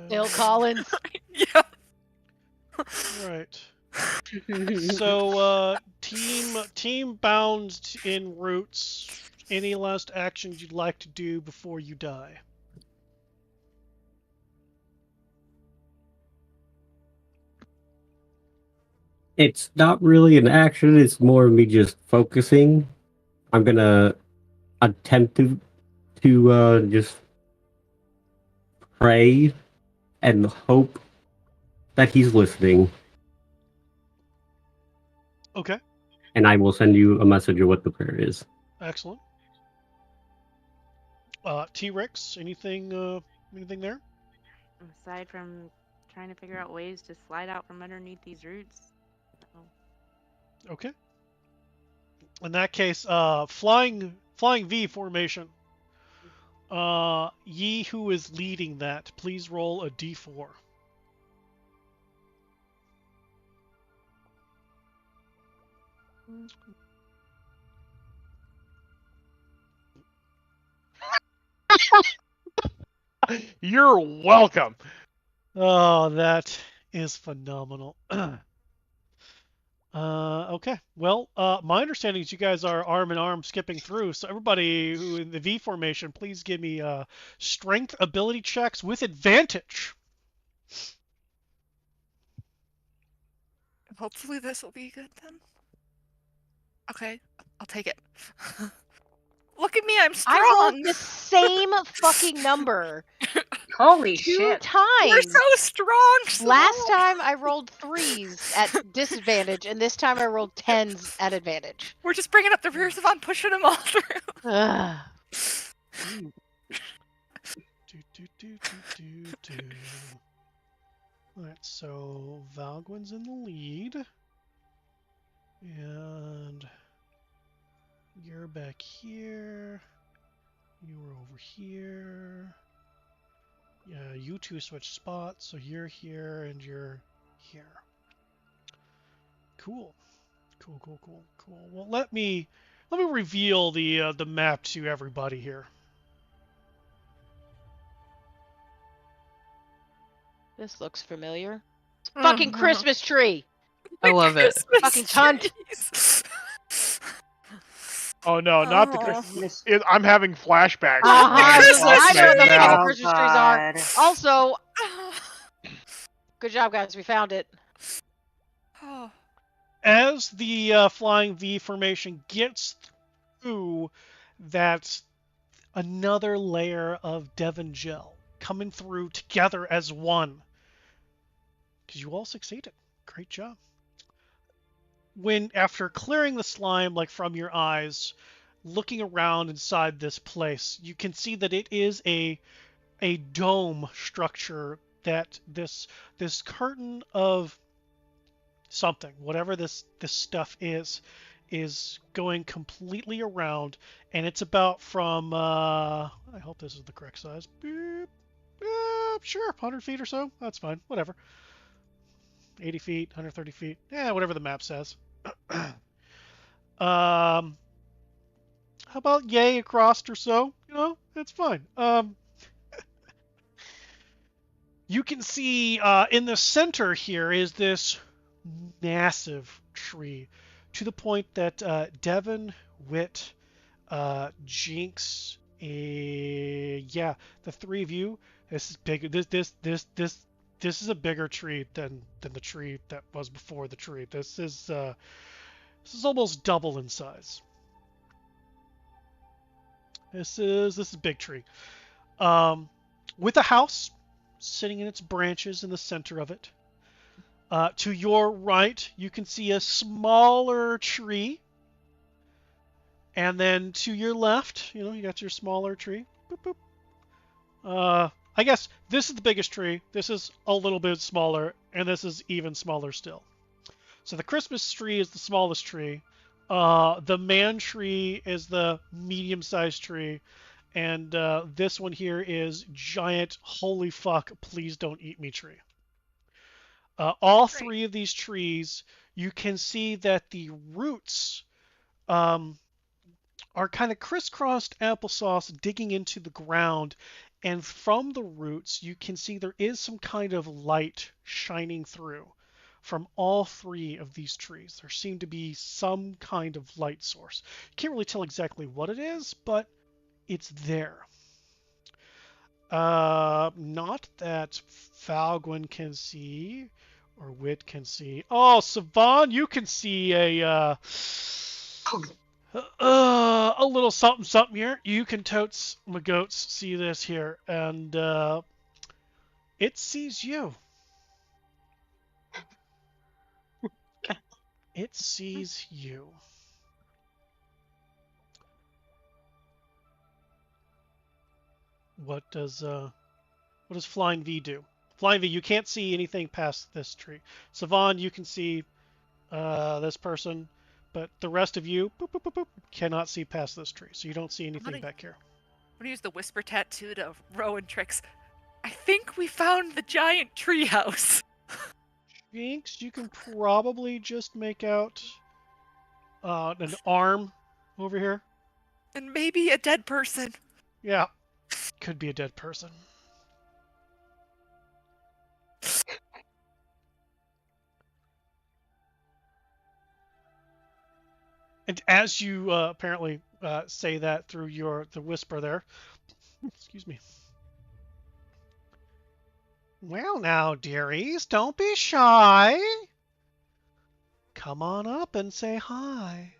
Bill Collins. Yeah. Right. So, team bound in roots. Any last actions you'd like to do before you die? It's not really an action. It's more of me just focusing. I'm gonna attempt to just pray and hope that he's listening. Okay. And I will send you a message of what the prayer is. Excellent. T-Rex, anything there? Aside from trying to figure out ways to slide out from underneath these roots. Okay. In that case, flying V formation. Ye who is leading that, please roll a d4. You're welcome. Oh, that is phenomenal. Okay. Well, my understanding is you guys are arm in arm skipping through. So everybody who in the V formation, please give me strength ability checks with advantage. Hopefully this will be good then. Okay, I'll take it. Look at me, I'm strong. I rolled the same fucking number Holy 2 shit. times. You're so strong. Last time I rolled 3s at disadvantage, and this time I rolled 10s at advantage. We're just bringing up the rears of on pushing them all through. Ugh. Alright, so Valgwyn's in the lead. And you're back here. You were over here. Yeah, you two switch spots, so you're here and you're here. Cool. Cool. Well, let me reveal the map to everybody here. This looks familiar. It's a fucking Christmas tree. I love it. Fucking cunt. Oh no, not the Christmas. I'm having flashbacks. I know what the now. fucking Christmas trees are. God. Also, good job, guys. We found it. As the flying V formation gets through, that's another layer of Devon gel coming through together as one. Because you all succeeded. Great job. When, after clearing the slime like from your eyes, looking around inside this place, you can see that it is a dome structure, that this curtain of something, whatever this stuff is going completely around, and it's about from I hope this is the correct size. Beep. Sure, 100 feet or so. That's fine. Whatever. 80 feet, 130 feet. Yeah, whatever the map says. How about yay across or so? You know, that's fine. You can see in the center here is this massive tree, to the point that Devon, Wit, Jinx, yeah, the three of you. This is big. This is a bigger tree than the tree that was before the tree. This is almost double in size. This is a big tree, with a house sitting in its branches in the center of it. To your right, you can see a smaller tree. And then to your left, you got your smaller tree. Boop, boop. I guess this is the biggest tree. This is a little bit smaller, and this is even smaller still. So the Christmas tree is the smallest tree. The man tree is the medium-sized tree. And this one here is giant, holy fuck, please don't eat me tree. All three of these trees, you can see that the roots are kind of crisscrossed applesauce digging into the ground And from the roots, you can see there is some kind of light shining through from all three of these trees. There seem to be some kind of light source. You can't really tell exactly what it is, but it's there. Not that Falgwin can see or Wit can see. Oh, Savan, you can see a little something something here. You can totes my goats see this here, and it sees you. It sees you. What does Flying V do? Flying V, you can't see anything past this tree. Savan, you can see this person, but the rest of you boop, boop, boop, boop, cannot see past this tree, so you don't see anything back here. I'm gonna use the whisper tattoo to Rowan tricks. I think we found the giant treehouse. Jinx, you can probably just make out an arm over here. And maybe a dead person. Yeah, could be a dead person. And as you apparently say that through the whisper there, excuse me. Well now, dearies, don't be shy. Come on up and say hi.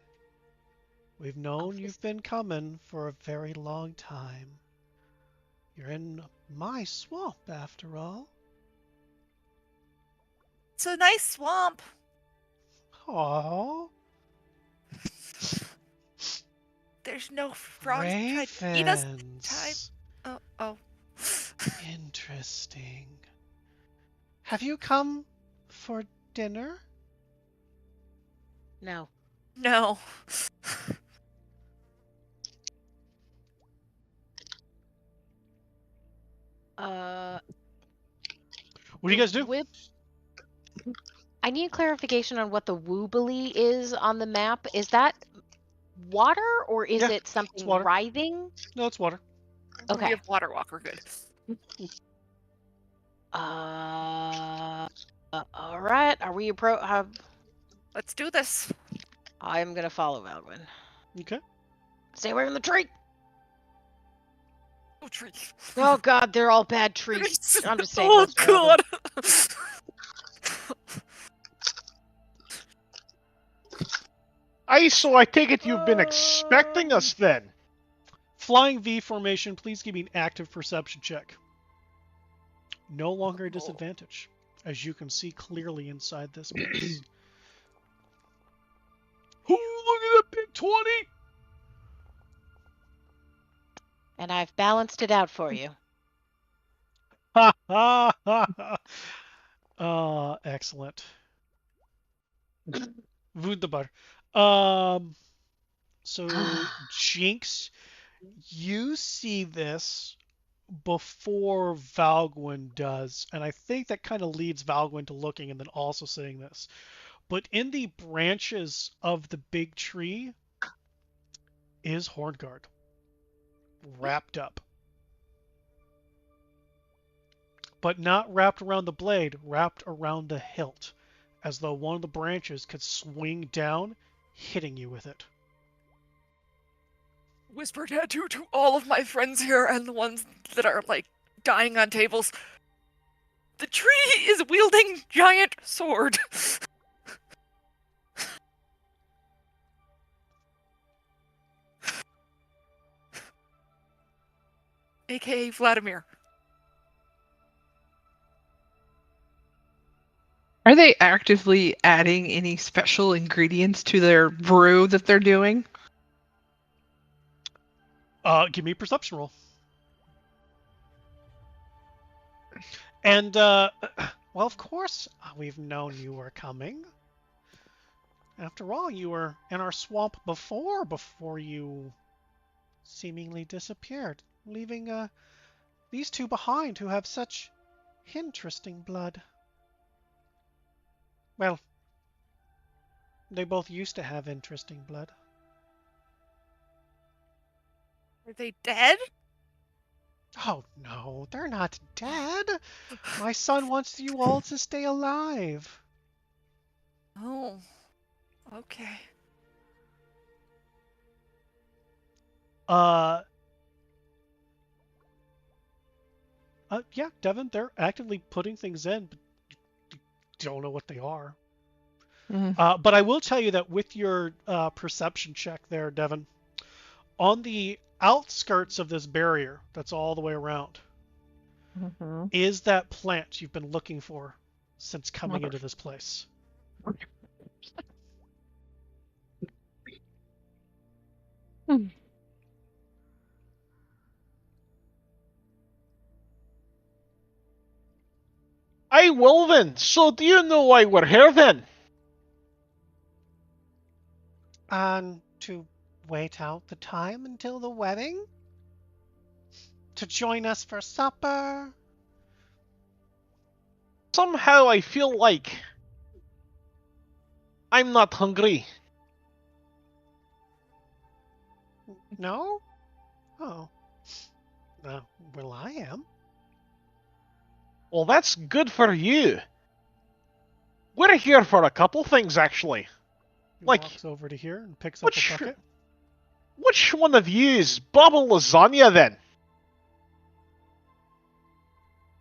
We've known you've been coming for a very long time. You're in my swamp, after all. It's a nice swamp. Aww. There's no frogs trying to eat us this time. Oh. Interesting. Have you come for dinner? No. No. What do you guys do? I need clarification on what the woobly is on the map. Is that water or is it something writhing? No, it's water. Okay. We have water walk. We're good. All right. Are we Let's do this. I'm gonna follow Valgwin. Okay. Stay away from the tree. Oh, tree. Oh God, they're all bad trees. I'm just saying. Oh God. So I take it you've been expecting us then. Flying V formation, please give me an active perception check. No longer a disadvantage, as you can see clearly inside this place. Oh, look at that big 20! And I've balanced it out for you. Ha ha ha! Excellent. Wunderbar. So Jinx, you see this before Valgwin does, and I think that kind of leads Valgwin to looking and then also saying this. But in the branches of the big tree is Hornguard, wrapped up. But not wrapped around the blade, wrapped around the hilt, as though one of the branches could swing down, hitting you with it. Whisper tattoo to all of my friends here and the ones that are, like, dying on tables. The tree is wielding giant sword. AKA Vladimir. Are they actively adding any special ingredients to their brew that they're doing? Give me a perception roll. And, well, of course, we've known you were coming. After all, you were in our swamp before you seemingly disappeared, leaving these two behind who have such interesting blood. Well, they both used to have interesting blood. Are they dead? Oh no, they're not dead. My son wants you all to stay alive. Oh, okay. Yeah, Devin, they're actively putting things in, but you don't know what they are. But I will tell you that with your perception check there, Devin, on the outskirts of this barrier that's all the way around, is that plant you've been looking for since coming into this place. Aye, well then, so do you know why we're here then? And to wait out the time until the wedding? To join us for supper? Somehow I feel like I'm not hungry. No? Oh. Well, I am. Well, that's good for you. We're here for a couple things, actually. He Like, walks over to here and picks up a bucket. Which one of you is Bubble Lasagna, then?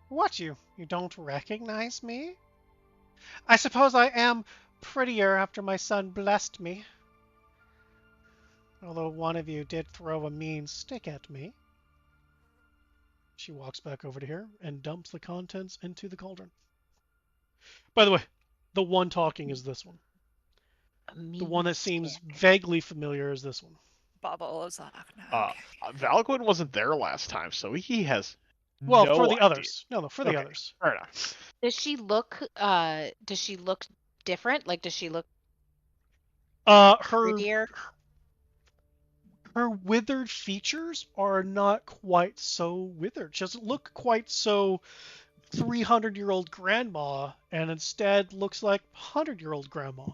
What, you don't recognize me? I suppose I am prettier after my son blessed me. Although one of you did throw a mean stick at me. She walks back over to here and dumps the contents into the cauldron. By the way, the one talking is this one. The one that seems vaguely familiar is this one. Bubble lasagna. Okay. Valquin wasn't there last time, so he has well, no for the idea. others. No, for the others. Fair enough. Does she look different? Like, does she look prettier? Her withered features are not quite so withered. She doesn't look quite so 300-year-old grandma, and instead looks like 100-year-old grandma.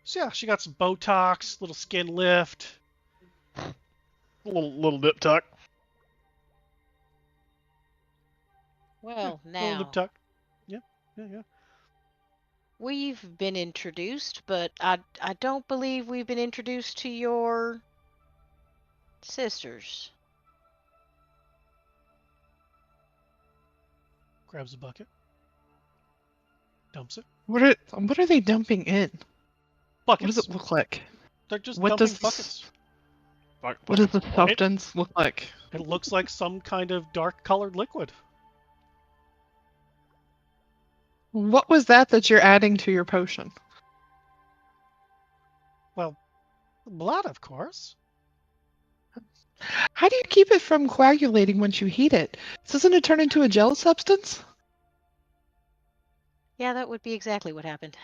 So yeah, she got some Botox, little skin lift. Little nip tuck. Well, now. Little nip tuck. Yeah. We've been introduced, but I don't believe we've been introduced to your sisters. Grabs a bucket. Dumps it. What are they dumping in? Buckets. What does it look like? They're just What dumping buckets. What does the substance look like? It looks like some kind of dark-colored liquid. What was that you're adding to your potion? Well, blood, of course. How do you keep it from coagulating once you heat it? Doesn't it turn into a gel substance? Yeah, that would be exactly what happened.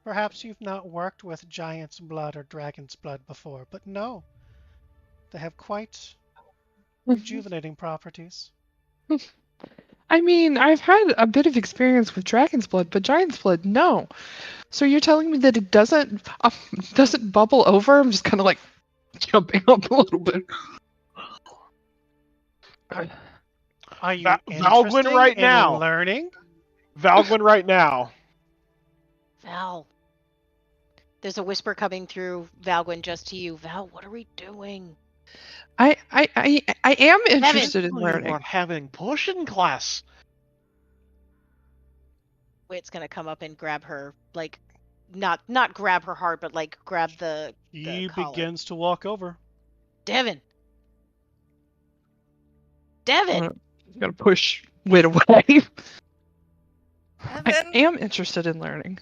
Perhaps you've not worked with giant's blood or dragon's blood before, but no. They have quite rejuvenating properties. I mean, I've had a bit of experience with dragon's blood, but giant's blood, no. So you're telling me that it doesn't bubble over? I'm just kind of like jumping up a little bit. Are you Valgwin right in now? Learning? Valgwin right now. Val. There's a whisper coming through Valgwin just to you. Val, what are we doing? I am interested in We learning. are having potion class. Wit's gonna come up and grab her, like, not grab her hard, but like grab the He collar. begins to walk over. Devin. Devin. I'm gonna push Wit away. I Devin? am interested in learning.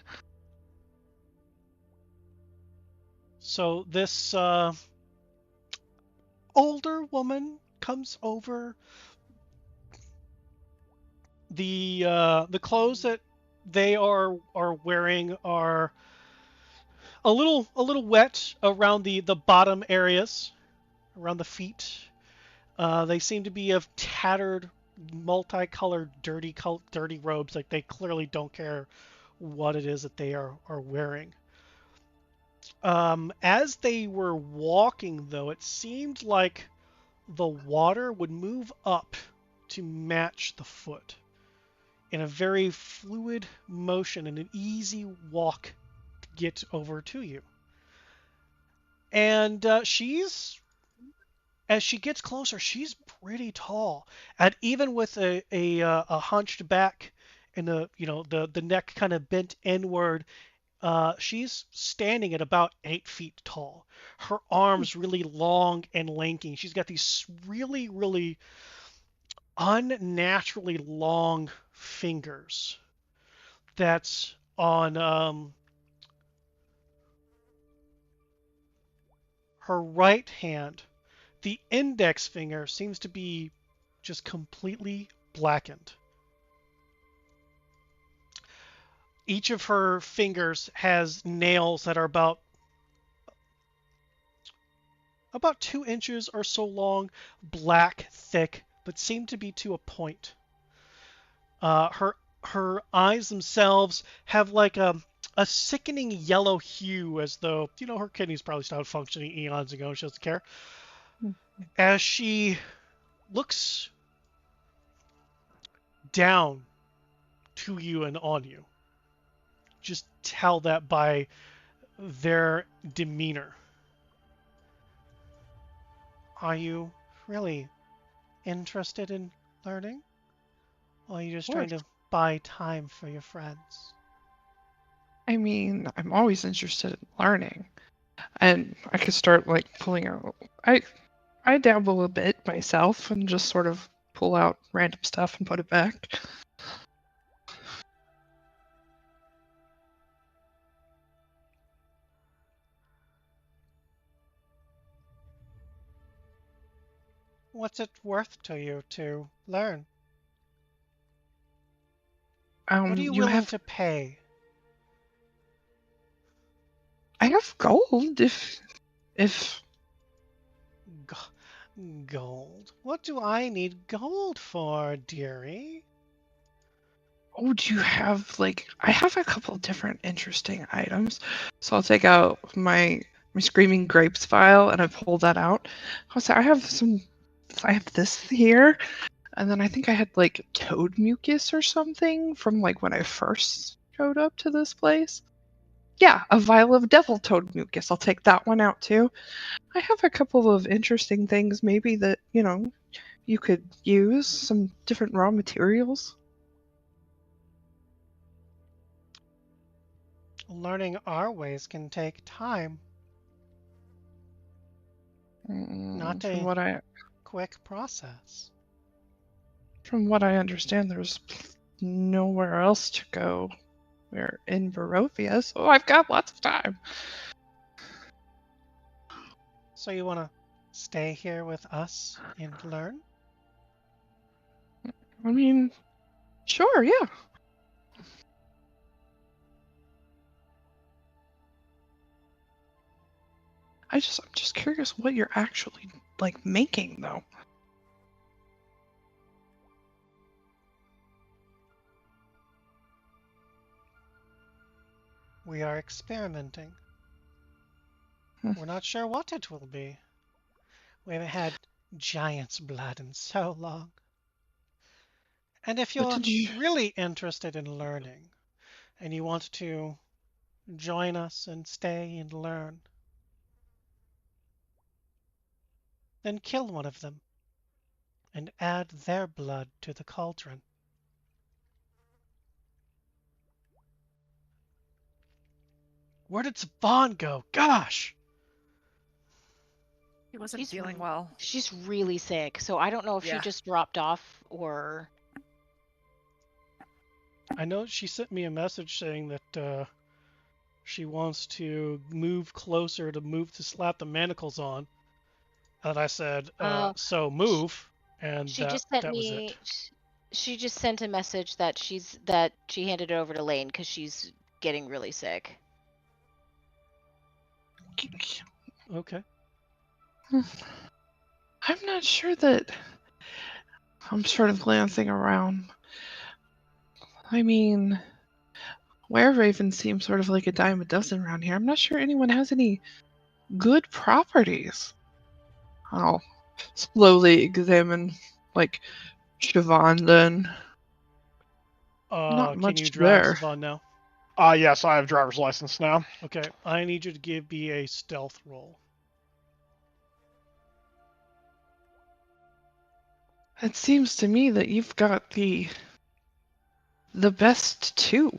So this older woman comes over. The clothes that they are wearing are a little wet around the bottom areas, around the feet. They seem to be of tattered, multicolored, dirty robes. Like they clearly don't care what it is that they are wearing. As they were walking, though, it seemed like the water would move up to match the foot in a very fluid motion and an easy walk to get over to you. And as she gets closer, she's pretty tall, and even with a hunched back and the neck kind of bent inward, she's standing at about 8 feet tall. Her arms really long and lanky. She's got these really, really unnaturally long fingers. That's on her right hand. The index finger seems to be just completely blackened. Each of her fingers has nails that are about 2 inches or so long, black, thick, but seem to be to a point. Her eyes themselves have like a sickening yellow hue, as though, her kidneys probably stopped functioning eons ago and she doesn't care. As she looks down to you and on you. Just tell that by their demeanor. Are you really interested in learning? Or are you just trying to buy time for your friends? I mean, I'm always interested in learning. And I could start like pulling out. I dabble a bit myself and just sort of pull out random stuff and put it back. What's it worth to you to learn? What are you willing to pay? I have gold if Gold? What do I need gold for, dearie? Oh, do you have like I have a couple of different interesting items. So I'll take out my Screaming Grapes file and I pull that out. I'll say I have this here, and then I think I had like toad mucus or something from like when I first showed up to this place. Yeah, a vial of devil toad mucus. I'll take that one out too. I have a couple of interesting things maybe that, you could use, some different raw materials. Learning our ways can take time. Not a quick process. From what I understand, there's nowhere else to go. We're in Barovia, so I've got lots of time. So you want to stay here with us and learn? I mean, sure, yeah. I'm just curious what you're actually like making though. We are experimenting. We're not sure what it will be. We haven't had giant's blood in so long. And if you're really interested in learning and you want to join us and stay and learn, then kill one of them and add their blood to the cauldron. Where did Savon go? Gosh! He wasn't feeling well. She's really sick, so I don't know if she just dropped off or... I know she sent me a message saying that she wants to move closer to slap the manacles on. And I said, so move. And that was it. She just sent a message that she handed it over to Lane because she's getting really sick. Okay. I'm not sure that I'm sort of glancing around. I mean, Were-Raven seems sort of like a dime a dozen around here. I'm not sure anyone has any good properties. I'll slowly examine, like, Siobhan then. Not Can much you drive there. Siobhan now? Yes, I have driver's license now. Okay, I need you to give me a stealth roll. It seems to me that you've got the best two.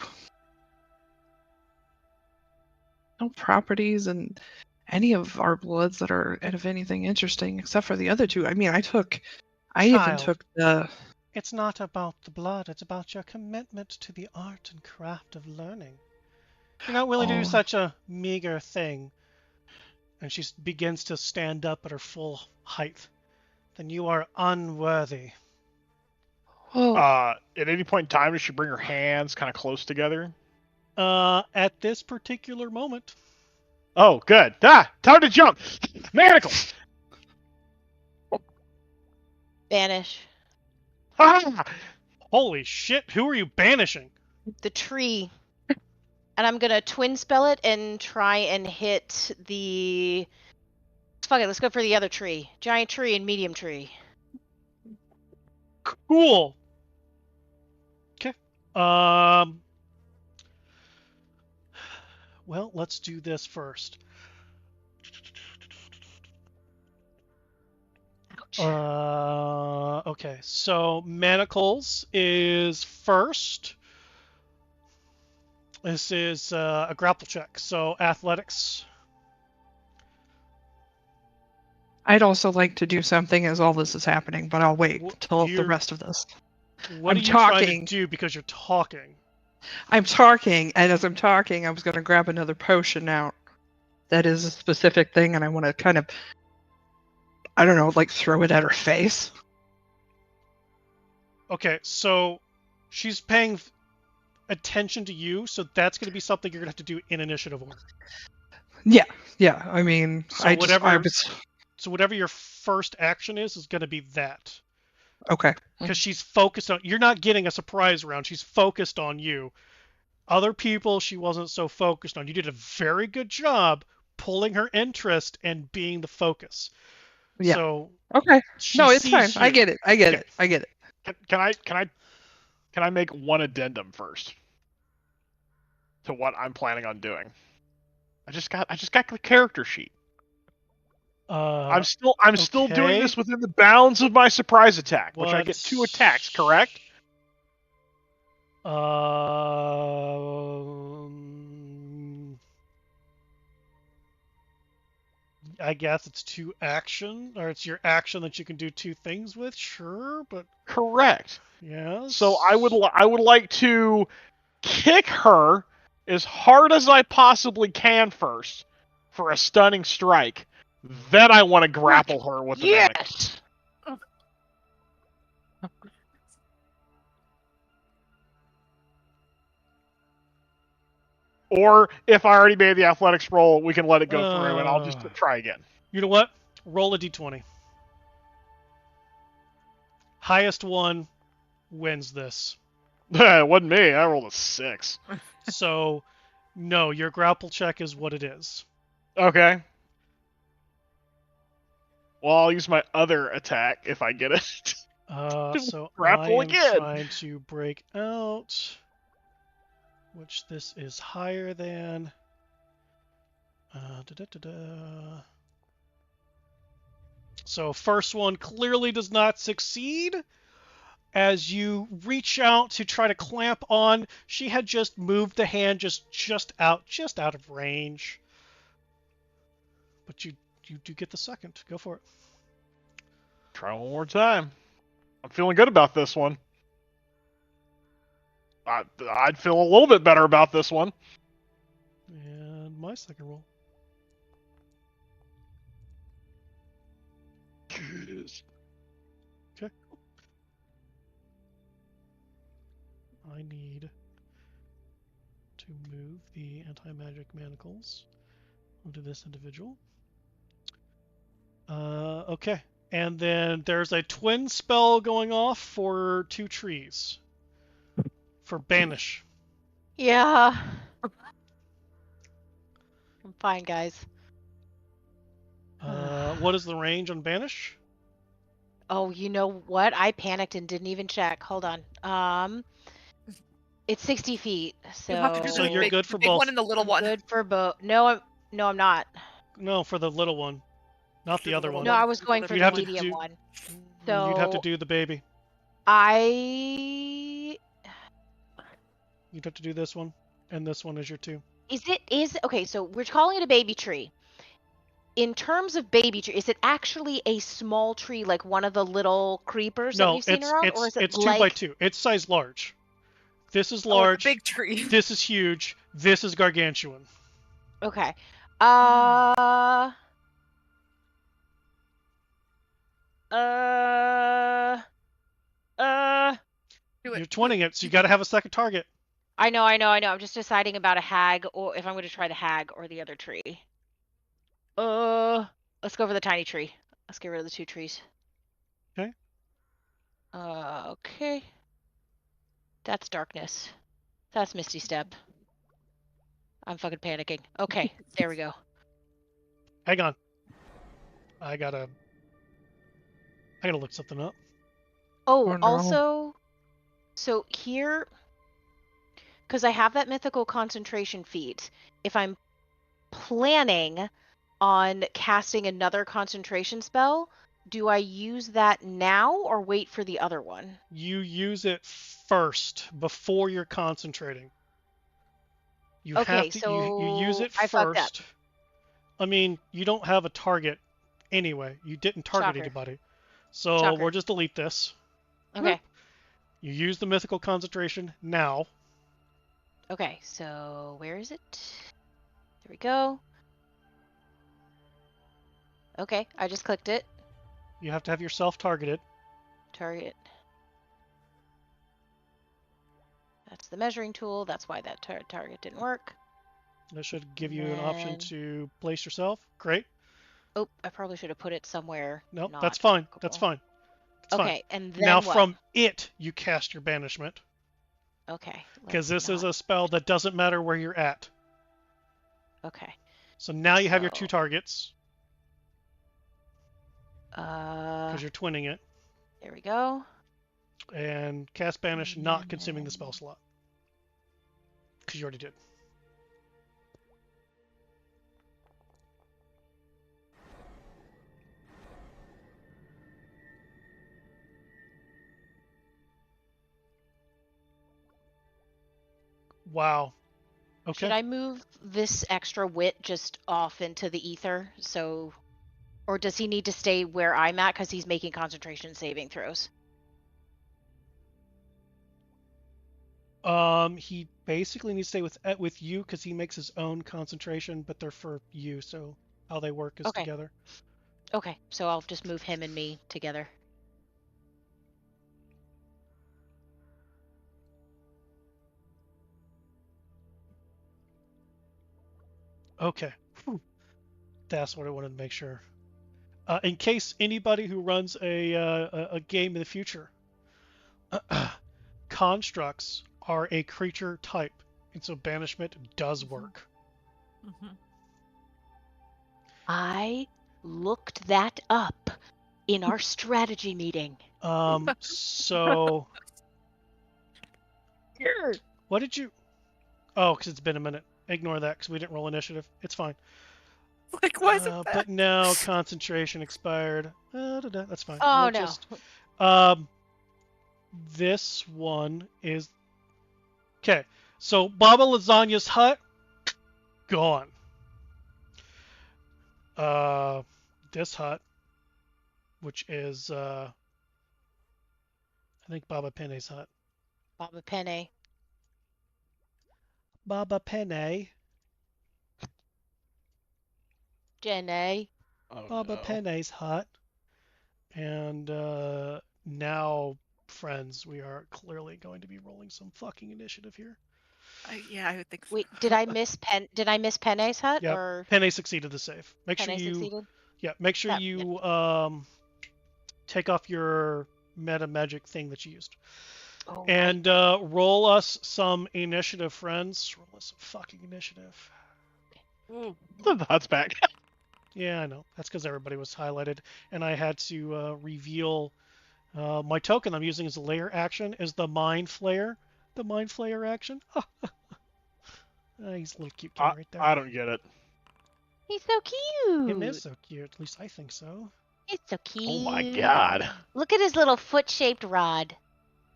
No properties and any of our bloods that are of anything interesting except for the other two. I mean, I even Child. took the... It's not about the blood, it's about your commitment to the art and craft of learning. You're not willing to do Oh. such a meager thing. And she begins to stand up at her full height. Then you are unworthy. Well, At any point in time, does she bring her hands kind of close together? At this particular moment. Oh, good. Time to jump. Manacles. Banish. Ah! Holy shit, who are you banishing? The tree. And I'm gonna twin spell it and try and hit the... Fuck it, let's go for the other tree. Giant tree and medium tree. Cool. Okay. Well, let's do this first. Ouch. Okay, so Manacles is first. This is a grapple check, so athletics. I'd also like to do something as all this is happening, but I'll wait till the rest of this. What I'm are you talking. trying to do because you're talking? I'm talking, and as I'm talking, I was going to grab another potion out. That is a specific thing, and I want to kind of, I don't know, like throw it at her face. Okay, so she's paying attention to you, so that's going to be something you're going to have to do in initiative order. Yeah. I mean, So whatever your first action is going to be that. Okay. Because she's focused on... You're not getting a surprise round. She's focused on you. Other people, she wasn't so focused on. You did a very good job pulling her interest and being the focus. Yeah. So okay. No, it's fine. You. I get it. Can I make one addendum first to what I'm planning on doing? I just got the character sheet. I'm still doing this within the bounds of my surprise attack, which I get 2 attacks, correct? I guess it's 2 action, or it's your action that you can do 2 things with. Sure, but correct. Yes. So I would like to kick her as hard as I possibly can first for a stunning strike. Then I want to grapple her with the manacles. Or if I already made the athletics roll, we can let it go through and I'll just try again. You know what? Roll a d20. Highest one wins this. It wasn't me. I rolled a 6. So, no, your grapple check is what it is. Okay. Well, I'll use my other attack if I get it. So grapple I am again. trying to break out, which this is higher than. So first one clearly does not succeed. As you reach out to try to clamp on, she had just moved the hand just out of range. But you do get the second. Go for it. Try one more time. I'm feeling good about this one. I'd feel a little bit better about this one. And my second roll. Jeez. Okay. I need to move the anti-magic manacles onto this individual. Okay. And then there's a twin spell going off for 2 trees. For banish. Yeah. I'm fine, guys. What is the range on Banish? Oh, you know what? I panicked and didn't even check. Hold on. It's 60 feet, so. You'll have to do So the you're big, good for the big both. one and the little I'm one. good for both. No, I'm not. No, for the little one, not Do the other little one. No, I was going The for You'd the have to medium do- one. You'd have to So do the baby. You'd have to do this one, and this one is your 2. Okay, so we're calling it a baby tree. In terms of baby tree, is it actually a small tree like one of the little creepers that No, we've seen around, or is it it's like 2 by 2. It's size large. This is Oh, large. it's a big tree. This is huge. This is gargantuan. Okay. Do it. You're twinning it, so you got to have a second target. I know. I'm just deciding about a hag, or if I'm going to try the hag or the other tree. Let's go for the tiny tree. Let's get rid of the 2 trees. Okay. Okay. That's darkness. That's Misty Step. I'm fucking panicking. Okay, there we go. Hang on. I gotta look something up. Oh, no. also, so here, because I have that mythical concentration feat, if I'm planning on casting another concentration spell, do I use that now or wait for the other one? You use it first before you're concentrating. You Okay, have to you use so it I fucked up. first. I mean, you don't have a target anyway. You didn't target Shocker. anybody. So Shocker. we'll just delete this. Okay. You use the mythical concentration now. Okay, so where is it? There we go. Okay, I just clicked it. You have to have yourself targeted. Target. That's the measuring tool. That's why that target didn't work. That should give you an option Then- to place yourself. Great. Oh, I probably should have put it somewhere. No, not that's fine. clickable. That's fine. It's Okay, fine. and then Now what? from it, you cast your banishment. Okay. Because let's this is not- a spell that doesn't matter where you're at. Okay. So now you have your So- 2 targets. Uh. Because you're twinning it. There we go. And cast banish, not consuming the spell slot. Because you already did. Wow. Okay. Should I move this extra wit just off into the ether? So, or does he need to stay where I'm at because he's making concentration saving throws? He basically needs to stay with you because he makes his own concentration, but they're for you, so how they work is Okay. together. Okay, so I'll just move him and me together. Okay. Whew. That's what I wanted to make sure. In case anybody who runs a game in the future, constructs are a creature type, and so banishment does work. Mm-hmm. I looked that up in our strategy meeting. So what did you? Oh, because it's been a minute. Ignore that because we didn't roll initiative. It's fine. Like, why is it that? But now concentration expired. That's fine. Oh, We'll no. Just, this one is okay. So Baba Lasagna's hut gone. This hut, which is I think Baba Penne's hut. Baba Penne. Baba Penne. Jenny. Oh, Baba no. Penne's hut. And now, friends, we are clearly going to be rolling some fucking initiative here. Yeah, I would think so. Wait, did I miss Penne's hut? Yep. Or Penne succeeded the save. Make Penne sure you succeeded? make sure That- you take off your meta magic thing that you used. Oh, And roll us some initiative, friends. Roll us some fucking initiative. The hut's back. Yeah, I know. That's because everybody was highlighted, and I had to reveal my token I'm using as a layer action is the Mind Flayer. The Mind Flayer action. He's a little cute guy right there. I don't get it. He's so cute. Him is so cute. At least I think so. He's so cute. Oh my god. Look at his little foot-shaped rod.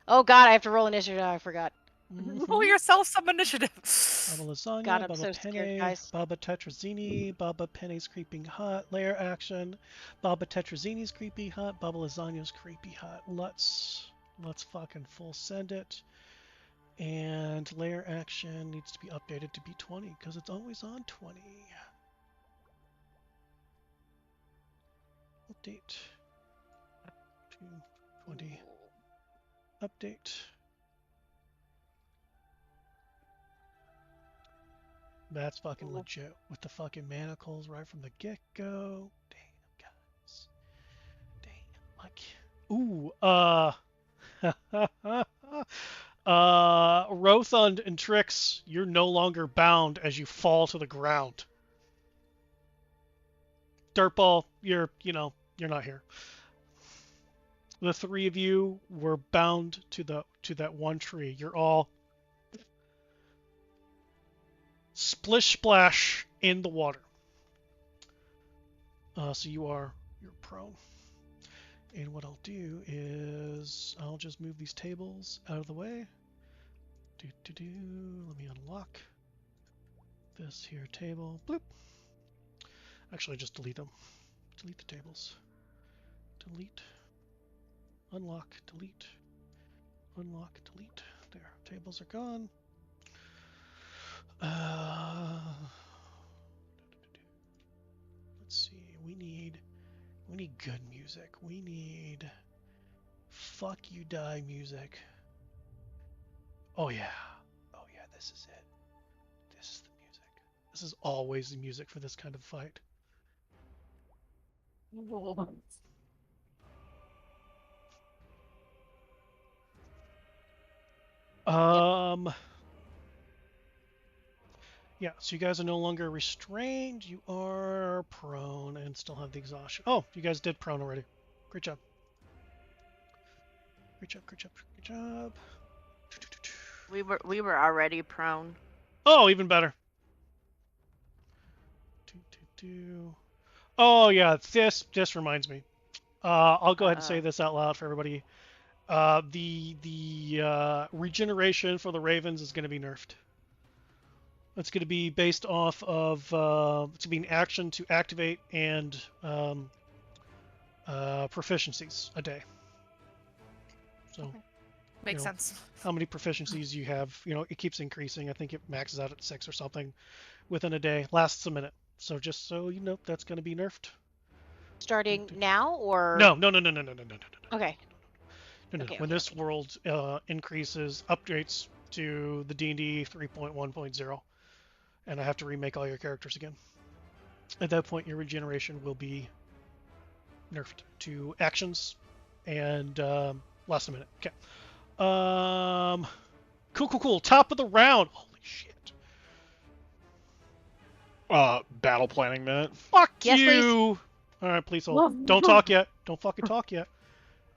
Oh god, I have to roll initiative. I forgot. Roll yourself some initiative. Baba Lasagna, God, I'm Baba so Penne, scared, guys. Baba Tetrazzini, Baba Penne's Creeping Hut, layer action, Baba Tetrazzini's Creepy Hut, Baba Lasagna's Creepy Hut. Let's fucking full send it. And layer action needs to be updated to be 20 because it's always on 20. Update to 20. Update. That's fucking legit with the fucking manacles right from the get-go. Damn, guys. Damn, Rothund and Trix, you're no longer bound as you fall to the ground. Dirtball, you're not here. The three of you were bound to that one tree. You're all splish splash in the water. So you're prone. And what I'll do is I'll just move these tables out of the way. Let me unlock this here table. Bloop. Actually, just delete them. Delete the tables. Delete. Unlock. Delete. Unlock. Delete. There. Tables are gone. Let's see. We need good music. We need fuck you die music. Oh yeah. This is it. This is the music. This is always the music for this kind of fight. Yeah, so you guys are no longer restrained. You are prone and still have the exhaustion. Oh, you guys did prone already. Great job. Great job. We were already prone. Oh, even better. Oh yeah, this reminds me. I'll go ahead and say this out loud for everybody. The regeneration for the Ravens is going to be nerfed. It's going to be based off of it's going to be an action to activate and proficiencies a day. So makes sense. How many proficiencies you have? It keeps increasing. I think it maxes out at 6 or something within a day. Lasts a minute. So just so you know, that's going to be nerfed. Starting now or no. Okay. No. When this world increases, updates to the D&D 3.1.0, and I have to remake all your characters again. At that point, your regeneration will be nerfed to actions and last a minute. Okay. Cool. Top of the round. Holy shit. Battle planning minute. Fuck yes, you. Please. All right, please hold. Don't talk yet. Don't fucking talk yet.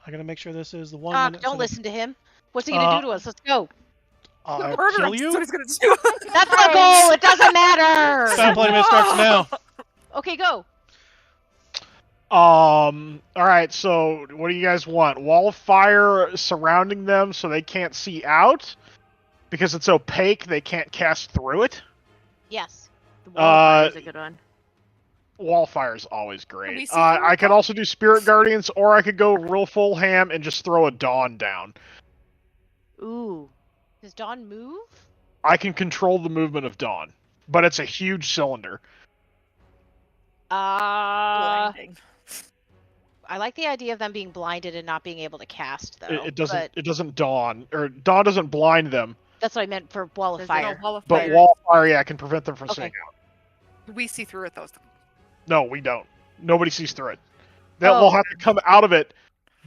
I gotta make sure this is the 1 minute. Don't listen to him. What's he gonna do to us? Let's go. I'll Murder kill him. you. That's what he's gonna do. That's the goal. It doesn't matter. Battle planning minute starts now. Okay, go. All right. So, what do you guys want? Wall of fire surrounding them so they can't see out because it's opaque. They can't cast through it. Yes. The wall is a good one. Wall fire is always great. see through I it, could though? also do Spirit Guardians, or I could go real full ham and just throw a Dawn down. Ooh. Does Dawn move? I can control the movement of Dawn, but it's a huge cylinder. Blinding. I like the idea of them being blinded and not being able to cast, though. It doesn't. But It doesn't Dawn, or Dawn doesn't blind them. that's what I meant for Wall of Does it- Fire. Wall of But fire. wall fire, yeah, I can prevent them from Okay. seeing out. We see through it though. No, we don't. Nobody sees through it. They'll have to come out of it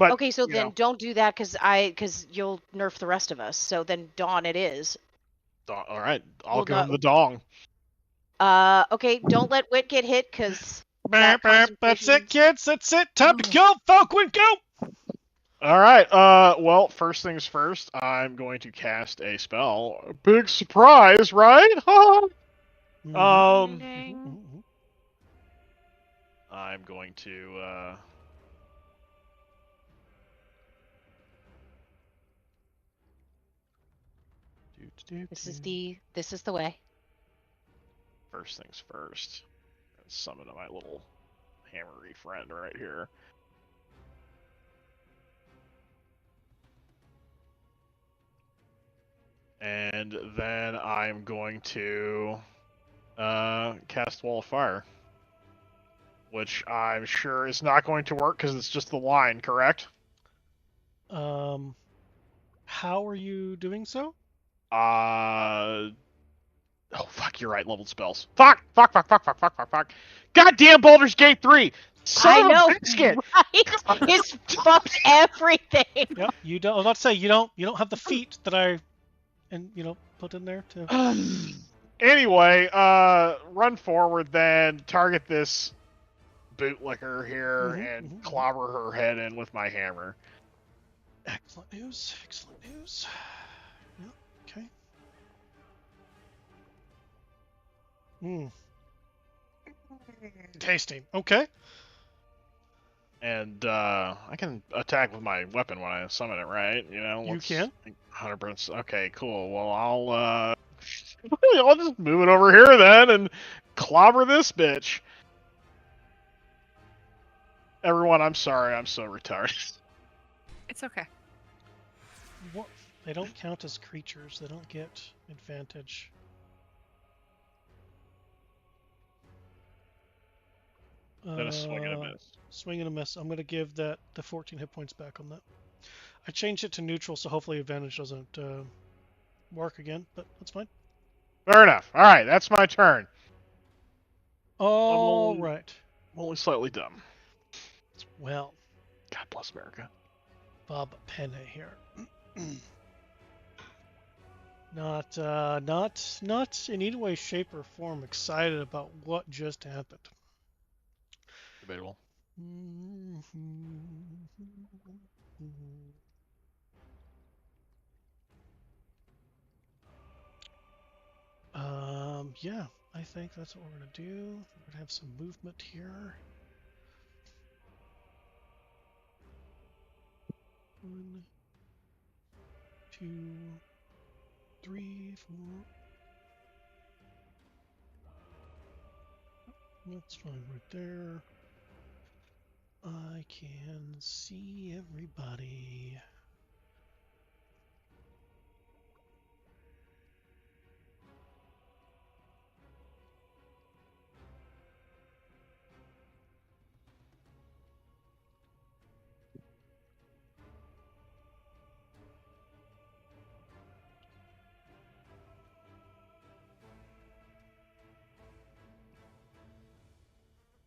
But Okay, so you then know, don't do that because you'll nerf the rest of us. So then Dawn it is. all right, I'll Well, give no. him the dong. Okay, don't let Wit get hit because that That's it, concentration. kids. That's it. Time to go. Falkwind, go. All right. Well, first things first, I'm going to cast a spell. Big surprise, right? Mhm. Ding. I'm going to. This is the way. First things first. Summon my little hammery friend right here. And then I'm going to cast Wall of Fire. Which I'm sure is not going to work because it's just the line, correct? How are you doing so? Oh, fuck, you're right, leveled spells. Fuck! Goddamn Baldur's Gate 3! Son of a biscuit! Right? It's fucked everything. Yep. You don't. I was about to say you don't have the feat that I put in there to. Anyway, run forward then, target this bootlicker here, and clobber her head in with my hammer. Excellent news. Excellent news. Yep. Okay. Tasty. Okay. And I can attack with my weapon when I summon it, right? You can. 100%. Okay, cool. Well, I'll just move it over here then and clobber this bitch. Everyone, I'm sorry. I'm so retarded. It's okay. What? They don't count as creatures. They don't get advantage. Then a swing and a miss. Swing and a miss. I'm going to give the 14 hit points back on that. I changed it to neutral, so hopefully advantage doesn't work again, but that's fine. Fair enough. All right, that's my turn. All right. I'm only slightly dumb. Well. God bless America. Bob Penne here. Not in any way, shape, or form excited about what just happened. Debatable. Yeah, I think that's what we're gonna do. We're gonna have some movement here. 1, 2, 3, 4. That's fine right there. I can see everybody.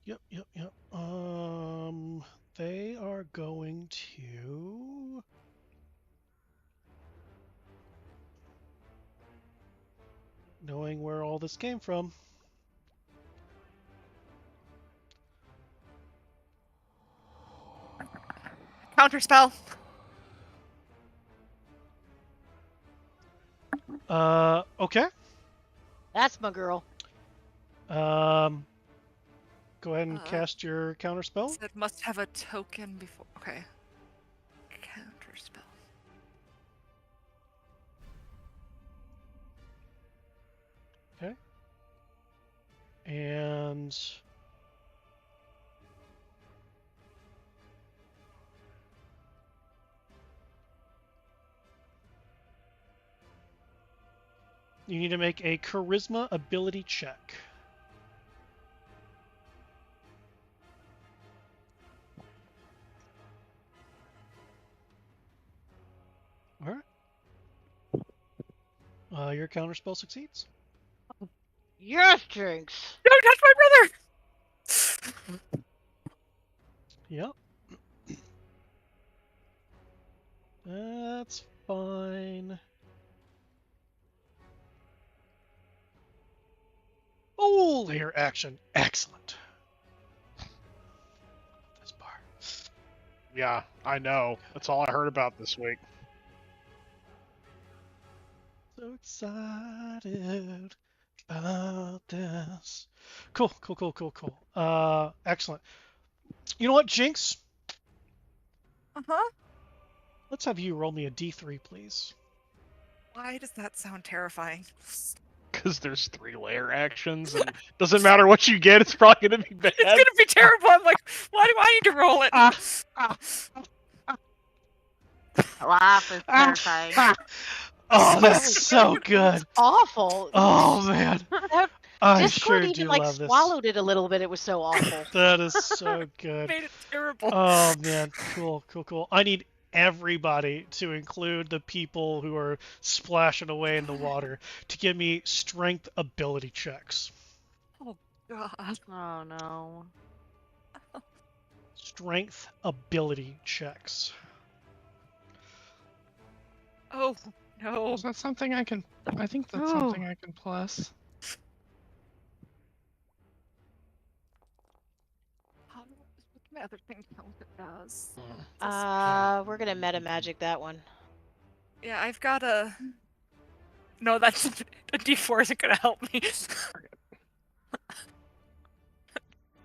Yep. They are going to... Knowing where all this came from. Counterspell. Okay. That's my girl. Go ahead and cast your counterspell. So it must have a token before. Okay. Counterspell. Okay. And you need to make a charisma ability check. All right. Your counterspell succeeds. Yes, Jinx. Don't touch my brother! Yep. That's fine. Oh, layer action. Excellent. This part. Yeah, I know. That's all I heard about this week. So excited about this. Cool. Excellent. You know what, Jinx? Uh-huh. Let's have you roll me a d3, please. Why does that sound terrifying? Because there's 3 layer actions, and doesn't matter what you get, it's probably gonna be bad. It's gonna be terrible. I'm like, why do I need to roll it? Laugh is terrifying. Oh, that's so good. Awful. Oh, man. I Discord sure even do like love this. swallowed it a little bit. It was so awful. That is so good. Made it terrible. Oh, man. Cool. I need everybody to include the people who are splashing away in the water to give me strength ability checks. Oh God. Oh no. Strength ability checks. Oh no. Is that something I can? I think that's something I can plus. What's my other thing it does? We're gonna meta magic that one. Yeah, I've got a. No, that's a D4 isn't gonna help me.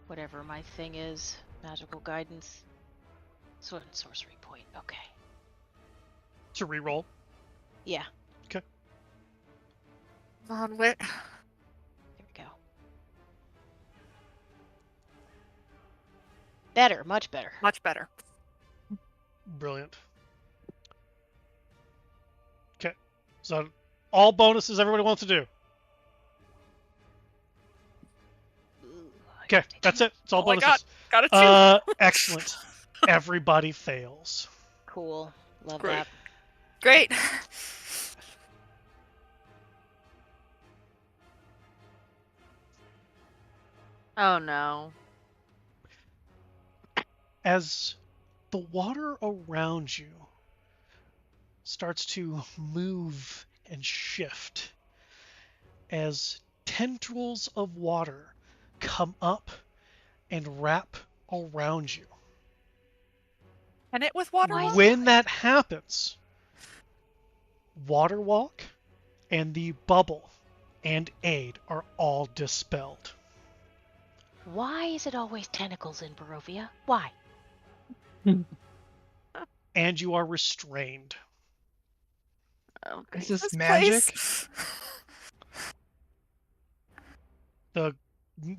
Whatever my thing is, magical guidance. Sword and sorcery point. Okay. To reroll. Yeah. Okay. On wit. There we go. Better, much better. Much better. Brilliant. Okay. So all bonuses everybody wants to do. Okay, that's it. It's all Oh, I bonuses. got a 2. Excellent. Everybody fails. Cool. Love Great. that. Great. Oh no. As the water around you starts to move and shift, as tendrils of water come up and wrap around you. And it with water. Why- When that happens, Water Walk and the Bubble and Aid are all dispelled. Why is it always tentacles in Barovia? Why? And you are restrained. Okay. Is this This magic? place-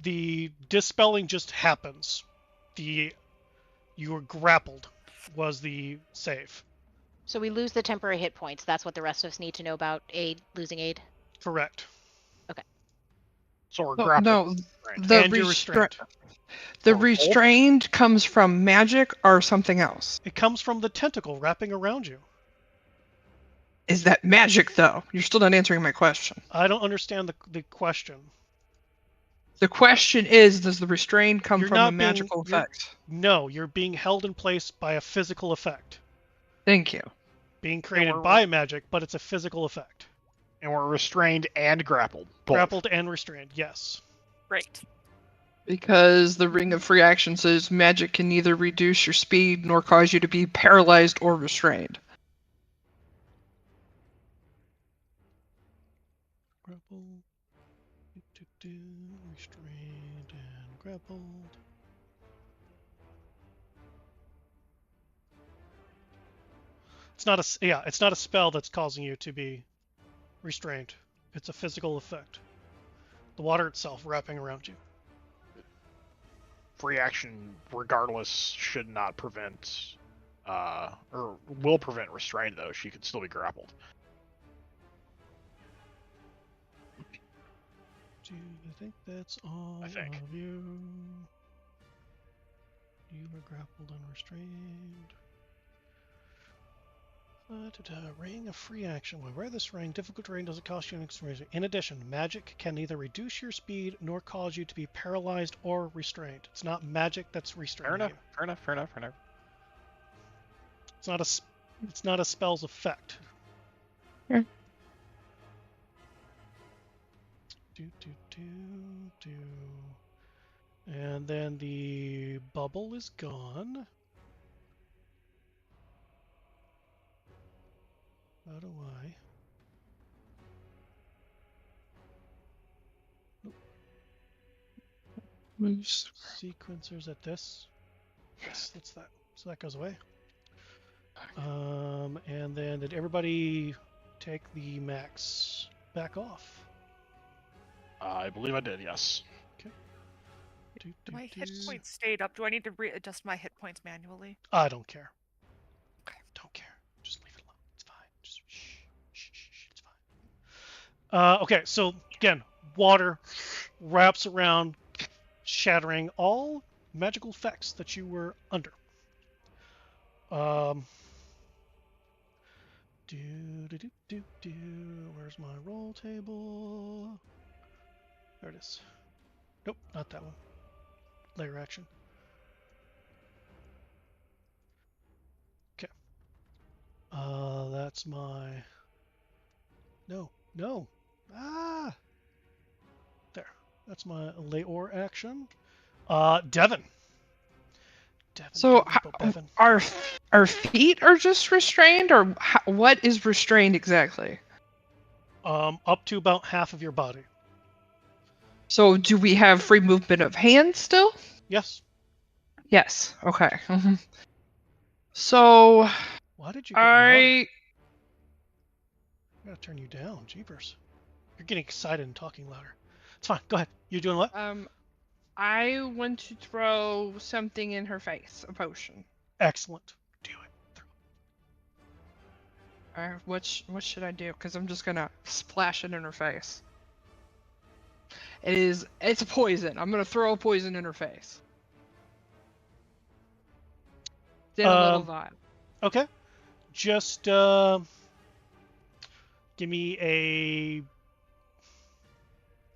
The dispelling just happens. You were grappled was the save. So we lose the temporary hit points. That's what the rest of us need to know about aid, losing aid. Correct. So we're No, grappled. no, Right. the And you're restrained. the Oh, both? restrained comes from magic or something else. It comes from the tentacle wrapping around you. Is that magic though? You're still not answering my question. I don't understand the question. The question is, does the restrained come You're from not a magical you're- effect? No, you're being held in place by a physical effect. Thank you. Being created we're- by magic, but it's a physical effect. And we're restrained and grappled. Both. Grappled and restrained, yes. Great. Because the Ring of Free Action says magic can neither reduce your speed nor cause you to be paralyzed or restrained. Grappled, restrained, and grappled. It's not it's not a spell that's causing you to be restrained. It's a physical effect. The water itself wrapping around you. Free action, regardless, should not prevent, or will prevent restraint, though. She could still be grappled. I think that's all I think. of you. You are grappled and restrained. Ring of free action. When wear this ring, difficult terrain doesn't cost you an experience. In addition, magic can neither reduce your speed nor cause you to be paralyzed or restrained. It's not magic that's restraining Fair enough. you. Fair enough. Fair enough. Fair enough. It's not a It's not a spell's effect. Yeah. And then the bubble is gone. How do I? Moves. Sequencers at this. Yes, that's that. So that goes away. And then did everybody take the max back off? I believe I did, yes. Okay. My hit points stayed up. Do I need to readjust my hit points manually? I don't care. Okay. Don't care. Just leave it alone. It's fine. Just shh. It's fine. Okay, so again, water wraps around, shattering all magical effects that you were under. Where's my roll table? There it is. Nope, not that one. Layer action. Okay. That's my... No. Ah! There. That's my layer action. Devin. So Devin. our feet are just restrained, or what is restrained exactly? Up to about half of your body. So do we have free movement of hands still? Yes. Yes. Okay. Mm-hmm. So Why did you get water? I gotta turn you down, jeepers. You're getting excited and talking louder. It's fine. Go ahead. You doing what? I want to throw something in her face, a potion. Excellent. Do it. What should I do? Because I'm just gonna splash it in her face. It's a poison. I'm gonna throw a poison in her face. It's in a little vial. Okay. Just give me a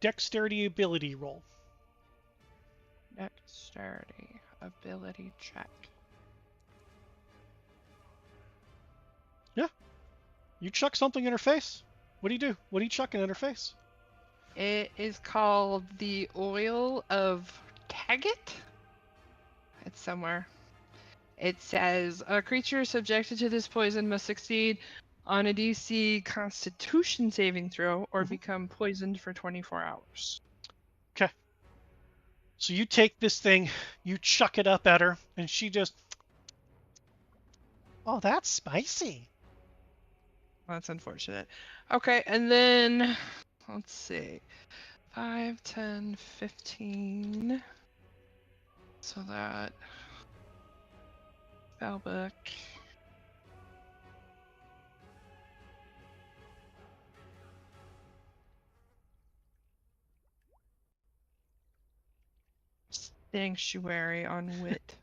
dexterity ability roll. Dexterity ability check. Yeah. You chuck something in her face? What do you do? What are you chucking in her face? It is called the Oil of Taggart. It's somewhere. It says a creature subjected to this poison must succeed on a DC Constitution saving throw or become poisoned for 24 hours. Okay. So you take this thing, you chuck it up at her, and she just... Oh, that's spicy. That's unfortunate. Okay, and then... Let's see. 5, 10, 15... So that... Spellbook... Sanctuary on wit.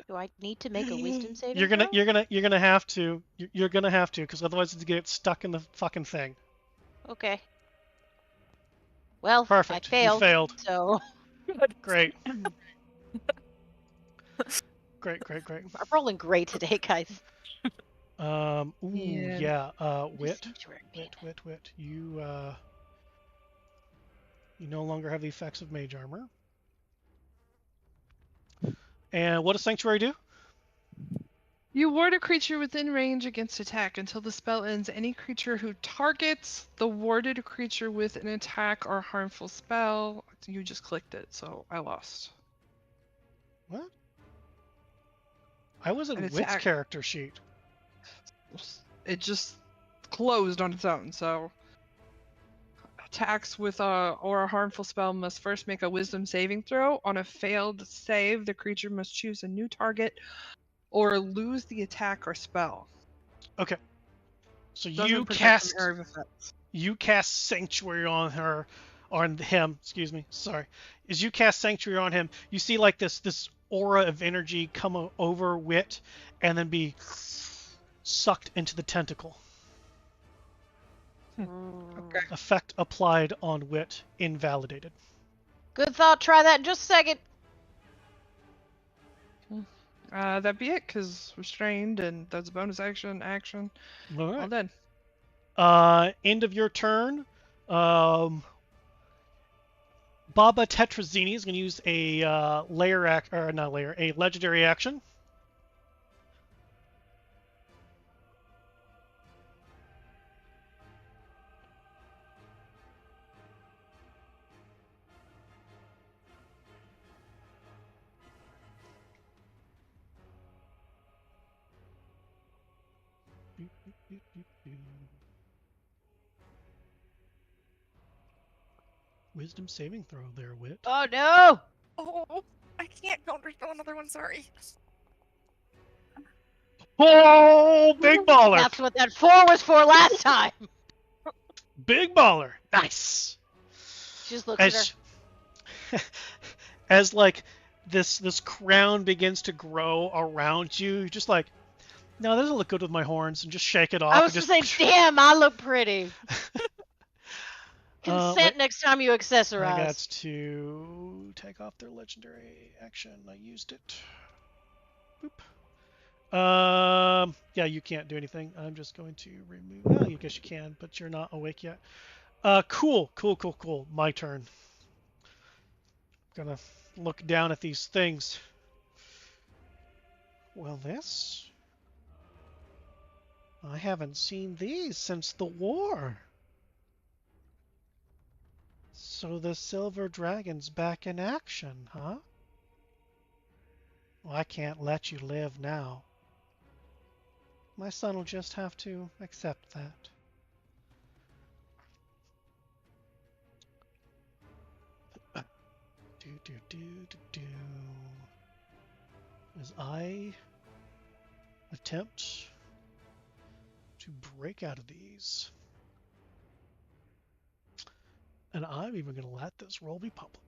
Do I need to make a wisdom saving You're gonna have to. You're gonna have to, because otherwise it's gonna get stuck in the fucking thing. Okay. Well, Perfect. I failed. You failed. So. Great. Great. I'm rolling great today, guys. Yeah. Wit. You no longer have the effects of mage armor. And what does Sanctuary do? You ward a creature within range against attack until the spell ends. Any creature who targets the warded creature with an attack or harmful spell. You just clicked it, so I lost. What? I was in Wit's character sheet. It just closed on its own, so... Attacks with or a harmful spell must first make a wisdom saving throw. On a failed save, the creature must choose a new target or lose the attack or spell. Okay. So you cast Sanctuary on her, on him, excuse me, sorry. As you cast Sanctuary on him, you see like this aura of energy come over Wit and then be sucked into the tentacle. Okay. Effect applied on Wit invalidated. Good thought. Try that in just a second. That'd be it, because restrained, and that's a bonus action. All All right. done. End of your turn. Baba Tetrazzini is going to use a a legendary action. Wisdom saving throw there, Wit. Oh no! Oh, I can't counterspell another one. Sorry. Oh, big baller! That's what that 4 was for last time. Big baller. Nice. Just looks at her. As like this crown begins to grow around you, you're just like, no, that doesn't look good with my horns, and just shake it off. I was just saying, damn, I look pretty. Consent wait. next time you accessorize. I got to take off their legendary action. I used it. Boop. Yeah, you can't do anything. I'm just going to remove. Well, I guess you can, but you're not awake yet. Cool. My turn. Gonna look down at these things. Well, this. I haven't seen these since the war. So the silver dragon's back in action, huh? Well, I can't let you live now. My son will just have to accept that. As I attempt to break out of these. And I'm even going to let this roll be public.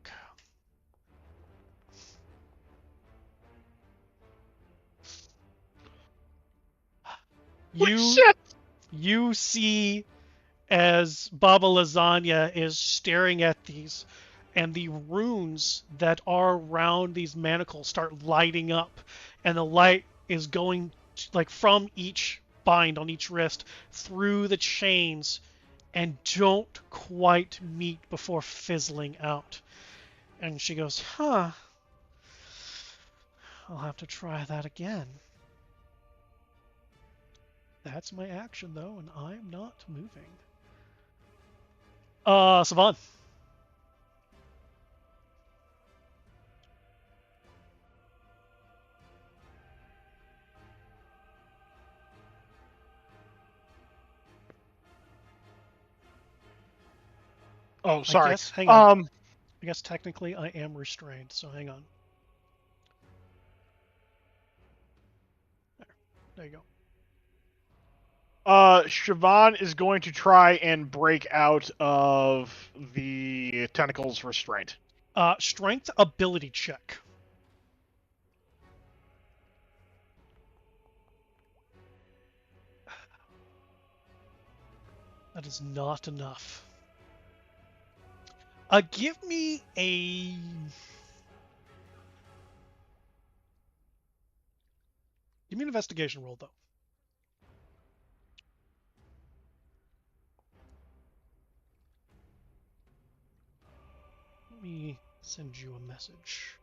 You see as Baba Lasagna is staring at these, and the runes that are around these manacles start lighting up, and the light is going like from each bind on each wrist through the chains, and don't quite meet before fizzling out. And she goes, huh, I'll have to try that again. That's my action, though, and I'm not moving. Savan. Oh, sorry. Hang on. I guess technically I am restrained, so hang on. There you go. Siobhan is going to try and break out of the tentacles restraint. Strength ability check. That is not enough. Give me an investigation roll, though. Let me send you a message.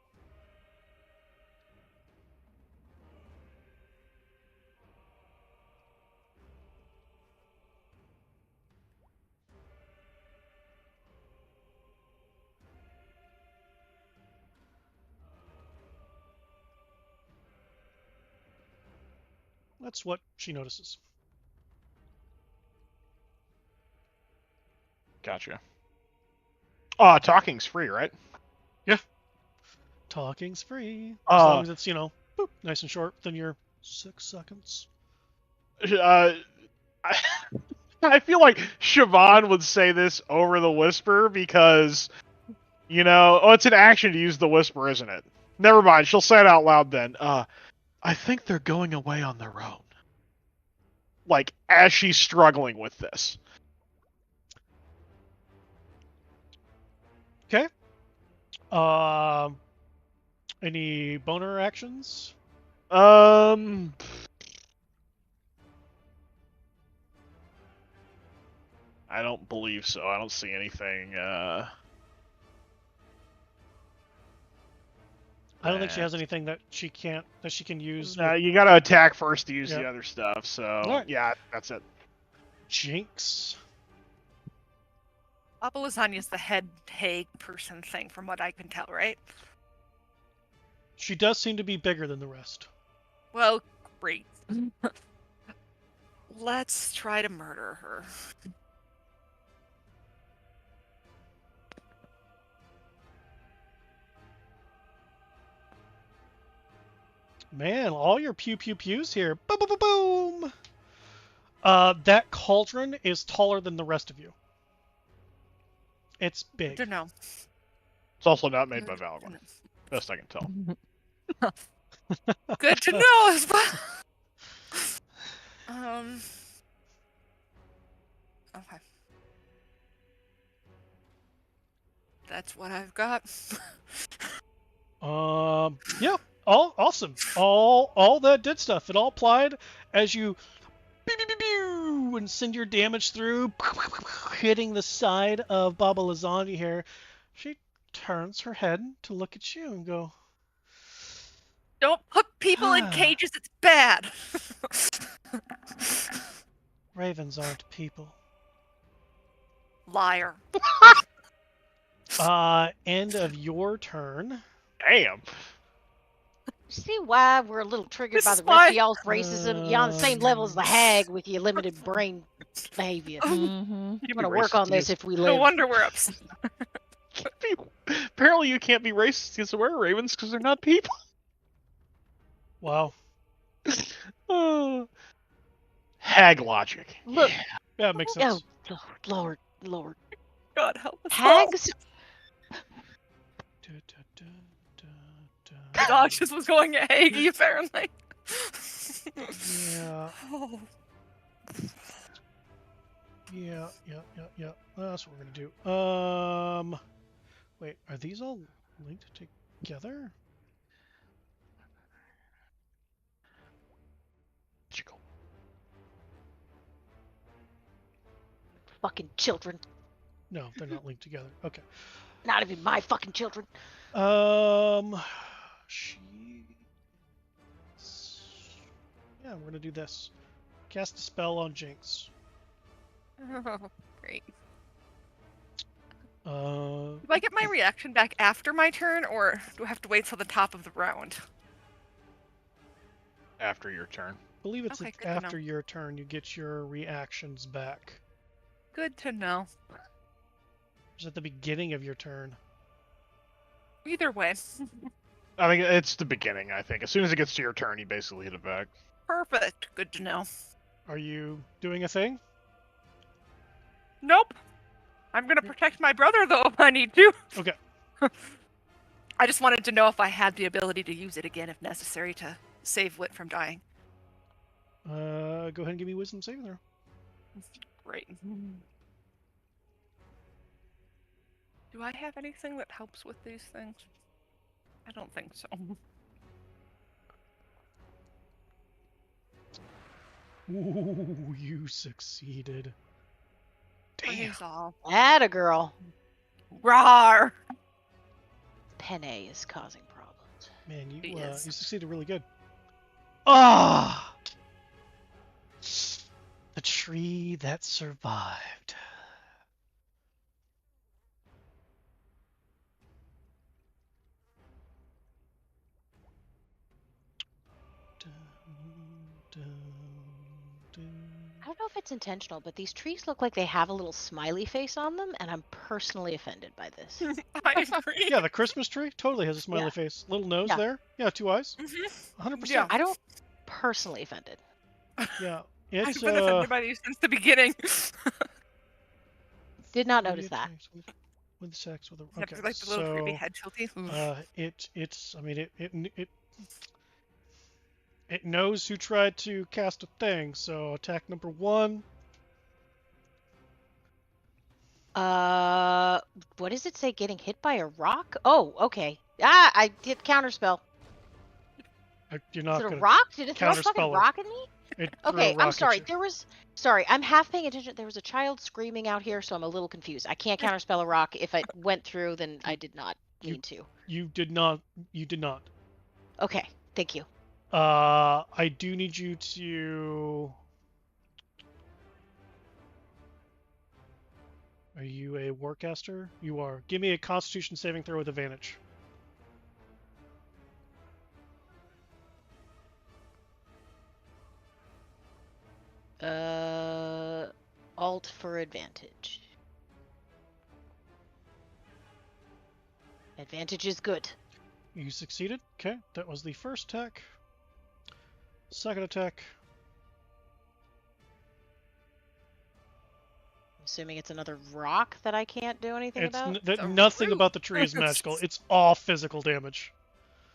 That's what she notices. Gotcha. Talking's free, right? Yeah. Talking's free. As long as it's, boop, nice and short within your 6 seconds. I feel like Siobhan would say this over the whisper because, it's an action to use the whisper, isn't it? Never mind, she'll say it out loud then. I think they're going away on their own. Like, as she's struggling with this. Okay. Any boner actions? I don't believe so. I don't see anything. I don't think she has anything that she can use. You gotta attack first to use Yep. the other stuff. So Alright. yeah, that's it. Jinx. Papa Lasagna's the head hag person thing, from what I can tell, right? She does seem to be bigger than the rest. Well, great. Let's try to murder her. Man, all your pew pew pews here. Boom boom boom boom. That cauldron is taller than the rest of you. It's big. Good to know. It's also not made by Valgrind. Best I can tell. Good to know as well. Okay. That's what I've got. Yeah. Awesome. All that did stuff. It all applied as you pew, pew, pew, pew, and send your damage through, hitting the side of Baba Lasagna here. She turns her head to look at you and go, Don't put people in cages, it's bad. ravens aren't people. Liar. End of your turn. Damn. See why we're a little triggered This by is the rest why- of y'all's racism? You're on the same level as the hag with your limited brain behavior. Mm-hmm. I'm gonna work on this if we No live. wonder we're upset. Apparently, you can't be racist against the were ravens because they're not people. Wow. Hag logic. Look, Yeah, it makes sense. oh, Lord. God help us. Hags? The dog just was going at Haggy, apparently. Yeah. Oh. Yeah. That's what we're gonna do. Wait, are these all linked together? Fucking children. No, they're not linked together. Okay. Not even my fucking children. She. Yeah, we're gonna do this. Cast a spell on Jinx. Oh, great. Uh, Do I get my reaction back after my turn, or do I have to wait till the top of the round? After your turn. I believe it's Okay, good to know. after your turn you get your reactions back. Good to know. It's at the beginning of your turn. Either way. I think it's the beginning, I think. As soon as it gets to your turn, you basically hit it back. Perfect. Good to know. Are you doing a thing? Nope. I'm gonna protect my brother, though, if I need to. Okay. I just wanted to know if I had the ability to use it again if necessary to save Wit from dying. Go ahead and give me wisdom saving throw. Great. Do I have anything that helps with these things? I don't think so. Ooh, you succeeded. Damn. Praise all. Atta girl. Rawr! Penne is causing problems. Man, you Yes. succeeded really good. Ah! The tree that survived. I don't know if it's intentional, but these trees look like they have a little smiley face on them, and I'm personally offended by this. I agree. Yeah, the Christmas tree totally has a smiley Yeah. face. Little nose Yeah. there. Yeah, 2 eyes. Mhm. 100%. Yeah. I don't personally offended. Yeah. I've It's been offended by these since the beginning. Did not notice that. With sex with a Except okay. for, like the little creepy So head tilty. it knows who tried to cast a thing. So attack number 1. What does it say? Getting hit by a rock? Oh, okay. I did counterspell. You're Is not it a going to rock? Did it throw a fucking counterspell it. rock at me? It threw a Okay, I'm rock at sorry. you. Sorry, I'm half paying attention. There was a child screaming out here, so I'm a little confused. I can't counterspell a rock. If it went through, then I did not mean to. You did not. You did not. Okay, thank you. I do need you to. Are you a warcaster? You are. Give me a Constitution saving throw with advantage. Alt for advantage. Advantage is good. You succeeded. Okay, that was the first attack. Second attack. Assuming it's another rock that I can't do anything about. Nothing about the tree is magical. It's all physical damage.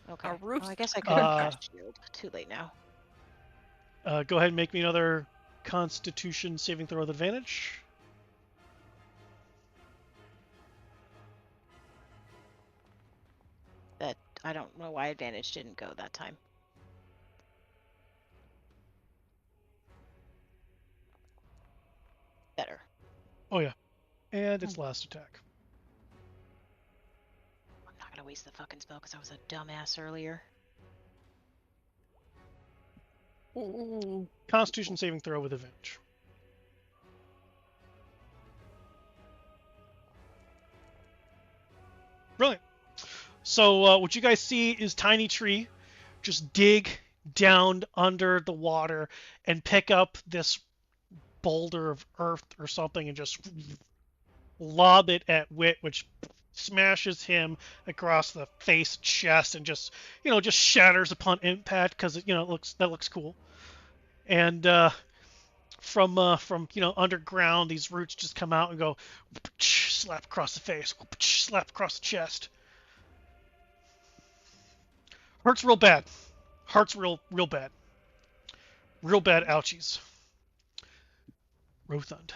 Okay. A root. Oh, I guess I could have cast shield. Too late now. Go ahead and make me another Constitution saving throw with advantage. That I don't know why advantage didn't go that time. Better. Oh yeah, and its last attack. I'm not gonna waste the fucking spell because I was a dumbass earlier. Ooh. Constitution saving throw with advantage. Brilliant. So what you guys see is Tiny Tree just dig down under the water and pick up this boulder of earth or something and just lob it at Wit, which smashes him across the face, chest, and just shatters upon impact because it looks cool. And from underground, these roots just come out and go slap across the face, slap across the chest. Hurts real bad. Hurts real bad. Real bad ouchies. Rothund.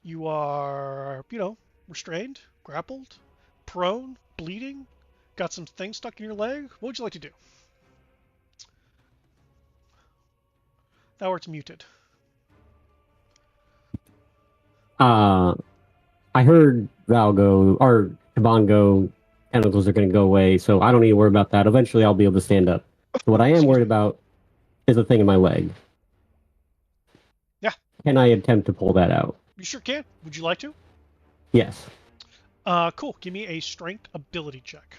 You are, restrained, grappled, prone, bleeding, got some things stuck in your leg. What would you like to do? Thou art muted. I heard Valgo or Tabongo tentacles are going to go away, so I don't need to worry about that. Eventually, I'll be able to stand up. So what I am worried about is a thing in my leg. Yeah. Can I attempt to pull that out? You sure can. Would you like to? Yes. Cool. Give me a strength ability check.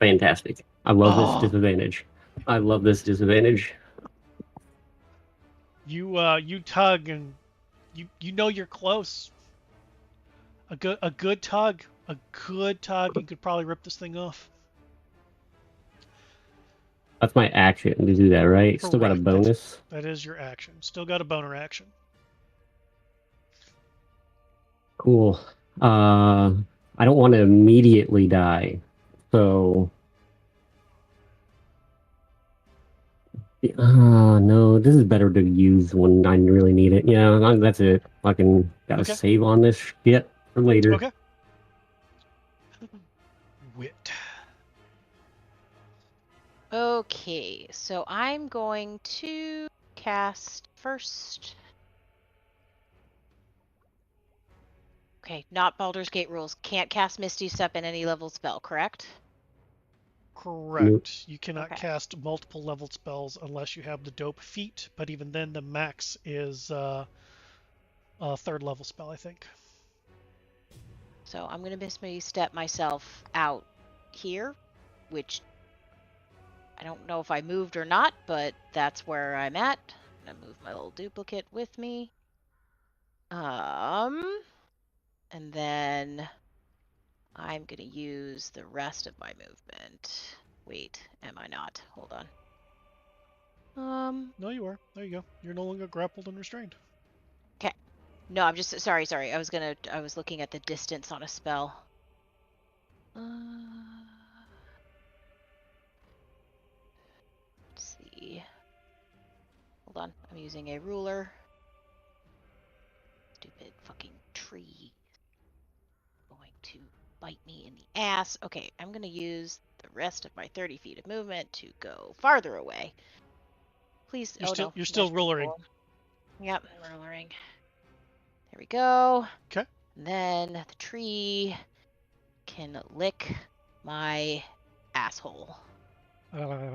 Fantastic. I love this disadvantage. I love this disadvantage. You tug and you know you're close. A good tug, you could probably rip this thing off. That's my action to do that, right? Still got a Correct. bonus. That is your action. Still got a boner action. Cool. I don't want to immediately die, so. No, this is better to use when I really need it. Yeah, that's it. Fucking gotta save on this shit for later. Okay. Wit. Okay, so I'm going to cast first. Okay, not Baldur's Gate rules. Can't cast Misty Step in any level spell, correct? Correct. Nope. You cannot cast multiple leveled spells unless you have the dope feat, but even then the max is a third level spell, I think. So I'm going to Misty Step myself out here, which I don't know if I moved or not, but that's where I'm at. I'm going to move my little duplicate with me. And then I'm going to use the rest of my movement. Wait, am I not? Hold on. No, you are. There you go. You're no longer grappled and restrained. Okay. No, I'm just sorry. I was looking at the distance on a spell. Let's see. Hold on. I'm using a ruler. Stupid fucking tree. bite me in the ass. Okay, I'm going to use the rest of my 30 feet of movement to go farther away. Please. You're still rollering. Yep, rollering. There we go. Okay. And then the tree can lick my asshole. Spellbook.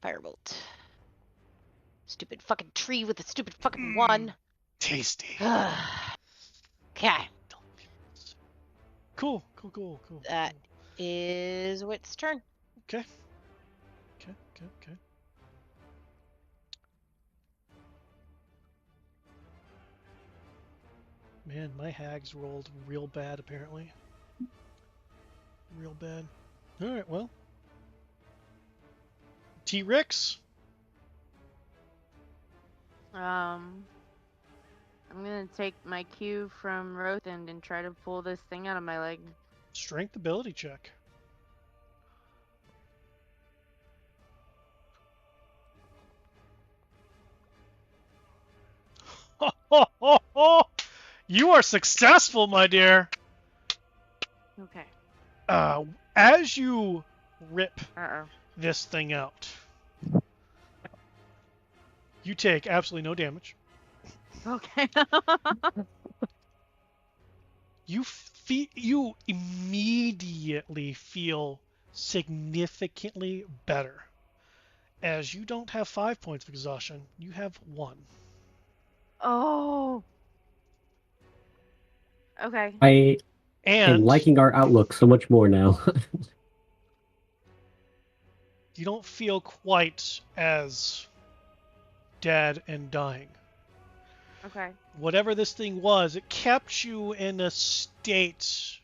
Firebolt. Stupid fucking tree with a stupid fucking one. Tasty. Okay. Cool. That is Wit's turn. Okay. Man, my hags rolled real bad, apparently. Real bad. Alright, well. T-Rex? I'm gonna take my cue from Rothan and try to pull this thing out of my leg. Strength ability check. You are successful, my dear. Okay. As you rip Uh-oh. this thing out, you take absolutely no damage. Okay. You immediately feel significantly better. As you don't have 5 points of exhaustion, you have 1. Oh. Okay. I am And liking our outlook so much more now. you don't feel quite as dead and dying. Okay. Whatever this thing was, it kept you in a state,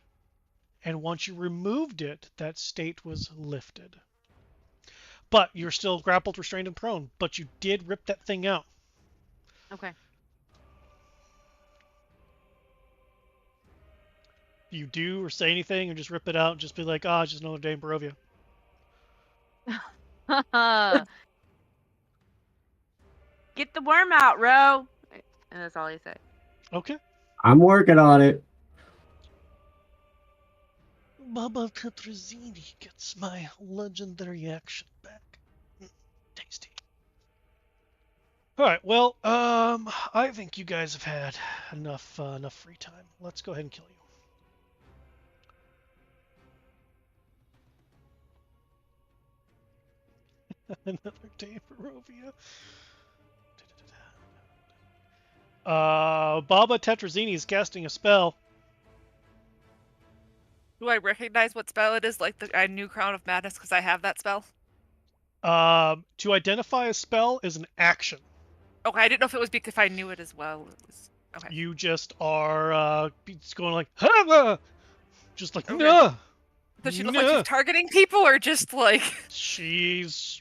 and once you removed it, that state was lifted. But you're still grappled, restrained, and prone, but you did rip that thing out. Okay. You do or say anything, or just rip it out and just be like, it's just another day in Barovia. Get the worm out, Ro. And that's all he said. Okay. I'm working on it. Baba Tetrazzini gets my legendary action back. Tasty. Alright, well, I think you guys have had enough free time. Let's go ahead and kill you. Another day in Barovia. Baba Tetrazzini is casting a spell. Do I recognize what spell it is? Like I knew Crown of Madness because I have that spell. To identify a spell is an action. Okay, I didn't know if it was because I knew it as well. It was, okay. You just are going like, Hava! Just like, Okay. nah! Does she look like she's targeting people, or just like... She's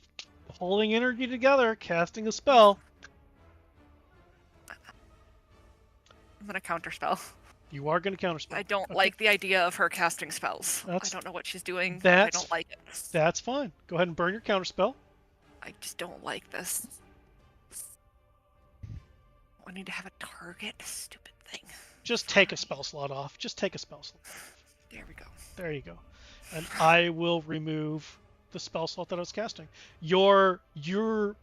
holding energy together, casting a spell. I'm gonna counterspell. You are going to counterspell. I don't like the idea of her casting spells. I don't know what she's doing. I don't like it. That's fine. Go ahead and burn your counterspell. I just don't like this. I need to have a target. Stupid thing. Just take a spell slot off. Just take a spell slot off. There we go. There you go. And I will remove the spell slot that I was casting. Your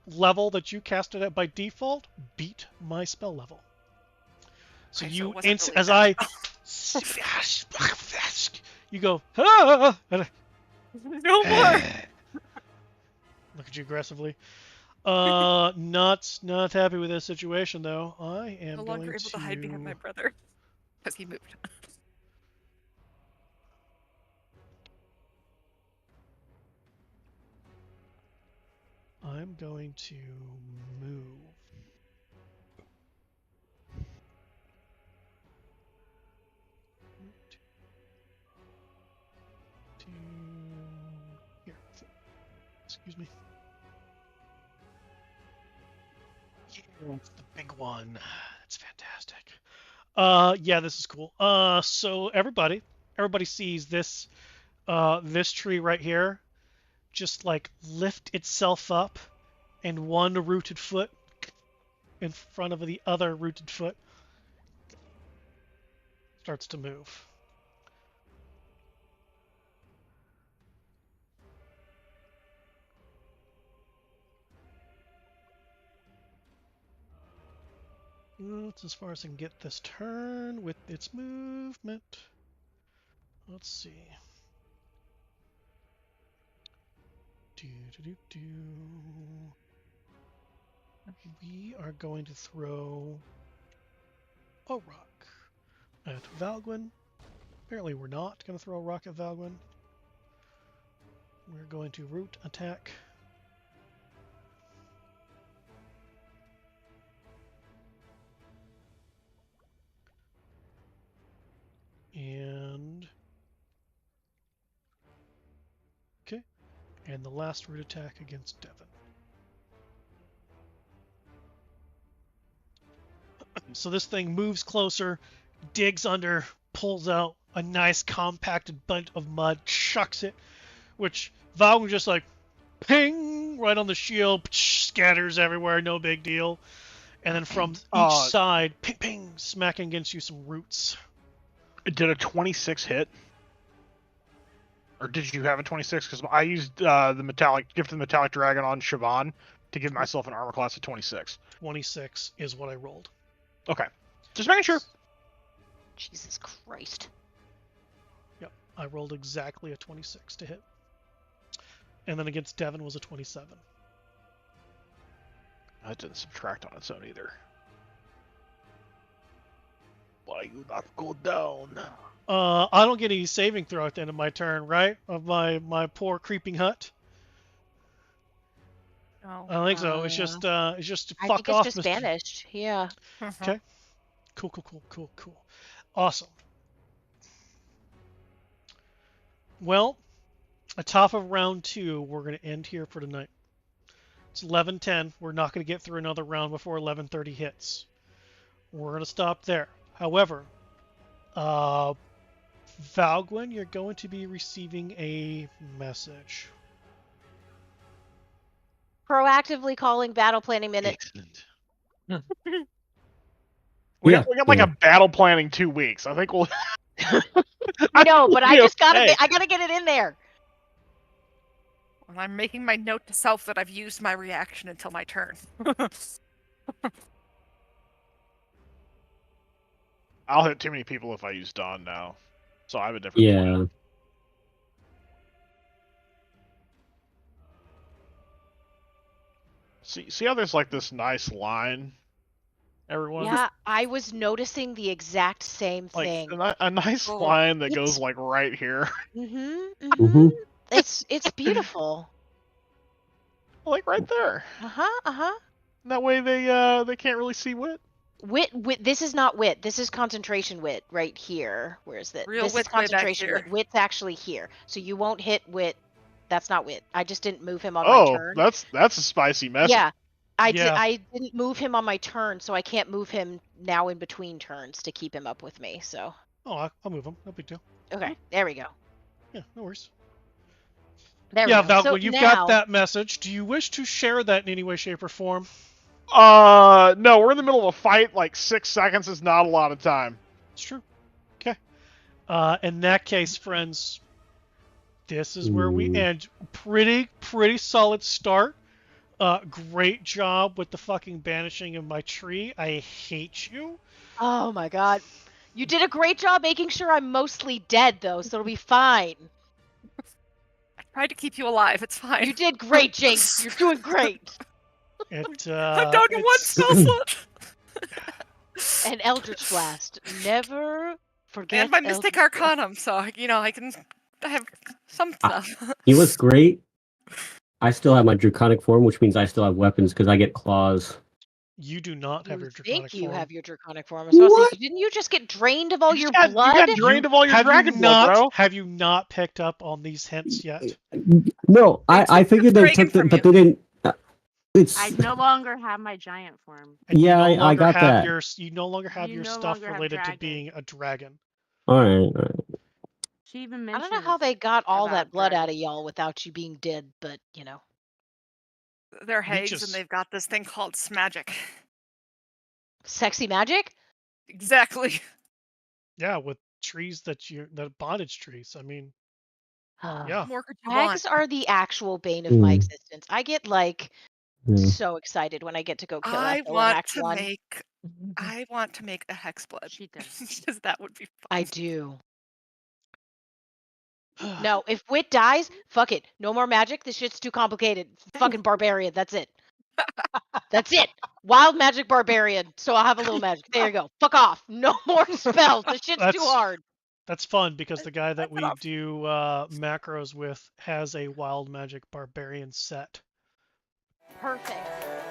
level that you casted at by default beat my spell level. So okay, you, so as I, you go, no more. Look at you aggressively. Not happy with this situation though. I am no longer able to hide behind my brother because he moved. I'm going to move. Here. Excuse me. Yeah, it's the big one. That's fantastic. Yeah, this is cool. So everybody sees this tree right here just like lift itself up, and one rooted foot in front of the other rooted foot starts to move. That's as far as I can get this turn with its movement. Let's see. We are going to throw a rock at Valgwyn. Apparently we're not going to throw a rock at Valgwyn. We're going to root attack. And... okay. And the last root attack against Devon. So this thing moves closer, digs under, pulls out a nice compacted bunch of mud, chucks it, which Valgwyn just like, ping, right on the shield, scatters everywhere, no big deal. And then from each side, ping, ping, smacking against you some roots. Did a 26 hit? Or did you have a 26? Because I used the Gift of the Metallic Dragon on Siobhan to give myself an armor class of 26. 26 is what I rolled. Okay. Just making sure. Jesus Christ. Yep, I rolled exactly a 26 to hit. And then against Devon was a 27. That didn't subtract on its own either. Why you not go down? I don't get any saving throw at the end of my turn, right? Of my poor creeping hut. No. I don't think so. It's just I fuck think off. it's just banished. Yeah. Okay. Cool. Awesome. Well, at top of round 2, we're going to end here for tonight. It's 11:10. We're not going to get through another round before 11:30 hits. We're going to stop there. However, Valgwyn, you're going to be receiving a message. Proactively calling battle planning minute. Excellent. We got like yeah. a battle planning 2 weeks. I think we'll. No, but I just gotta. Okay. I gotta get it in there. Well, I'm making my note to self that I've used my reaction until my turn. I'll hit too many people if I use Dawn now. So I have a different plan. Yeah. See how there's like this nice line, everyone? Yeah, I was noticing the exact same Like thing. a nice line that goes like right here. Mhm. It's beautiful. Like right there. That way they can't really see wit. Wit. This is not wit. This is concentration wit right here. Where is this? Real This is wit's way back concentration here. wit. Wit's actually here. So you won't hit wit. That's not wit. I just didn't move him on my turn. That's a spicy message. Yeah. I didn't move him on my turn, so I can't move him now in between turns to keep him up with me. So. Oh, I'll move him. No big deal. Okay. There we go. Yeah, no worries. There Yeah, we go. Valgwyn, So you've now, got that message. Do you wish to share that in any way, shape, or form? No, we're in the middle of a fight. Like 6 seconds is not a lot of time. It's true. Okay. In that case, friends, this is where we end. Pretty solid start. Great job with the fucking banishing of my tree. I hate you. Oh my god. You did a great job making sure I'm mostly dead, though, so it'll be fine. I tried to keep you alive. It's fine. You did great, Jinx. You're doing great. I'm down to 1 spell slot. And Eldritch Blast. Never forget. And my Mystic Arcanum, so I can have some stuff. It was great. I still have my draconic form, which means I still have weapons because I get claws. You do not have your draconic form. You have your draconic form. I was supposed to say, didn't you just get drained of all your blood? You got drained of all your dragon blood, bro. Have you not picked up on these hints yet? No, I figured they took them, but they didn't. I no longer have my giant form. Yeah, I got that. You no longer have your stuff related to being a dragon. All right. She even I don't know how they got all that blood out of y'all without you being dead, but They're hags and they've got this thing called smagic. Sexy magic? Exactly. Yeah, with trees that bondage trees. I mean, yeah. What more could you want? Hags are the actual bane of my existence. I get like so excited when I get to go kill I Ethel in want Act to 1. make. I want to make a hexblade. She does. Because that would be fun. I do. No, if Wit dies, fuck it. No more magic. This shit's too complicated. Fucking barbarian. That's it. That's it. Wild magic barbarian. So I'll have a little magic. There you go. Fuck off. No more spells. This shit's too hard. That's fun because the guy that we do macros with has a wild magic barbarian set. Perfect.